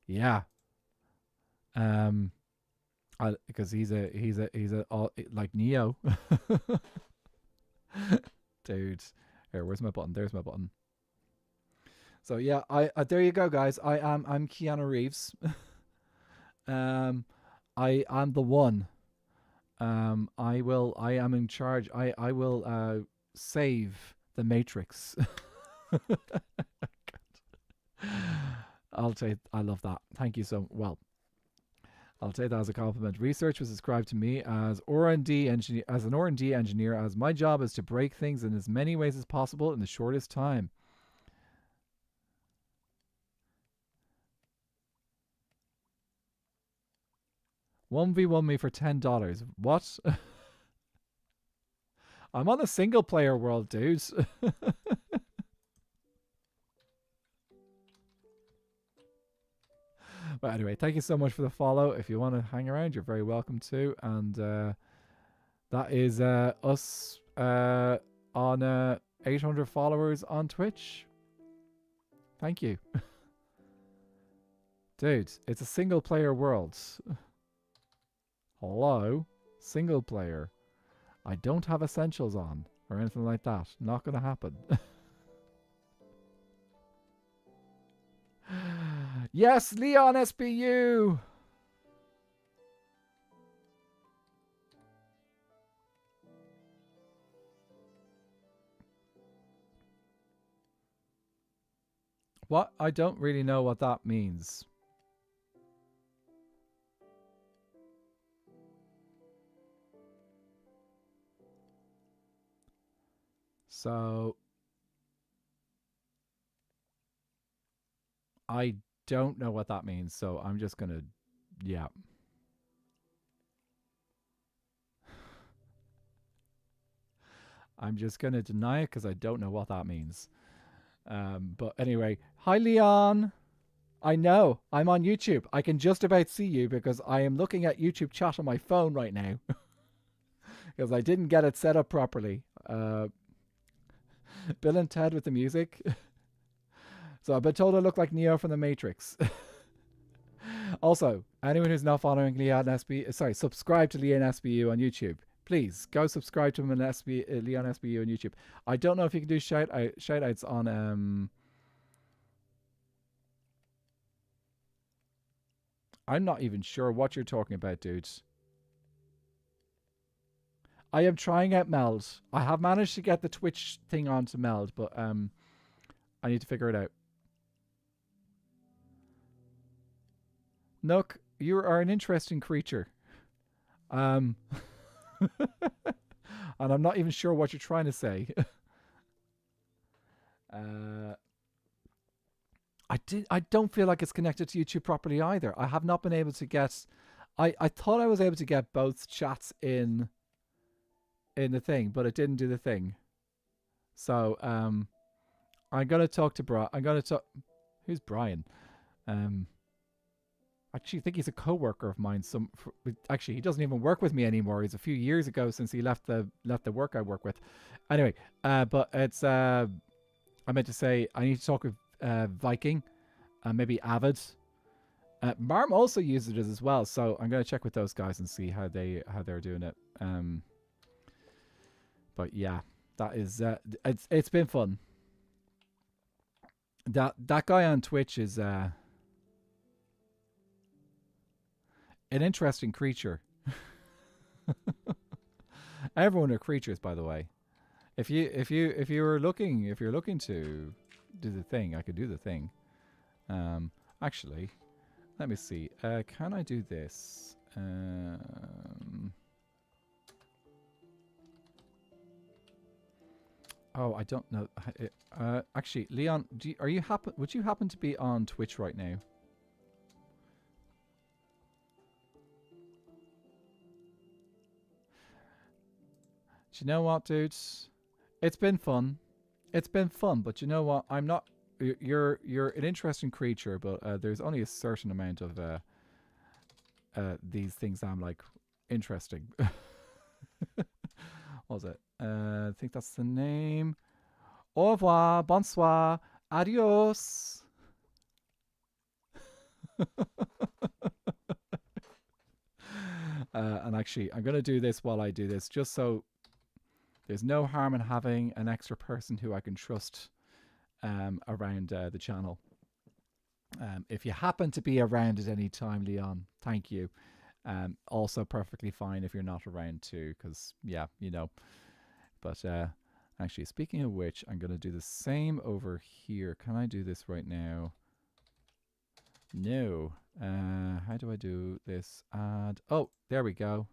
A: yeah. Because he's a like Neo. Dude. Here, where's my button? There's my button. So yeah, I there you go, guys. I'm Keanu Reeves. I am the one. I am in charge. I will save the Matrix. I love that. Thank you so well. I'll take that as a compliment. Research was described to me as R&D engineer, as an R&D engineer, as my job is to break things in as many ways as possible in the shortest time. $1v1 me for $10. What? I'm on a single player world, dudes. But anyway, thank you so much for the follow. If you want to hang around, you're very welcome to. And that is us on 800 followers on Twitch. Thank you. Dude, it's a single player world. Hello? Single player. I don't have essentials on or anything like that. Not going to happen. Yes, Leon SBU. What? I don't really know what that means. So I don't know what that means, so I'm just gonna, yeah. I'm just gonna deny it because I don't know what that means. But anyway, hi Leon. I know, I'm on YouTube. I can just about see you because I am looking at YouTube chat on my phone right now. Because I didn't get it set up properly. Bill and Ted with the music. So I've been told I look like Neo from the Matrix. Also, anyone who's not following Leon SBU, subscribe to Leon SBU on YouTube. Please go subscribe to him on Leon SBU on YouTube. I don't know if you can do shout outs on I'm not even sure what you're talking about, dudes. I am trying out Meld. I have managed to get the Twitch thing onto Meld, but I need to figure it out. Nook, you are an interesting creature. And I'm not even sure what you're trying to say. I don't feel like it's connected to YouTube properly either. I have not been able to get. I thought I was able to get both chats in the thing, but it didn't do the thing. So I'm gonna talk to Brian. I'm gonna talk. Who's Brian? Actually, I think he's a co-worker of mine. Actually, he doesn't even work with me anymore. He's a few years ago since he left the work I work with. Anyway, but it's I meant to say I need to talk with Viking, maybe Avid. Marm also uses it as well, so I'm gonna check with those guys and see how they're doing it. But yeah, that is it's been fun. That guy on Twitch is an interesting creature. Everyone are creatures, by the way. If you're looking to do the thing, I could do the thing. Actually, let me see. Can I do this? Oh, I don't know. Actually, Leon, would you happen to be on Twitch right now? Do you know what, dudes? It's been fun. It's been fun, but you know what? I'm not. You're an interesting creature, but there's only a certain amount of these things I'm like interesting. What was it? I think that's the name. Au revoir, bonsoir, adios. And actually, I'm going to do this while I do this, just so there's no harm in having an extra person who I can trust around the channel. If you happen to be around at any time, Leon, thank you. Also perfectly fine if you're not around too, because, yeah, you know. But actually, speaking of which, I'm going to do the same over here. Can I do this right now? No. How do I do this? Add. Oh, there we go.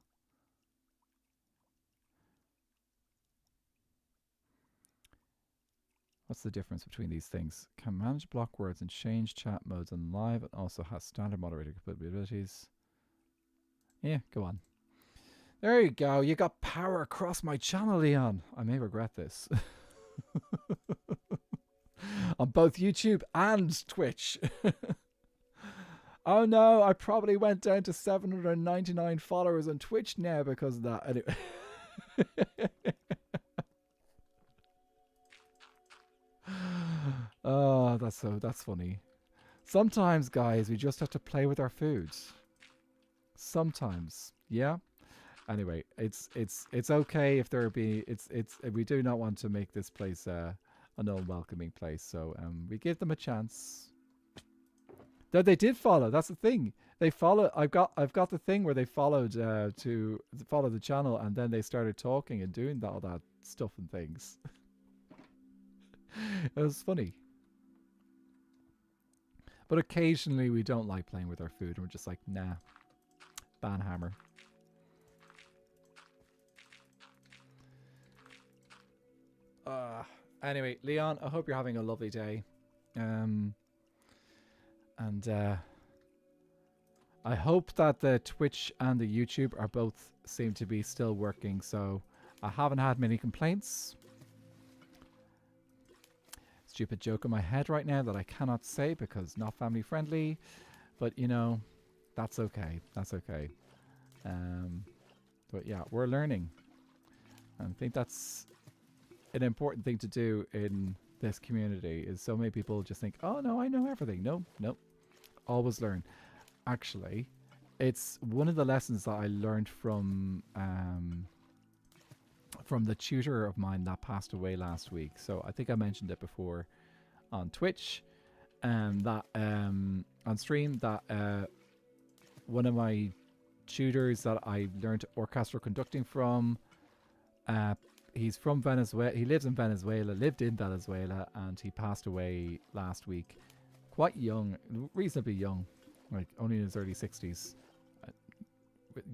A: What's the difference between these things? Can manage block words and change chat modes and live. It also has standard moderator capabilities. Yeah, go on. There you go. You got power across my channel, Leon. I may regret this. On both YouTube and Twitch. Oh no, I probably went down to 799 followers on Twitch now because of that. Anyway. Oh, that's funny. Sometimes, guys, we just have to play with our foods. Sometimes, yeah. Anyway, it's okay if there be we do not want to make this place an unwelcoming place, so we give them a chance. Though they did follow, that's the thing. They follow. I've got the thing where they followed to follow the channel, and then they started talking and doing all that stuff and things. It was funny. But occasionally we don't like playing with our food, and we're just like, nah, banhammer. Anyway, Leon, I hope you're having a lovely day. And I hope that the Twitch and the YouTube are both seem to be still working, so I haven't had many complaints. Stupid joke in my head right now that I cannot say because not family friendly, but you know, that's okay. That's okay. But yeah, we're learning. And I think that's an important thing to do in this community, is so many people just think, oh no, I know everything. No, nope. Always learn. Actually, it's one of the lessons that I learned from the tutor of mine that passed away last week. So I think I mentioned it before on Twitch, that on stream, that one of my tutors that I learned orchestral conducting from He's from Venezuela. He lives in Venezuela, lived in Venezuela, and he passed away last week. Quite young, reasonably young, like only in his early 60s.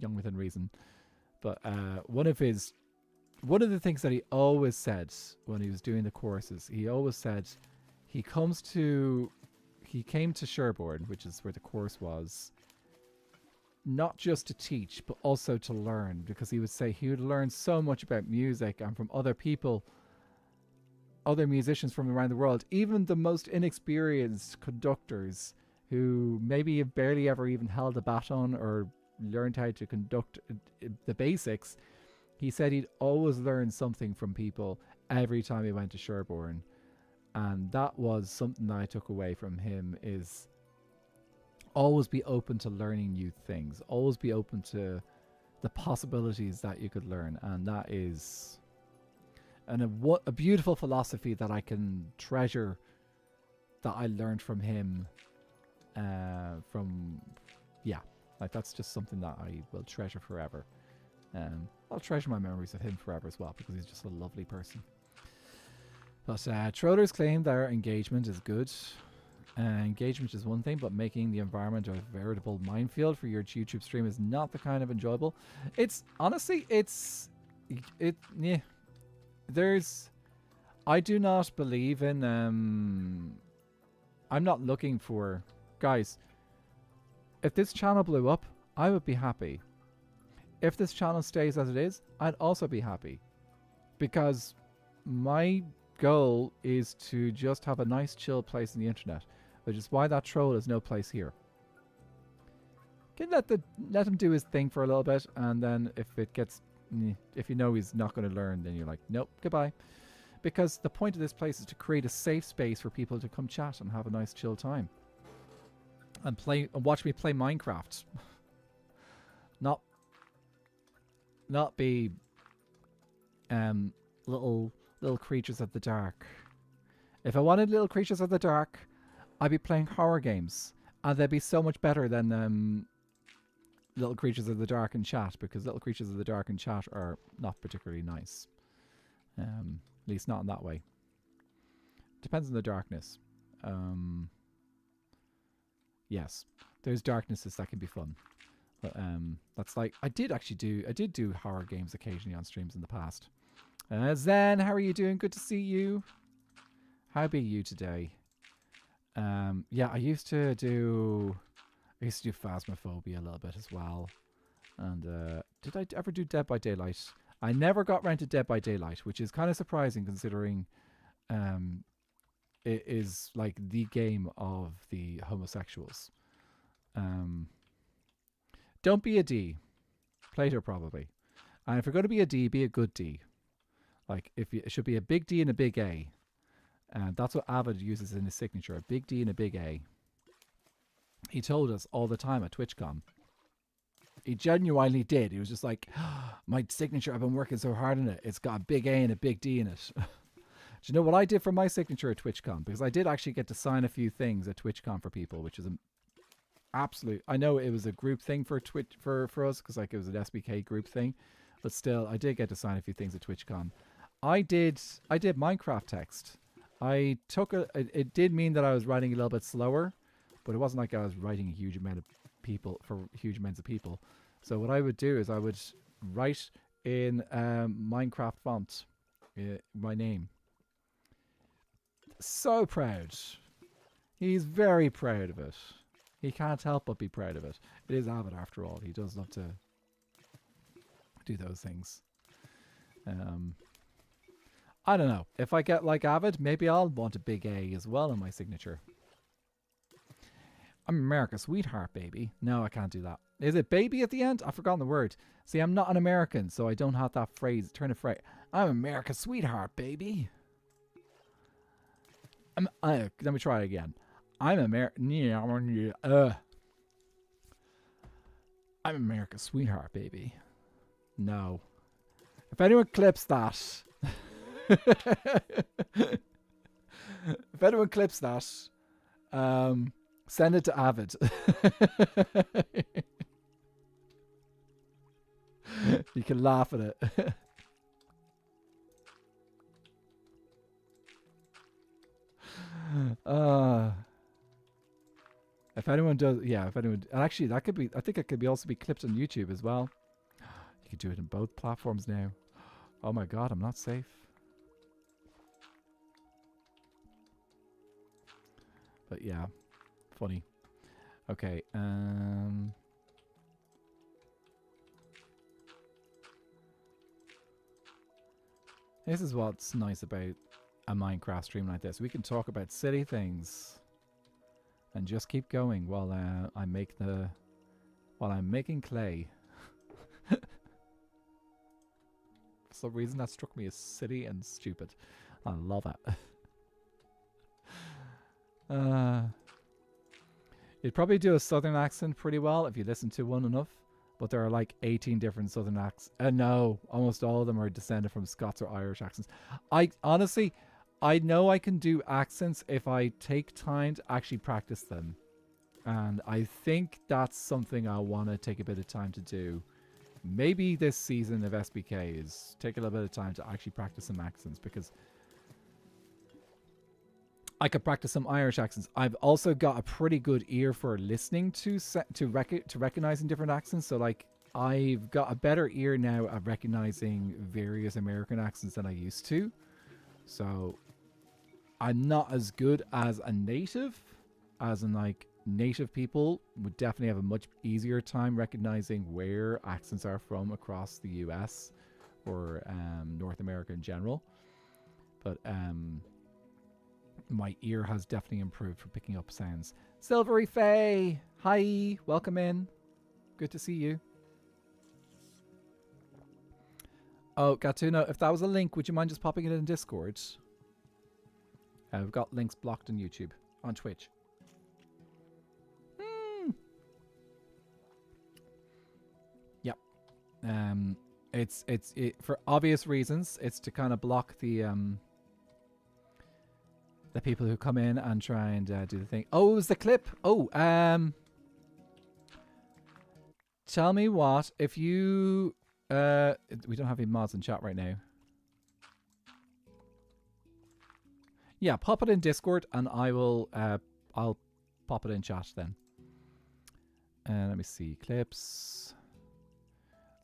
A: Young within reason. But one of the things that he always said when he was doing the courses, he always said he came to Sherborne, which is where the course was, not just to teach, but also to learn, because he would say he would learn so much about music and from other people, other musicians from around the world, even the most inexperienced conductors who maybe have barely ever even held a baton or learned how to conduct the basics. He said he'd always learn something from people every time he went to Sherborne. And that was something that I took away from him, is always be open to learning new things. Always be open to the possibilities that you could learn. And that is a beautiful philosophy that I can treasure, that I learned from him. Like that's just something that I will treasure forever. I'll treasure my memories of him forever as well, because he's just a lovely person. But Trollers claim their engagement is good. Engagement is one thing, but making the environment a veritable minefield for your YouTube stream is not the kind of enjoyable. It's honestly, I do not believe in, I'm not looking for, guys, if this channel blew up, I would be happy. If this channel stays as it is, I'd also be happy. Because my goal is to just have a nice chill place in the internet, which is why that troll has no place here. Can let him do his thing for a little bit, and then if you know he's not going to learn, then you're like, nope, goodbye. Because the point of this place is to create a safe space for people to come chat and have a nice chill time. And watch me play Minecraft. Not be little creatures of the dark. If I wanted little creatures of the dark, I'd be playing horror games, and they'd be so much better than little creatures of the dark in chat, because little creatures of the dark in chat are not particularly nice. At least not in that way. Depends on the darkness. Yes, there's darknesses that can be fun. But that's like, I did do horror games occasionally on streams in the past. Zen, how are you doing? Good to see you. How be you today? Yeah, I used to do Phasmophobia a little bit as well. And did I ever do Dead by Daylight? I never got around to Dead by Daylight, which is kind of surprising considering it is like the game of the homosexuals. Don't be a D. Plato probably. And if you're going to be a D, be a good D. Like, it should be a big D and a big A. And that's what Avid uses in his signature. A big D and a big A. He told us all the time at TwitchCon. He genuinely did. He was just like, my signature, I've been working so hard on it. It's got a big A and a big D in it. Do you know what I did for my signature at TwitchCon? Because I did actually get to sign a few things at TwitchCon for people, which is an absolute... I know it was a group thing for us, because like it was an SBK group thing. But still, I did get to sign a few things at TwitchCon. I did Minecraft text. It did mean that I was writing a little bit slower, but it wasn't like I was writing a huge amount of people for huge amounts of people. So what I would do is I would write in Minecraft font my name. So proud. He's very proud of it. He can't help but be proud of it. It is Avid after all. He does love to do those things. I don't know. If I get like Avid, maybe I'll want a big A as well in my signature. I'm America's sweetheart, baby. No, I can't do that. Is it baby at the end? I've forgotten the word. See, I'm not an American, so I don't have that phrase. Turn of phrase. I'm America's sweetheart, baby. Let me try it again. I'm America's sweetheart, baby. No. If anyone clips that... if anyone clips that, send it to Avid. You can laugh at it. if anyone does, yeah, if anyone, and actually that could be, I think it could be also be clipped on YouTube as well. You could do it in both platforms now. Oh my god, I'm not safe. But yeah, funny. Okay, this is what's nice about a Minecraft stream like this. We can talk about silly things and just keep going while I'm making clay. For some reason that struck me as silly and stupid. I love it. You'd probably do a southern accent pretty well if you listen to one enough. But there are like 18 different southern accents. No, almost all of them are descended from Scots or Irish accents. I honestly, I know I can do accents if I take time to actually practice them. And I think that's something I want to take a bit of time to do. Maybe this season of SBK is take a little bit of time to actually practice some accents, because I could practice some Irish accents. I've also got a pretty good ear for listening to recognizing different accents. So like I've got a better ear now at recognizing various American accents than I used to. So I'm not as good as a native, as in like native people would definitely have a much easier time recognizing where accents are from across the US or North America in general. But my ear has definitely improved for picking up sounds. Silvery Faye, hi, welcome in. Good to see you. Oh, Gatuna, if that was a link, would you mind just popping it in Discord? We've got links blocked on YouTube, on Twitch. Yep. It's for obvious reasons. It's to kind of block the people who come in and try and do the thing. Oh, it was the clip. Oh, tell me what, if you we don't have any mods in chat right now. Yeah, pop it in Discord and I will I'll pop it in chat then. Let me see, clips.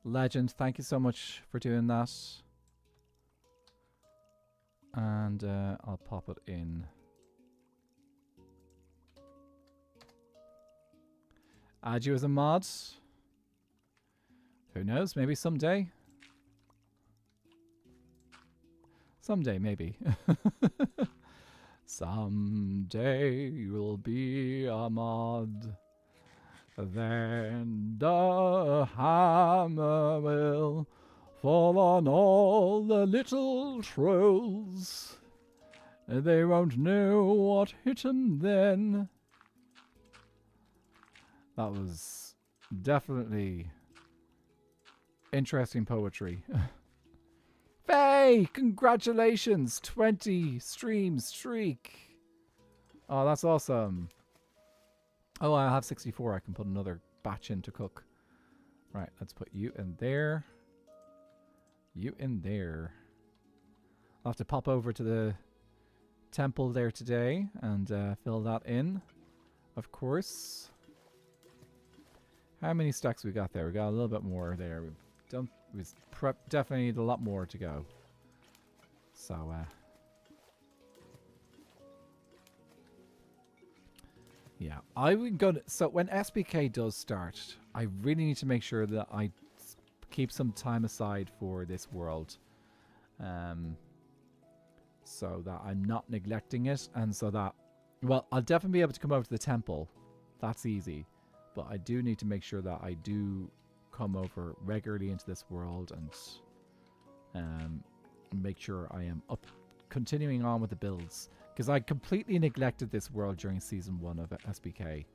A: Legend, thank you so much for doing that. And I'll pop it in. Add you as a mod. Who knows? Maybe someday. Someday, maybe. Someday you'll be a mod. Then the hammer will fall on all the little trolls. They won't know what hit 'em then. That was definitely interesting poetry. Faye, congratulations! 20 stream streak. Oh, that's awesome. Oh, I have 64. I can put another batch in to cook. Right, let's put you in there. You in there. I'll have to pop over to the temple there today and fill that in, of course. How many stacks we got there? We got a little bit more there. We definitely need a lot more to go. So, yeah, I would go to, so when SBK does start, I really need to make sure that I keep some time aside for this world. So that I'm not neglecting it, and so that, well, I'll definitely be able to come over to the temple. That's easy. But I do need to make sure that I do come over regularly into this world and make sure I am continuing on with the builds. Because I completely neglected this world during Season 1 of SBK.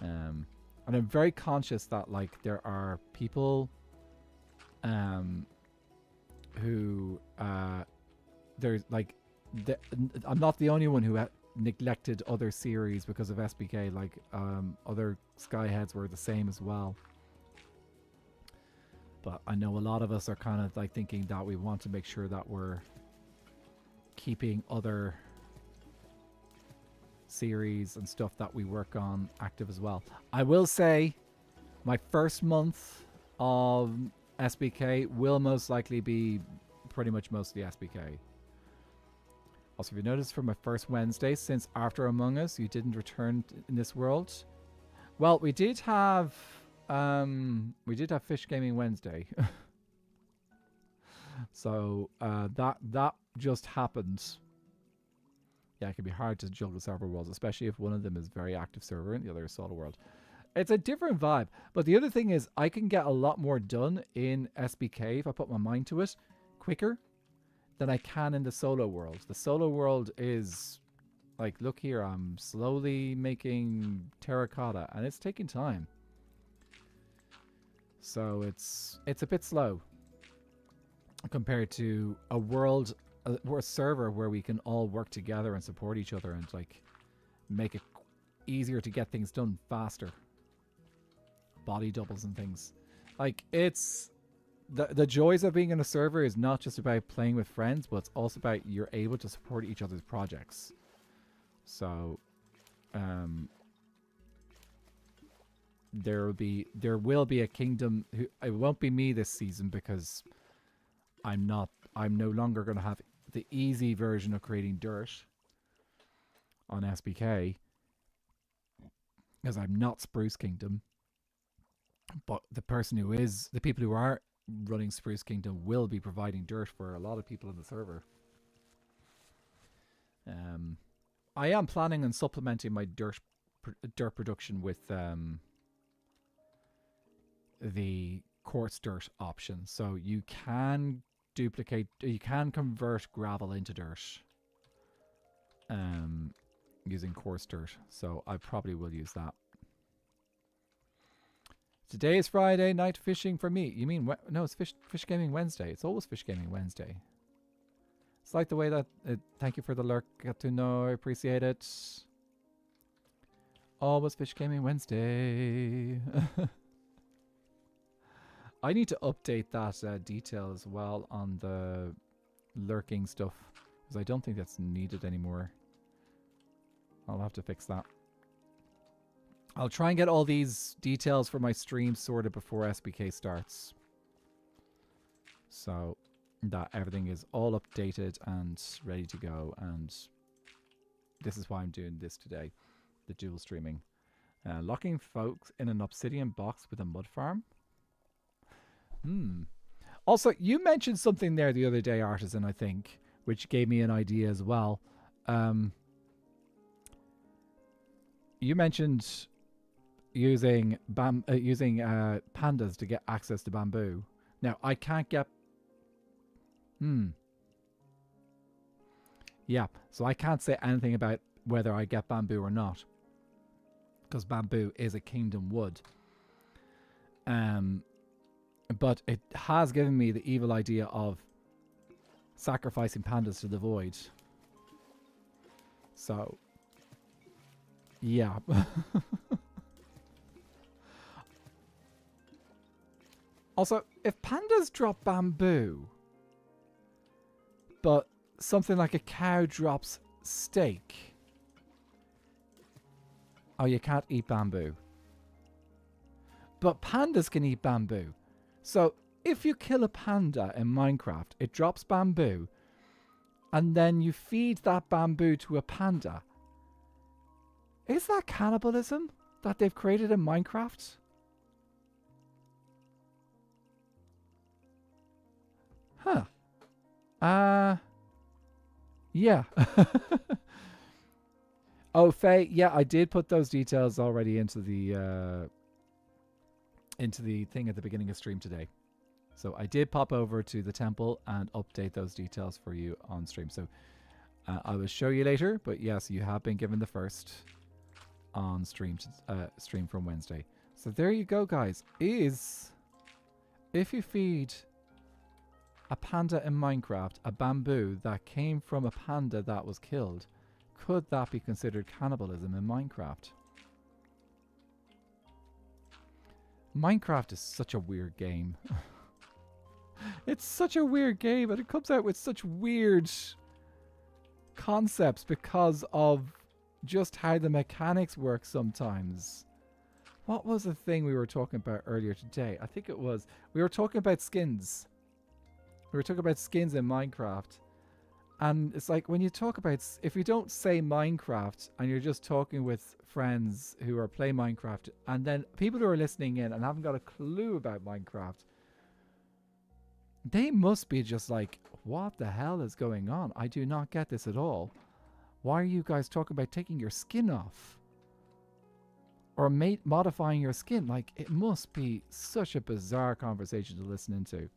A: And I'm very conscious that, like, there are people who... there's, like... I'm not the only one who neglected other series because of SBK. Like, other Skyheads were the same as well. But I know a lot of us are kind of, like, thinking that we want to make sure that we're keeping other series and stuff that we work on active as well. I will say my first month of SBK will most likely be pretty much mostly SBK. Also, if you notice from my first Wednesday since after Among Us, you didn't return in this world. Well, we did have Fish Gaming Wednesday. So that just happened. Yeah, it can be hard to juggle server worlds, especially if one of them is very active server and the other is solo world. It's a different vibe. But the other thing is I can get a lot more done in SBK if I put my mind to it quicker than I can in the solo world. The solo world is like, look here, I'm slowly making terracotta and it's taking time. So it's a bit slow compared to a world or a server where we can all work together and support each other and like make it easier to get things done faster. Body doubles and things. Like, it's the joys of being in a server is not just about playing with friends, but it's also about you're able to support each other's projects. So there will be a kingdom it won't be me this season because I'm no longer going to have the easy version of creating dirt on SBK because I'm not Spruce Kingdom. But the people who are running Spruce Kingdom will be providing dirt for a lot of people in the server. I am planning on supplementing my dirt production with the quartz dirt option. So you can convert gravel into dirt using quartz dirt. So I probably will use that. Today is Friday night fishing for me. You mean no? It's Fish Gaming Wednesday. It's always Fish Gaming Wednesday. It's like the way that. Thank you for the lurk, Gatuno. I appreciate it. Always Fish Gaming Wednesday. I need to update that detail as well on the lurking stuff because I don't think that's needed anymore. I'll have to fix that. I'll try and get all these details for my stream sorted before SBK starts. So that everything is all updated and ready to go. And this is why I'm doing this today. The dual streaming. Locking folks in an obsidian box with a mud farm. Also, you mentioned something there the other day, Artisan, I think, which gave me an idea as well. You mentioned using pandas to get access to bamboo. Now I can't get yeah, so I can't say anything about whether I get bamboo or not because bamboo is a kingdom wood. But it has given me the evil idea of sacrificing pandas to the void. So yeah. Also, if pandas drop bamboo, but something like a cow drops steak. Oh, you can't eat bamboo. But pandas can eat bamboo. So, if you kill a panda in Minecraft, it drops bamboo, and then you feed that bamboo to a panda. Is that cannibalism that they've created in Minecraft? Huh. Yeah. Oh, Faye, yeah, I did put those details already into the thing at the beginning of stream today. So I did pop over to the temple and update those details for you on stream. So I will show you later, but yes, you have been given the first on stream from Wednesday. So there you go, guys. If you feed a panda in Minecraft a bamboo that came from a panda that was killed, could that be considered cannibalism in Minecraft? Minecraft is such a weird game. It's such a weird game, and it comes out with such weird concepts because of just how the mechanics work sometimes. What was the thing we were talking about earlier today? I think it was, we were talking about skins. We were talking about skins in Minecraft. And it's like when you talk about, if you don't say Minecraft and you're just talking with friends who are playing Minecraft, and then people who are listening in and haven't got a clue about Minecraft, they must be just like, what the hell is going on? I do not get this at all. Why are you guys talking about taking your skin off? Or modifying your skin? Like, it must be such a bizarre conversation to listen into.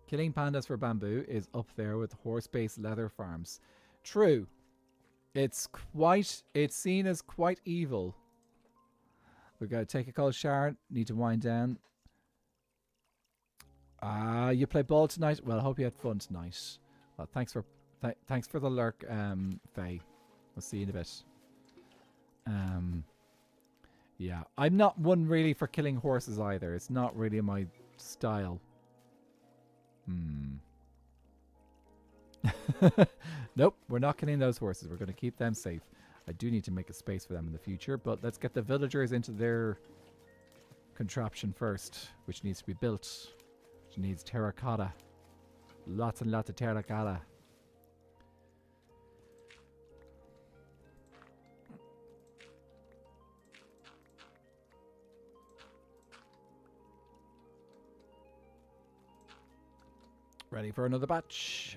A: Killing pandas for bamboo is up there with horse-based leather farms. True. It's seen as quite evil. We've got to take a cold shower. Need to wind down. You play ball tonight? Well, I hope you had fun tonight. Well, thanks for the lurk, Faye. We'll see you in a bit. Yeah. I'm not one really for killing horses either. It's not really my style. Nope, we're not killing those horses. We're going to keep them safe. I do need to make a space for them in the future, but let's get the villagers into their contraption first, which needs to be built. Which needs terracotta. Lots and lots of terracotta. Ready for another batch.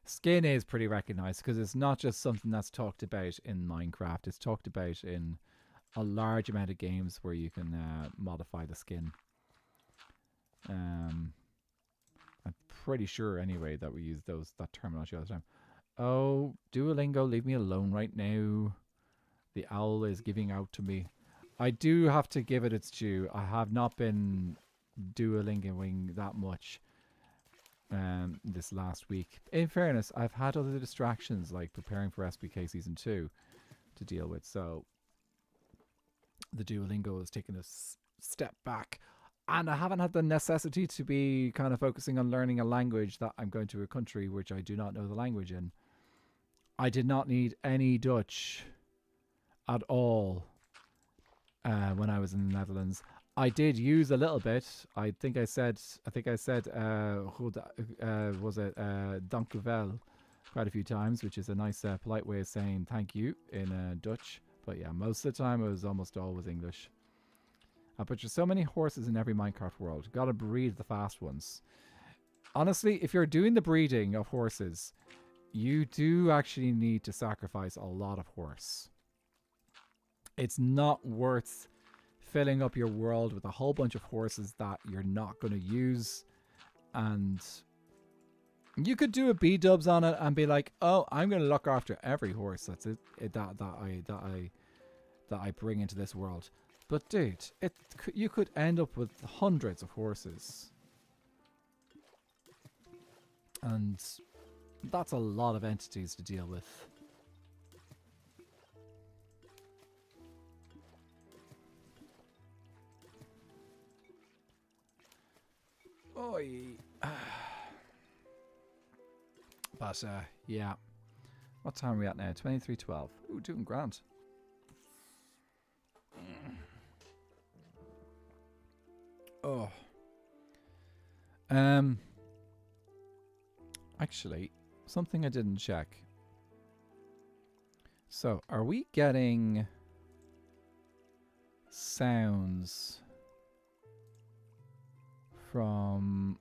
A: Skin is pretty recognized because it's not just something that's talked about in Minecraft. It's talked about in a large amount of games where you can modify the skin. I'm pretty sure anyway that we use that terminology all the time. Oh, Duolingo, leave me alone right now. The owl is giving out to me. I do have to give it its due. I have not been Duolingoing that much this last week. In fairness, I've had other distractions like preparing for SBK Season 2 to deal with. So the Duolingo has taken a step back. And I haven't had the necessity to be kind of focusing on learning a language that I'm going to a country which I do not know the language in. I did not need any Dutch at all when I was in the Netherlands. I did use a little bit. I think I said was it dank u wel quite a few times, which is a nice polite way of saying thank you in Dutch. But yeah, most of the time it was almost always English. But there's so many horses in every Minecraft world. Gotta breed the fast ones. Honestly, if you're doing the breeding of horses, you do actually need to sacrifice a lot of horse. It's not worth filling up your world with a whole bunch of horses that you're not going to use. And you could do a B-dubs on it and be like, oh, I'm going to look after every horse that's that I bring into this world. But dude, you could end up with hundreds of horses. And that's a lot of entities to deal with. Oi. But yeah. What time are we at now? 23:12. Ooh, doing grand. Oh. Actually, something I didn't check. So, are we getting sounds from...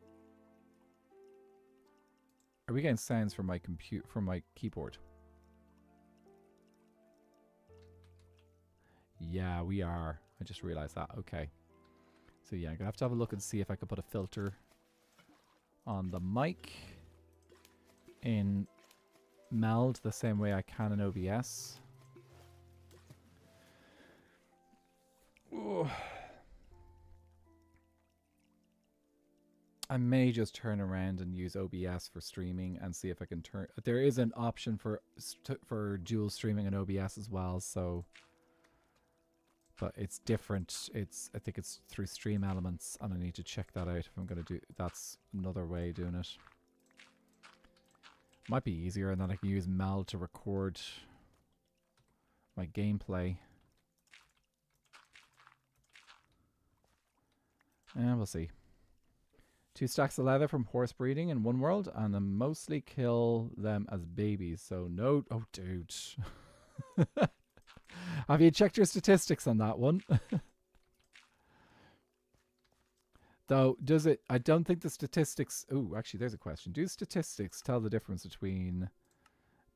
A: Are we getting sounds from my keyboard? Yeah, we are. I just realized that. Okay. So yeah, I'm gonna have to have a look and see if I can put a filter on the mic in Meld the same way I can in OBS. Ooh. I may just turn around and use OBS for streaming and see if I can turn. There is an option for dual streaming and OBS as well, so. But it's different. I think it's through Stream Elements, and I need to check that out if I'm going to do. That's another way of doing it. Might be easier, and then I can use Mel to record my gameplay. And we'll see. 2 stacks of leather from horse breeding in one world, and I mostly kill them as babies. So no. Oh, dude. Have you checked your statistics on that one? Though, does it... I don't think the statistics... Oh, actually, there's a question. Do statistics tell the difference between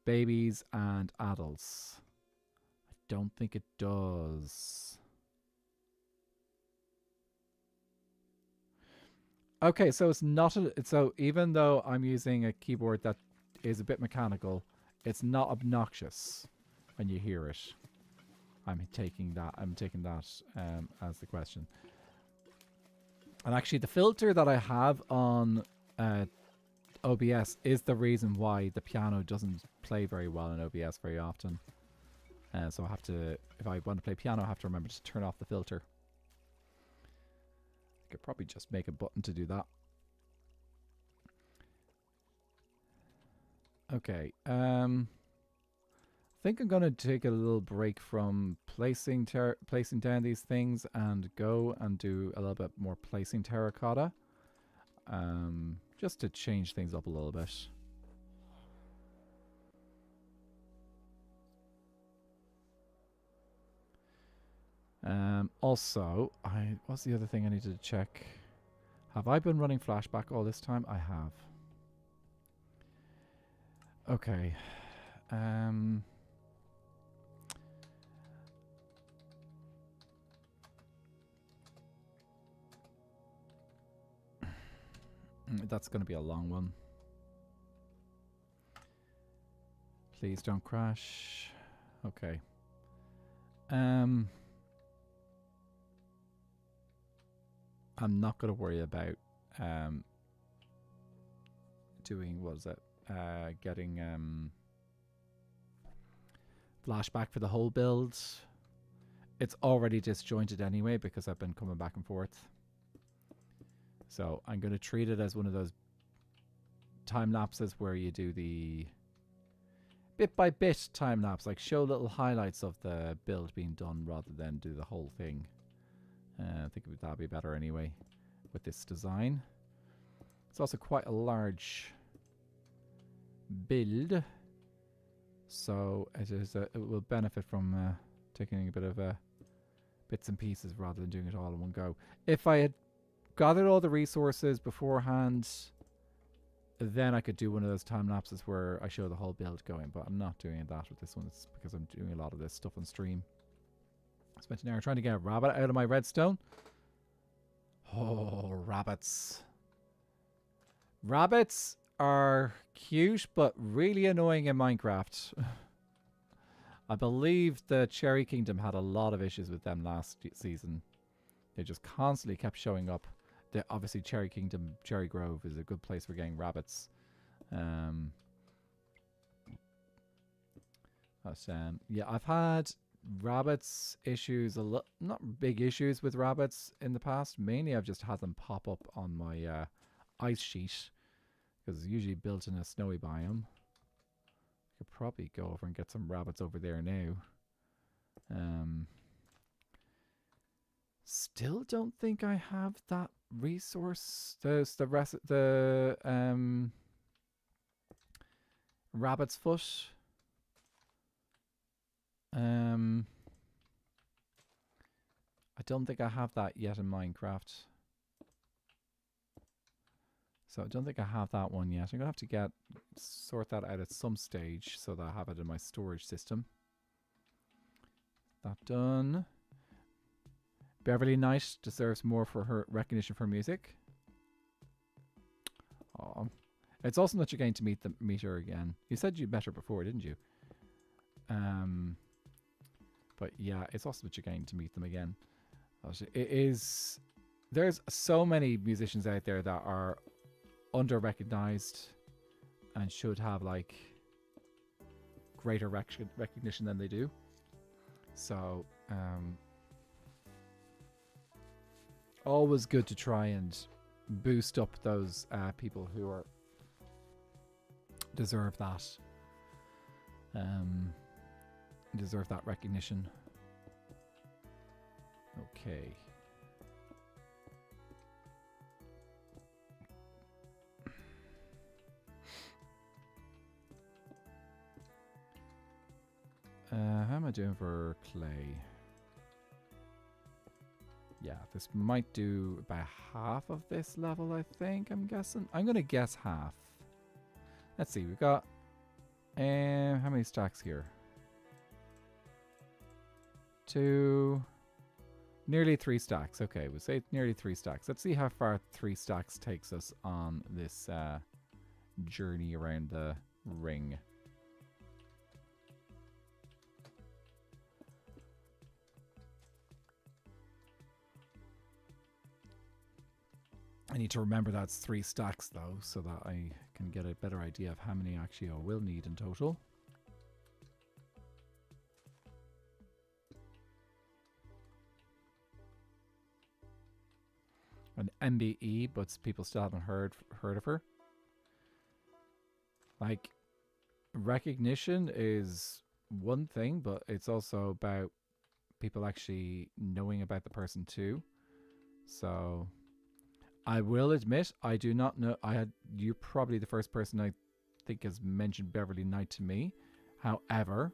A: babies and adults? I don't think it does. Okay, so it's not... so even though I'm using a keyboard that is a bit mechanical, it's not obnoxious when you hear it. I'm taking that as the question. And actually, the filter that I have on OBS is the reason why the piano doesn't play very well in OBS very often. So I have to, if I want to play piano, I have to remember to turn off the filter. I could probably just make a button to do that. Okay. I think I'm going to take a little break from placing down these things and go and do a little bit more placing terracotta. Just to change things up a little bit. Also, what's the other thing I needed to check? Have I been running flashback all this time? I have. Okay. That's going to be a long one. Please don't crash. Okay. I'm not going to worry about doing, what is it? Getting flashback for the whole build. It's already disjointed anyway because I've been coming back and forth. So I'm going to treat it as one of those time lapses where you do the bit by bit time lapse, like show little highlights of the build being done rather than do the whole thing. I think that'd be better anyway with this design. It's also quite a large build, so it will benefit from taking a bit of bits and pieces rather than doing it all in one go. If I had gathered all the resources beforehand, then I could do one of those time lapses where I show the whole build going, but I'm not doing that with this one. It's because I'm doing a lot of this stuff on stream. I spent an hour trying to get a rabbit out of my redstone. Oh, rabbits. Rabbits are cute, but really annoying in Minecraft. I believe the Cherry Kingdom had a lot of issues with them last season. They just constantly kept showing up. Obviously, Cherry Kingdom, Cherry Grove is a good place for getting rabbits. Yeah, I've had rabbits issues, not big issues with rabbits in the past. Mainly, I've just had them pop up on my ice sheet because it's usually built in a snowy biome. I could probably go over and get some rabbits over there now. Still don't think I have that resource. The rabbit's foot. I don't think I have that yet in Minecraft. So I don't think I have that one yet. I'm gonna have to sort that out at some stage so that I have it in my storage system. That done. Beverly Knight deserves more for her recognition for music. Oh, it's awesome that you're going to meet her again. You said you met her before, didn't you? But yeah, it's awesome that you're going to meet them again. It is there's so many musicians out there that are under recognized and should have like greater recognition than they do. So always good to try and boost up those people who are deserve that recognition. Okay. How am I doing for clay? Yeah, this might do about half of this level, I think. I'm guessing. I'm going to guess half. Let's see. We've got... how many stacks here? 2... Nearly 3 stacks. Okay, we'll say nearly 3 stacks. Let's see how far 3 stacks takes us on this journey around the ring. I need to remember that's 3 stacks though, so that I can get a better idea of how many actually I will need in total. An MBE, but people still haven't heard of her. Like, recognition is one thing, but it's also about people actually knowing about the person too. So I will admit, I do not know. You're probably the first person I think has mentioned Beverly Knight to me. However,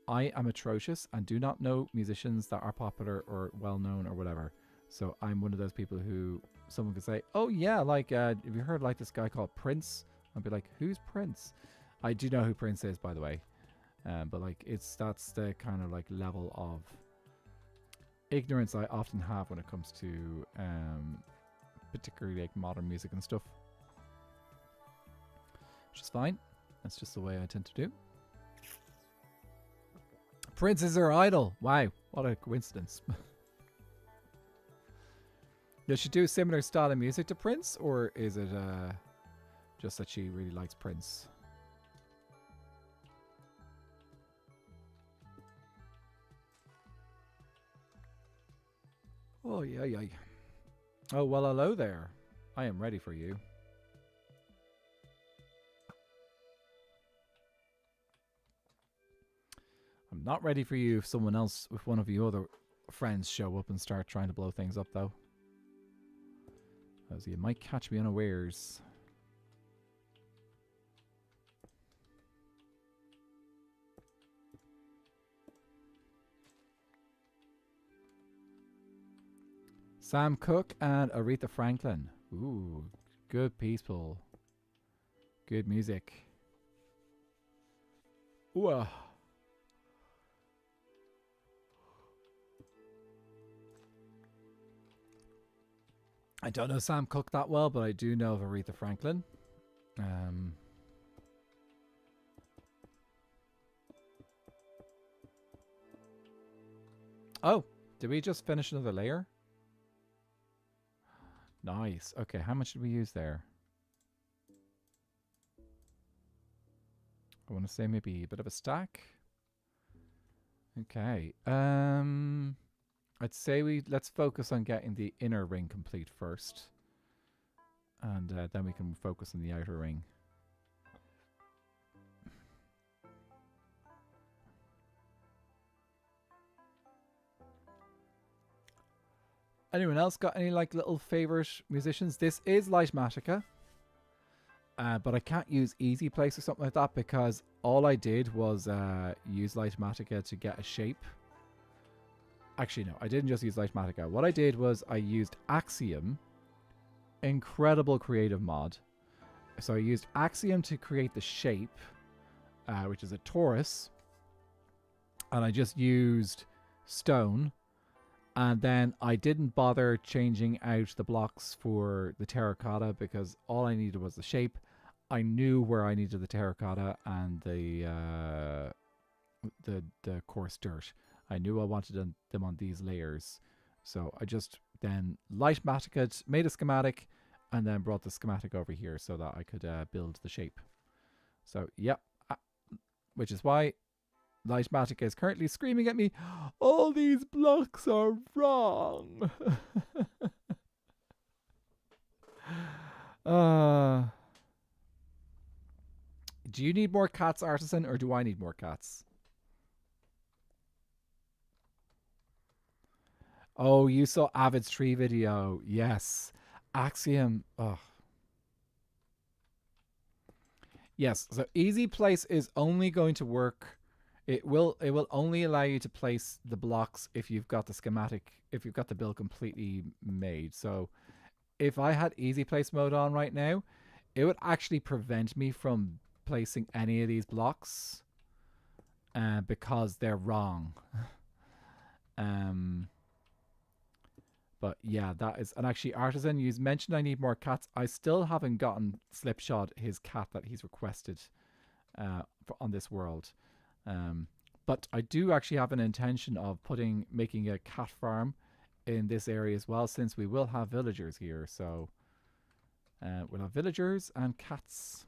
A: I am atrocious and do not know musicians that are popular or well known or whatever. So I'm one of those people who someone could say, "Oh yeah, like have you heard like this guy called Prince?" I'd be like, "Who's Prince?" I do know who Prince is, by the way, but like that's the kind of like level of ignorance I often have when it comes to particularly like modern music and stuff, which is fine. That's just the way I tend to do. Prince is her idol. Wow, what a coincidence. Does she do a similar style of music to Prince, or is it just that she really likes Prince? Oh, yeah, yeah. Oh, well, hello there. I am ready for you. I'm not ready for you if someone else, if one of your other friends show up and start trying to blow things up, though. As you might catch me unawares. Sam Cooke and Aretha Franklin. Ooh, good people. Good music. Ooh. I don't know Sam Cooke that well, but I do know of Aretha Franklin. Oh, did we just finish another layer? Nice. Okay, how much did we use there? I want to say maybe a bit of a stack. Okay. I'd say let's focus on getting the inner ring complete first. And then we can focus on the outer ring. Anyone else got any like little favorite musicians? This is Lightmatica. But I can't use Easy Place or something like that because all I did was use Lightmatica to get a shape. Actually, no, I didn't just use Lightmatica. What I did was I used Axiom. Incredible creative mod. So I used Axiom to create the shape, which is a torus. And I just used stone. And then I didn't bother changing out the blocks for the terracotta because all I needed was the shape. I knew where I needed the terracotta and the coarse dirt. I knew I wanted them on these layers. So I just then Lightmatic it, made a schematic, and then brought the schematic over here so that I could build the shape. So, yep. Which is why Lightmatic is currently screaming at me, all these blocks are wrong. Do you need more cats, Artisan, or do I need more cats? Oh, you saw Avid's tree video. Yes. Axiom. Oh. Yes. So easy place is only going to work. It will only allow you to place the blocks if you've got the schematic, if you've got the build completely made. So if I had easy place mode on right now, it would actually prevent me from placing any of these blocks because they're wrong. But yeah, that is, and actually Artisan, you mentioned I need more cats. I still haven't gotten Slipshod his cat that he's requested on this world. But I do actually have an intention of making a cat farm in this area as well, since we will have villagers here. So we'll have villagers and cats.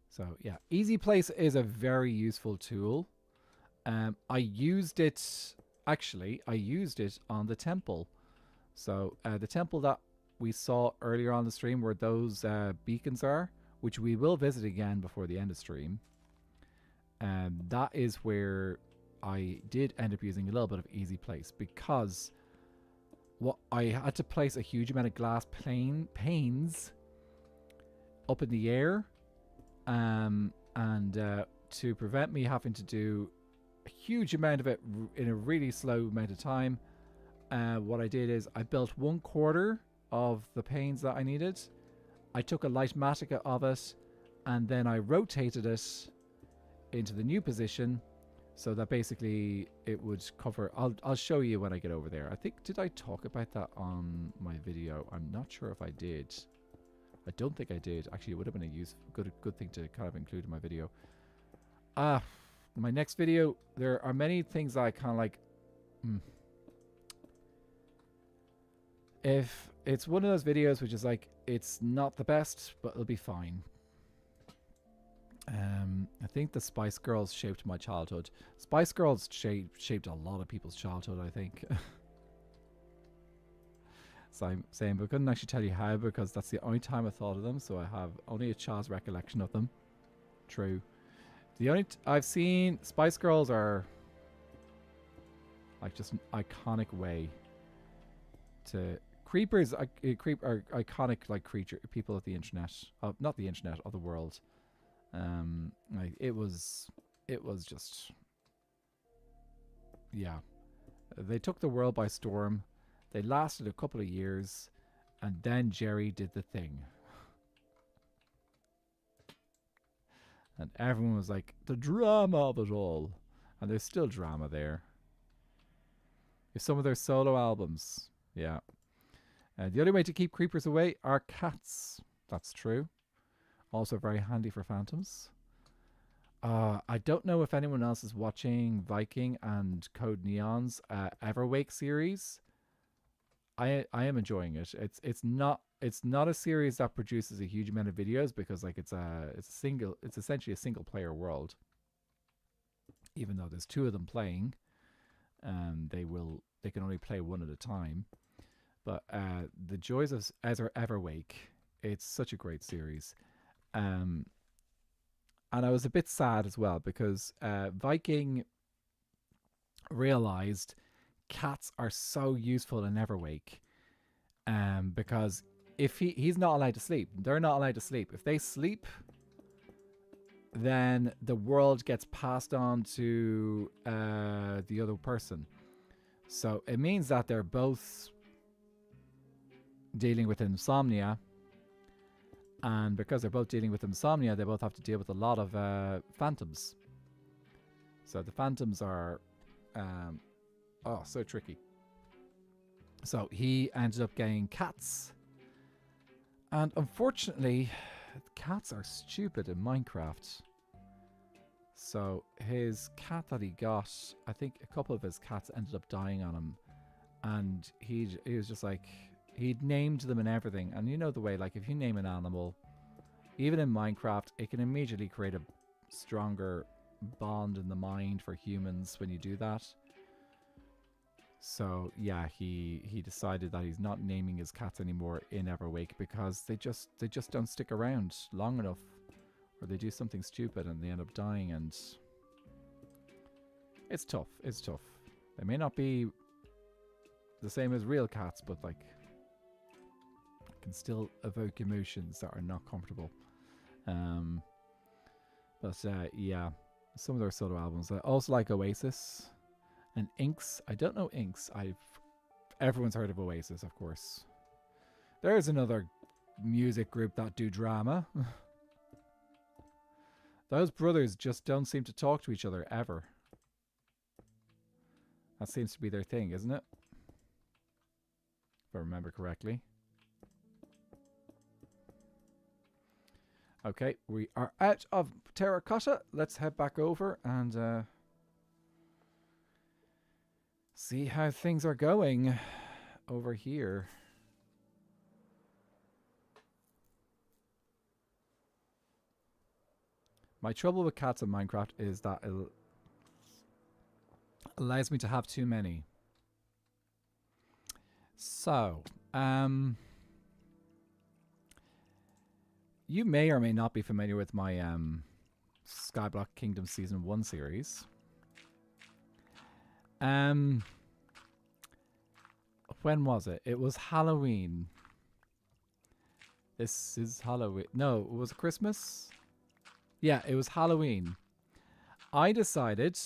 A: So yeah, Easy Place is a very useful tool. I used it on the temple. So the temple that we saw earlier on the stream where those beacons are, which we will visit again before the end of stream. That is where I did end up using a little bit of Easy Place, because I had to place a huge amount of glass panes up in the air, and to prevent me having to do a huge amount of it in a really slow amount of time, what I did is I built 1/4 of the panes that I needed. I took a Lightmatica of it, and then I rotated it into the new position so that basically it would cover. I'll show you when I get over there. I think, did I talk about that on my video? I'm not sure if I did. I don't think I did. Actually, it would have been a good thing to kind of include in my video. My next video, there are many things I kind of like. If it's one of those videos which is like, it's not the best, but it'll be fine. I think the Spice Girls shaped my childhood. Spice Girls shaped a lot of people's childhood, I think. So I'm saying, but I couldn't actually tell you how, because that's the only time I thought of them, so I have only a child's recollection of them. True. The only I've seen Spice Girls are like just an iconic way to creepers. Creep are iconic like people of the internet, not the internet, of the world. Like it was just, yeah. They took the world by storm. They lasted a couple of years, and then Jerry did the thing. And everyone was like, the drama of it all. And there's still drama there. There's some of their solo albums. Yeah. The only way to keep creepers away are cats. That's true. Also very handy for phantoms. I don't know if anyone else is watching Viking and Code Neon's Everwake series. I am enjoying it. It's not a series that produces a huge amount of videos, because like it's essentially a single player world. Even though there's 2 of them playing, they can only play one at a time. But the joys of Everwake, it's such a great series. And I was a bit sad as well, because Viking realized cats are so useful in Everwake, because if he's not allowed to sleep, they're not allowed to sleep. If they sleep, then the world gets passed on to the other person. So it means that they're both dealing with insomnia, and because they're both dealing with insomnia, they both have to deal with a lot of phantoms. So the phantoms are so tricky. So he ended up getting cats, and unfortunately cats are stupid in Minecraft. So his cat that he got, I think a couple of his cats ended up dying on him, and he was just like, he'd named them and everything. And you know the way, like if you name an animal, even in Minecraft, it can immediately create a stronger bond in the mind for humans when you do that. So yeah, he decided that he's not naming his cats anymore in Everwake because they just don't stick around long enough, or they do something stupid and they end up dying, and it's tough. It's tough. They may not be the same as real cats, but like can still evoke emotions that are not comfortable. Yeah, some of their solo albums. I also like Oasis and Inks. I don't know Inks. Everyone's heard of Oasis, of course. There's another music group that do drama. Those brothers just don't seem to talk to each other ever. That seems to be their thing, isn't it? If I remember correctly. Okay, we are out of terracotta. Let's head back over and see how things are going over here. My trouble with cats in Minecraft is that it allows me to have too many. So, you may or may not be familiar with my Skyblock Kingdom Season 1 series. When was it? It was Halloween. This is Halloween. No, was it Christmas? Yeah, it was Halloween. I decided,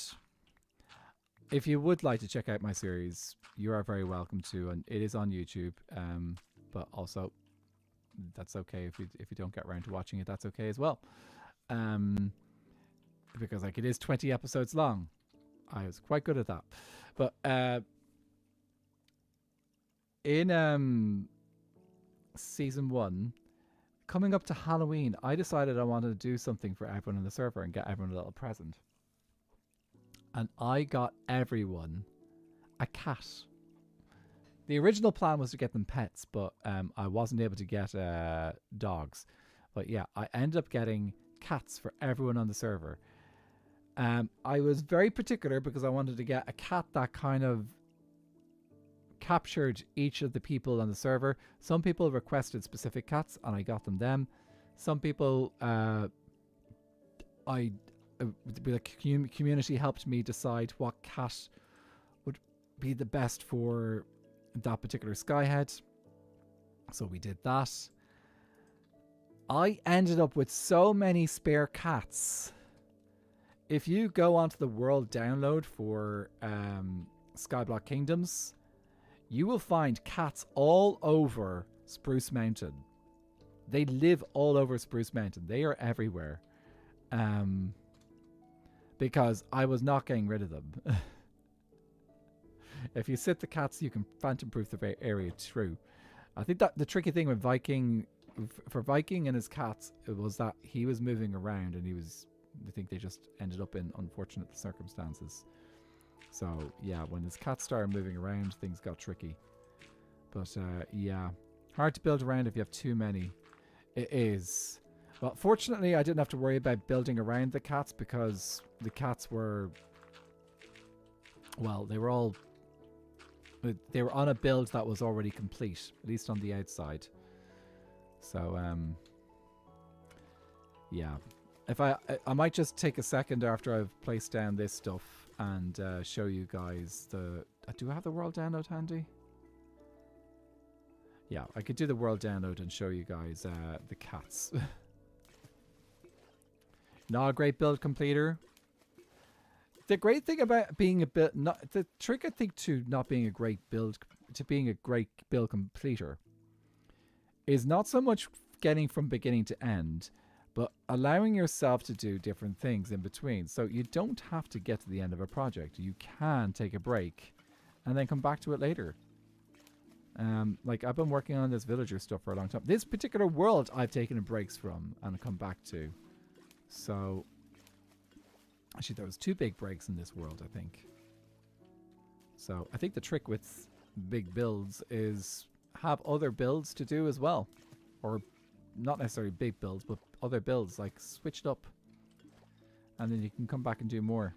A: if you would like to check out my series, you are very welcome to, and it is on YouTube. But also, that's okay if you don't get around to watching it. That's okay as well. Because like it is 20 episodes long. I was quite good at that. But in season 1, coming up to Halloween, I decided I wanted to do something for everyone in the server and get everyone a little present. And I got everyone a cat. The original plan was to get them pets, but I wasn't able to get dogs. But yeah, I ended up getting cats for everyone on the server. I was very particular because I wanted to get a cat that kind of captured each of the people on the server. Some people requested specific cats and I got them. Some people the community helped me decide what cat would be the best for that particular Skyhead, so we did that. I ended up with so many spare cats. If you go onto the world download for Skyblock Kingdoms, you will find cats all over Spruce Mountain. They live all over Spruce Mountain. They are everywhere. Because I was not getting rid of them. If you sit the cats, you can phantom-proof the area through. I think that the tricky thing with Viking and his cats, it was that he was moving around and I think they just ended up in unfortunate circumstances. So yeah, when his cats started moving around, things got tricky. But yeah, hard to build around if you have too many. It is. Well, fortunately, I didn't have to worry about building around the cats because the cats were, well, they were on a build that was already complete, at least on the outside. So, yeah. If I might just take a second after I've placed down this stuff and show you guys the... do I have the world download handy? Yeah, I could do the world download and show you guys the cats. Not a great build completer. The great thing about being a build... the trick, I think, to not being a great build... to being a great build completer is not so much getting from beginning to end, but allowing yourself to do different things in between. So you don't have to get to the end of a project. You can take a break and then come back to it later. Like, I've been working on this villager stuff for a long time. This particular world I've taken breaks from and come back to. So, Actually, there was 2 big breaks in this world, I think. So I think the trick with big builds is have other builds to do as well. Or not necessarily big builds, but other builds, like switch it up. And then you can come back and do more.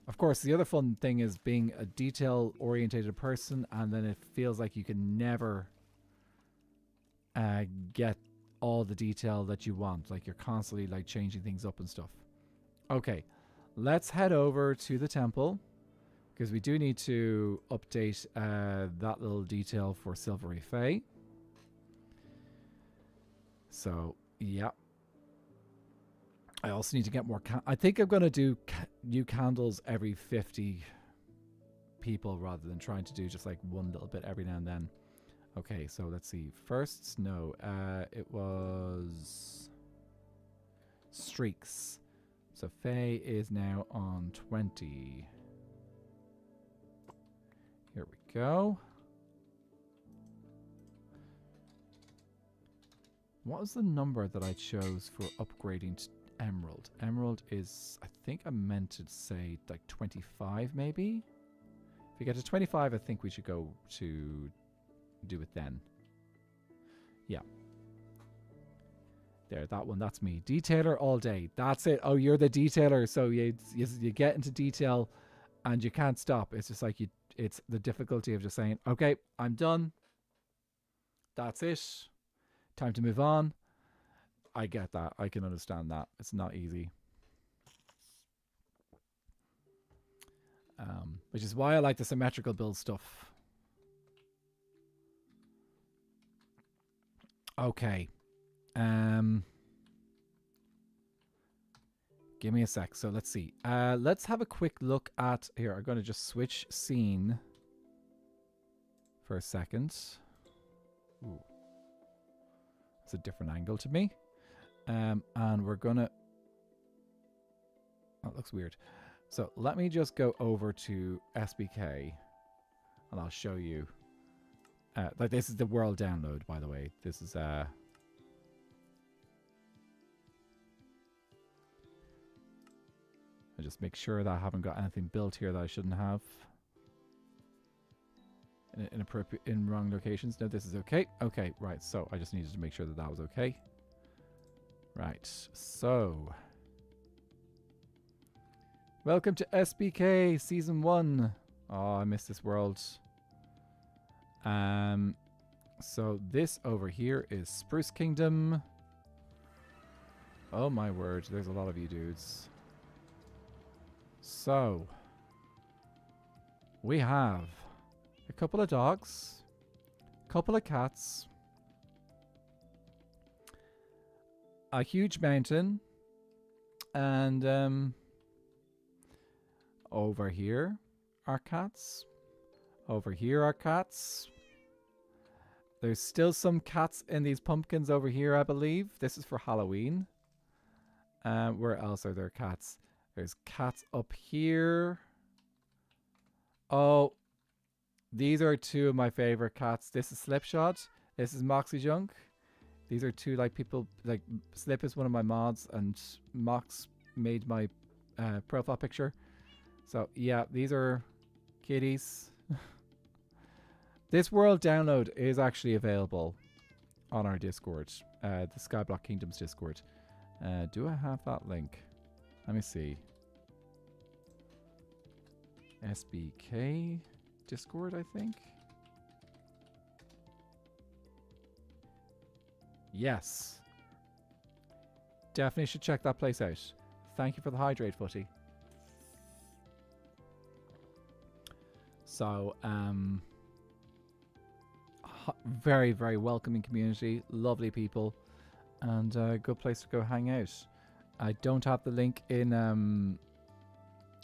A: Of course, the other fun thing is being a detail-orientated person, and then it feels like you can never get all the detail that you want. Like you're constantly like changing things up and stuff. Okay, let's head over to the temple, because we do need to update that little detail for Silvery Fae. So, yeah. I also need to get more... I think I'm going to do new candles every 50 people rather than trying to do just like one little bit every now and then. Okay, so let's see. First, no. It was... Streaks. So Faye is now on 20. Here we go. What was the number that I chose for upgrading to Emerald? Emerald is, I think I meant to say like 25 maybe? If you get to 25, I think we should go to do it then. Yeah. There, that one, that's me. Detailer all day. That's it. Oh, you're the detailer. So you get into detail and you can't stop. It's just like it's the difficulty of just saying, okay, I'm done. That's it. Time to move on. I get that. I can understand that. It's not easy. Which is why I like the symmetrical build stuff. Okay. Give me a sec. So let's see. Let's have a quick look at... Here, I'm going to just switch scene for a second. Ooh. It's a different angle to me. And we're going to... Oh, it looks weird. So let me just go over to SBK and I'll show you. Like this is the world download, by the way. This is... I just make sure that I haven't got anything built here that I shouldn't have. In wrong locations. No, this is okay. Okay, right. So I just needed to make sure that that was okay. Right. So... Welcome to SBK Season 1. Oh, I missed this world. So this over here is Spruce Kingdom. Oh my word, there's a lot of you dudes. So we have a couple of dogs, a couple of cats, a huge mountain, and over here are cats. Over here are cats. There's still some cats in these pumpkins over here, I believe. This is for Halloween. Where else are there cats? There's cats up here. Oh, these are two of my favorite cats. This is Slipshot. This is Moxie Junk. These are two like people, like Slip is one of my mods and Mox made my profile picture. So yeah, these are kitties. This world download is actually available on our Discord, the Skyblock Kingdoms Discord. Do I have that link? Let me see. SBK Discord, I think. Yes. Definitely should check that place out. Thank you for the hydrate, Footy. So, very, very welcoming community, lovely people, and a good place to go hang out. I don't have the link in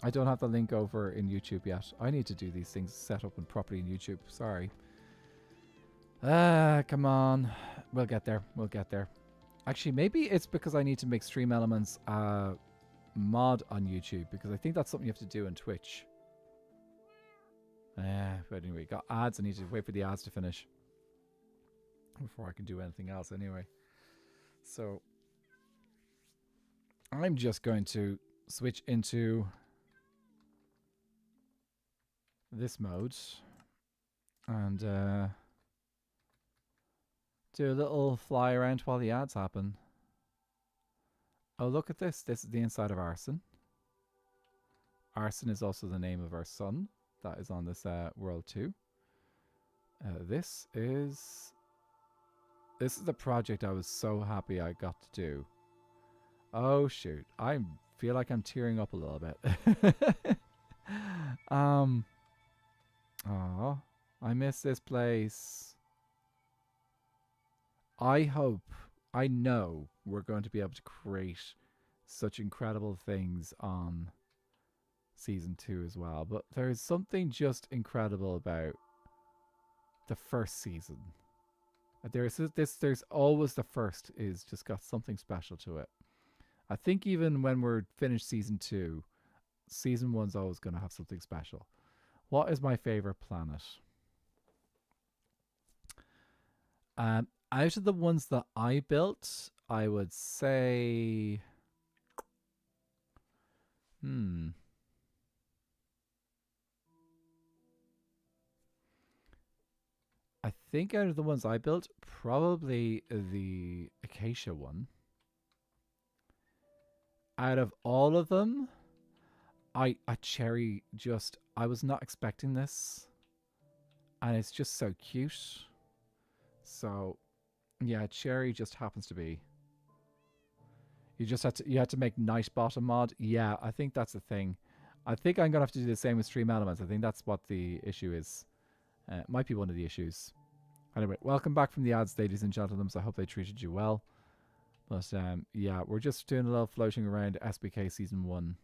A: I don't have the link over in YouTube yet. I need to do these things set up and properly in YouTube. Sorry. Come on. We'll get there. We'll get there. Actually, maybe it's because I need to make Stream Elements mod on YouTube, because I think that's something you have to do on Twitch. But anyway, got ads. I need to wait for the ads to finish before I can do anything else anyway. So I'm just going to switch into this mode and do a little fly around while the ads happen. Oh, look at this. This is the inside of Arson. Arson is also the name of our son that is on this world too. This is the project I was so happy I got to do. Oh shoot, I feel like I'm tearing up a little bit. Oh, I miss this place. I know we're going to be able to create such incredible things on season 2 as well, but there's something just incredible about the first season. There's always the first is just got something special to it. I think even when we're finished season 2, season 1's always going to have something special. What is my favorite planet? Out of the ones that I built, I would say... I think out of the ones I built, probably the Acacia one. Out of all of them, a cherry just... I was not expecting this. And it's just so cute. So, yeah, cherry just happens to be. You had to make nice bottom mod. Yeah, I think that's the thing. I think I'm gonna have to do the same with stream elements. I think that's what the issue is. Might be one of the issues. Anyway, welcome back from the ads, ladies and gentlemen. So I hope they treated you well. But yeah, we're just doing a little floating around SBK season 1.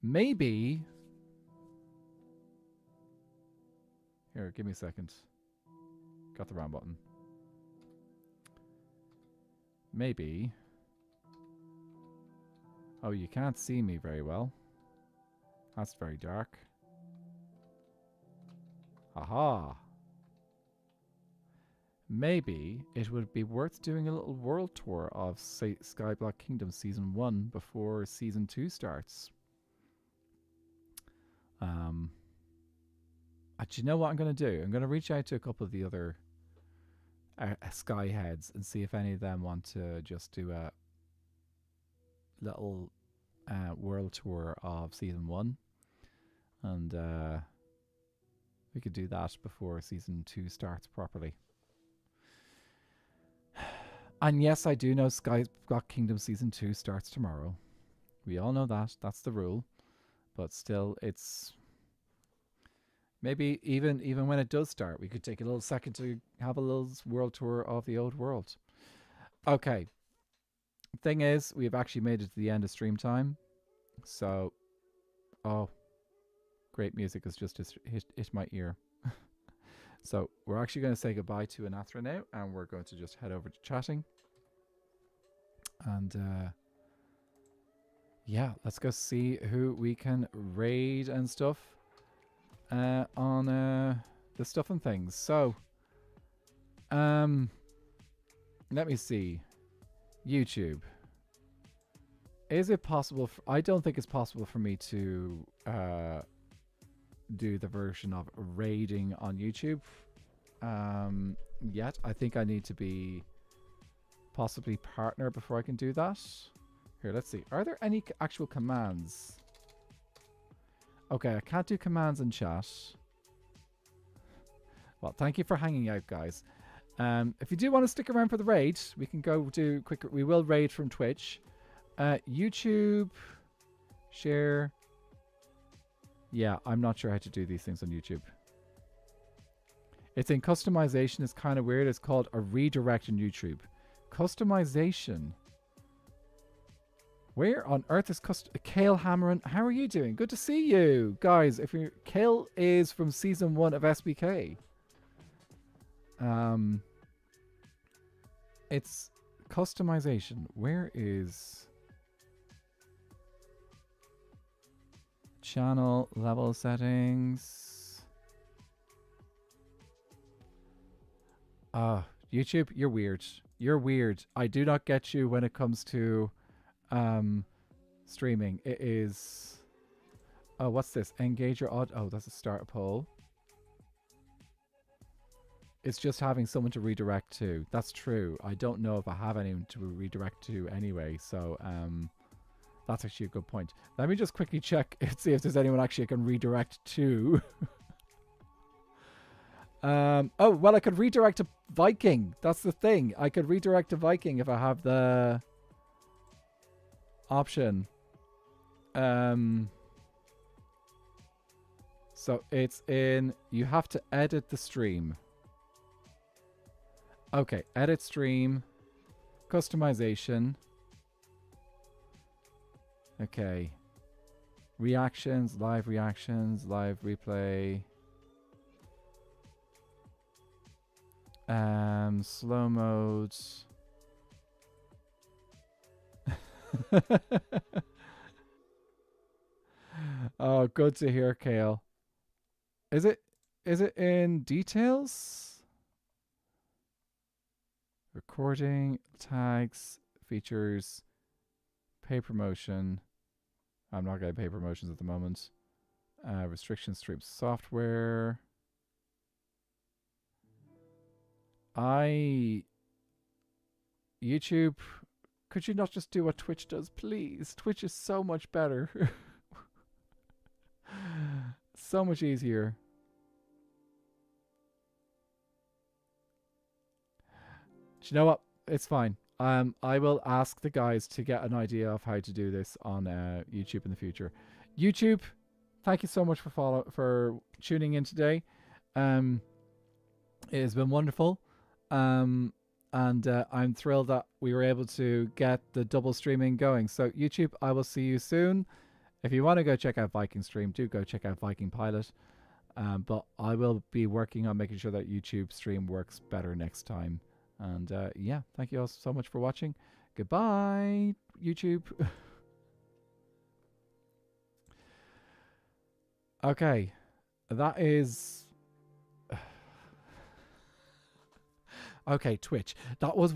A: Maybe. Here, give me a second. Got the wrong button. Maybe. Oh, you can't see me very well. That's very dark. Aha. Maybe it would be worth doing a little world tour of Skyblock Kingdom Season 1 before Season 2 starts. Do you know what I'm going to do? I'm going to reach out to a couple of the other Sky heads and see if any of them want to just do a little world tour of Season 1. And we could do that before Season 2 starts properly. And yes, I do know Skyblock Kingdom Season 2 starts tomorrow. We all know that. That's the rule. But still, it's... Maybe even when it does start, we could take a little second to have a little world tour of the old world. Okay. Thing is, we've actually made it to the end of stream time. So, oh, great music has just hit my ear. So we're actually going to say goodbye to Anathra now, and we're going to just head over to chatting. And yeah, let's go see who we can raid and stuff on the stuff and things. So, let me see. YouTube. Is it possible? I don't think it's possible for me to do the version of raiding on YouTube yet. I think I need to be possibly partner before I can do that. Here, let's see. Are there any actual commands? Okay, I can't do commands in chat. Well, thank you for hanging out, guys. If you do want to stick around for the raid, we can go do quicker. We will raid from Twitch. YouTube, share. Yeah, I'm not sure how to do these things on YouTube. It's in customization. It's kind of weird. It's called a redirect in YouTube. Customization. Where on earth is Kale Hammerin? How are you doing? Good to see you, guys. If you're Kale is from season 1 of SBK. It's customization. Where is channel level settings? YouTube, you're weird. You're weird. I do not get you when it comes to streaming. It is... Oh, what's this? Engage your odd... Oh, that's a start a poll. It's just having someone to redirect to. That's true. I don't know if I have anyone to redirect to anyway, so that's actually a good point. Let me just quickly check and see if there's anyone actually I can redirect to. Oh, well, I could redirect to Viking. That's the thing. I could redirect to Viking if I have the option. So it's in... You have to edit the stream. Okay, edit stream. Customization. Okay. Reactions, live replay. Slow modes. Oh, good to hear, Kale. Is it in details? Recording, tags, features, pay promotion. I'm not getting pay promotions at the moment. Restriction stream software. YouTube, could you not just do what Twitch does, please? Twitch is so much better. So much easier. Do you know what? It's fine. I will ask the guys to get an idea of how to do this on YouTube in the future. YouTube, thank you so much for tuning in today. It has been wonderful. And I'm thrilled that we were able to get the double streaming going. So YouTube, I will see you soon. If you want to go check out Viking stream, do go check out Viking Pilot. But I will be working on making sure that YouTube stream works better next time. And yeah, thank you all so much for watching. Goodbye, YouTube. Okay, that is... Okay, Twitch. That was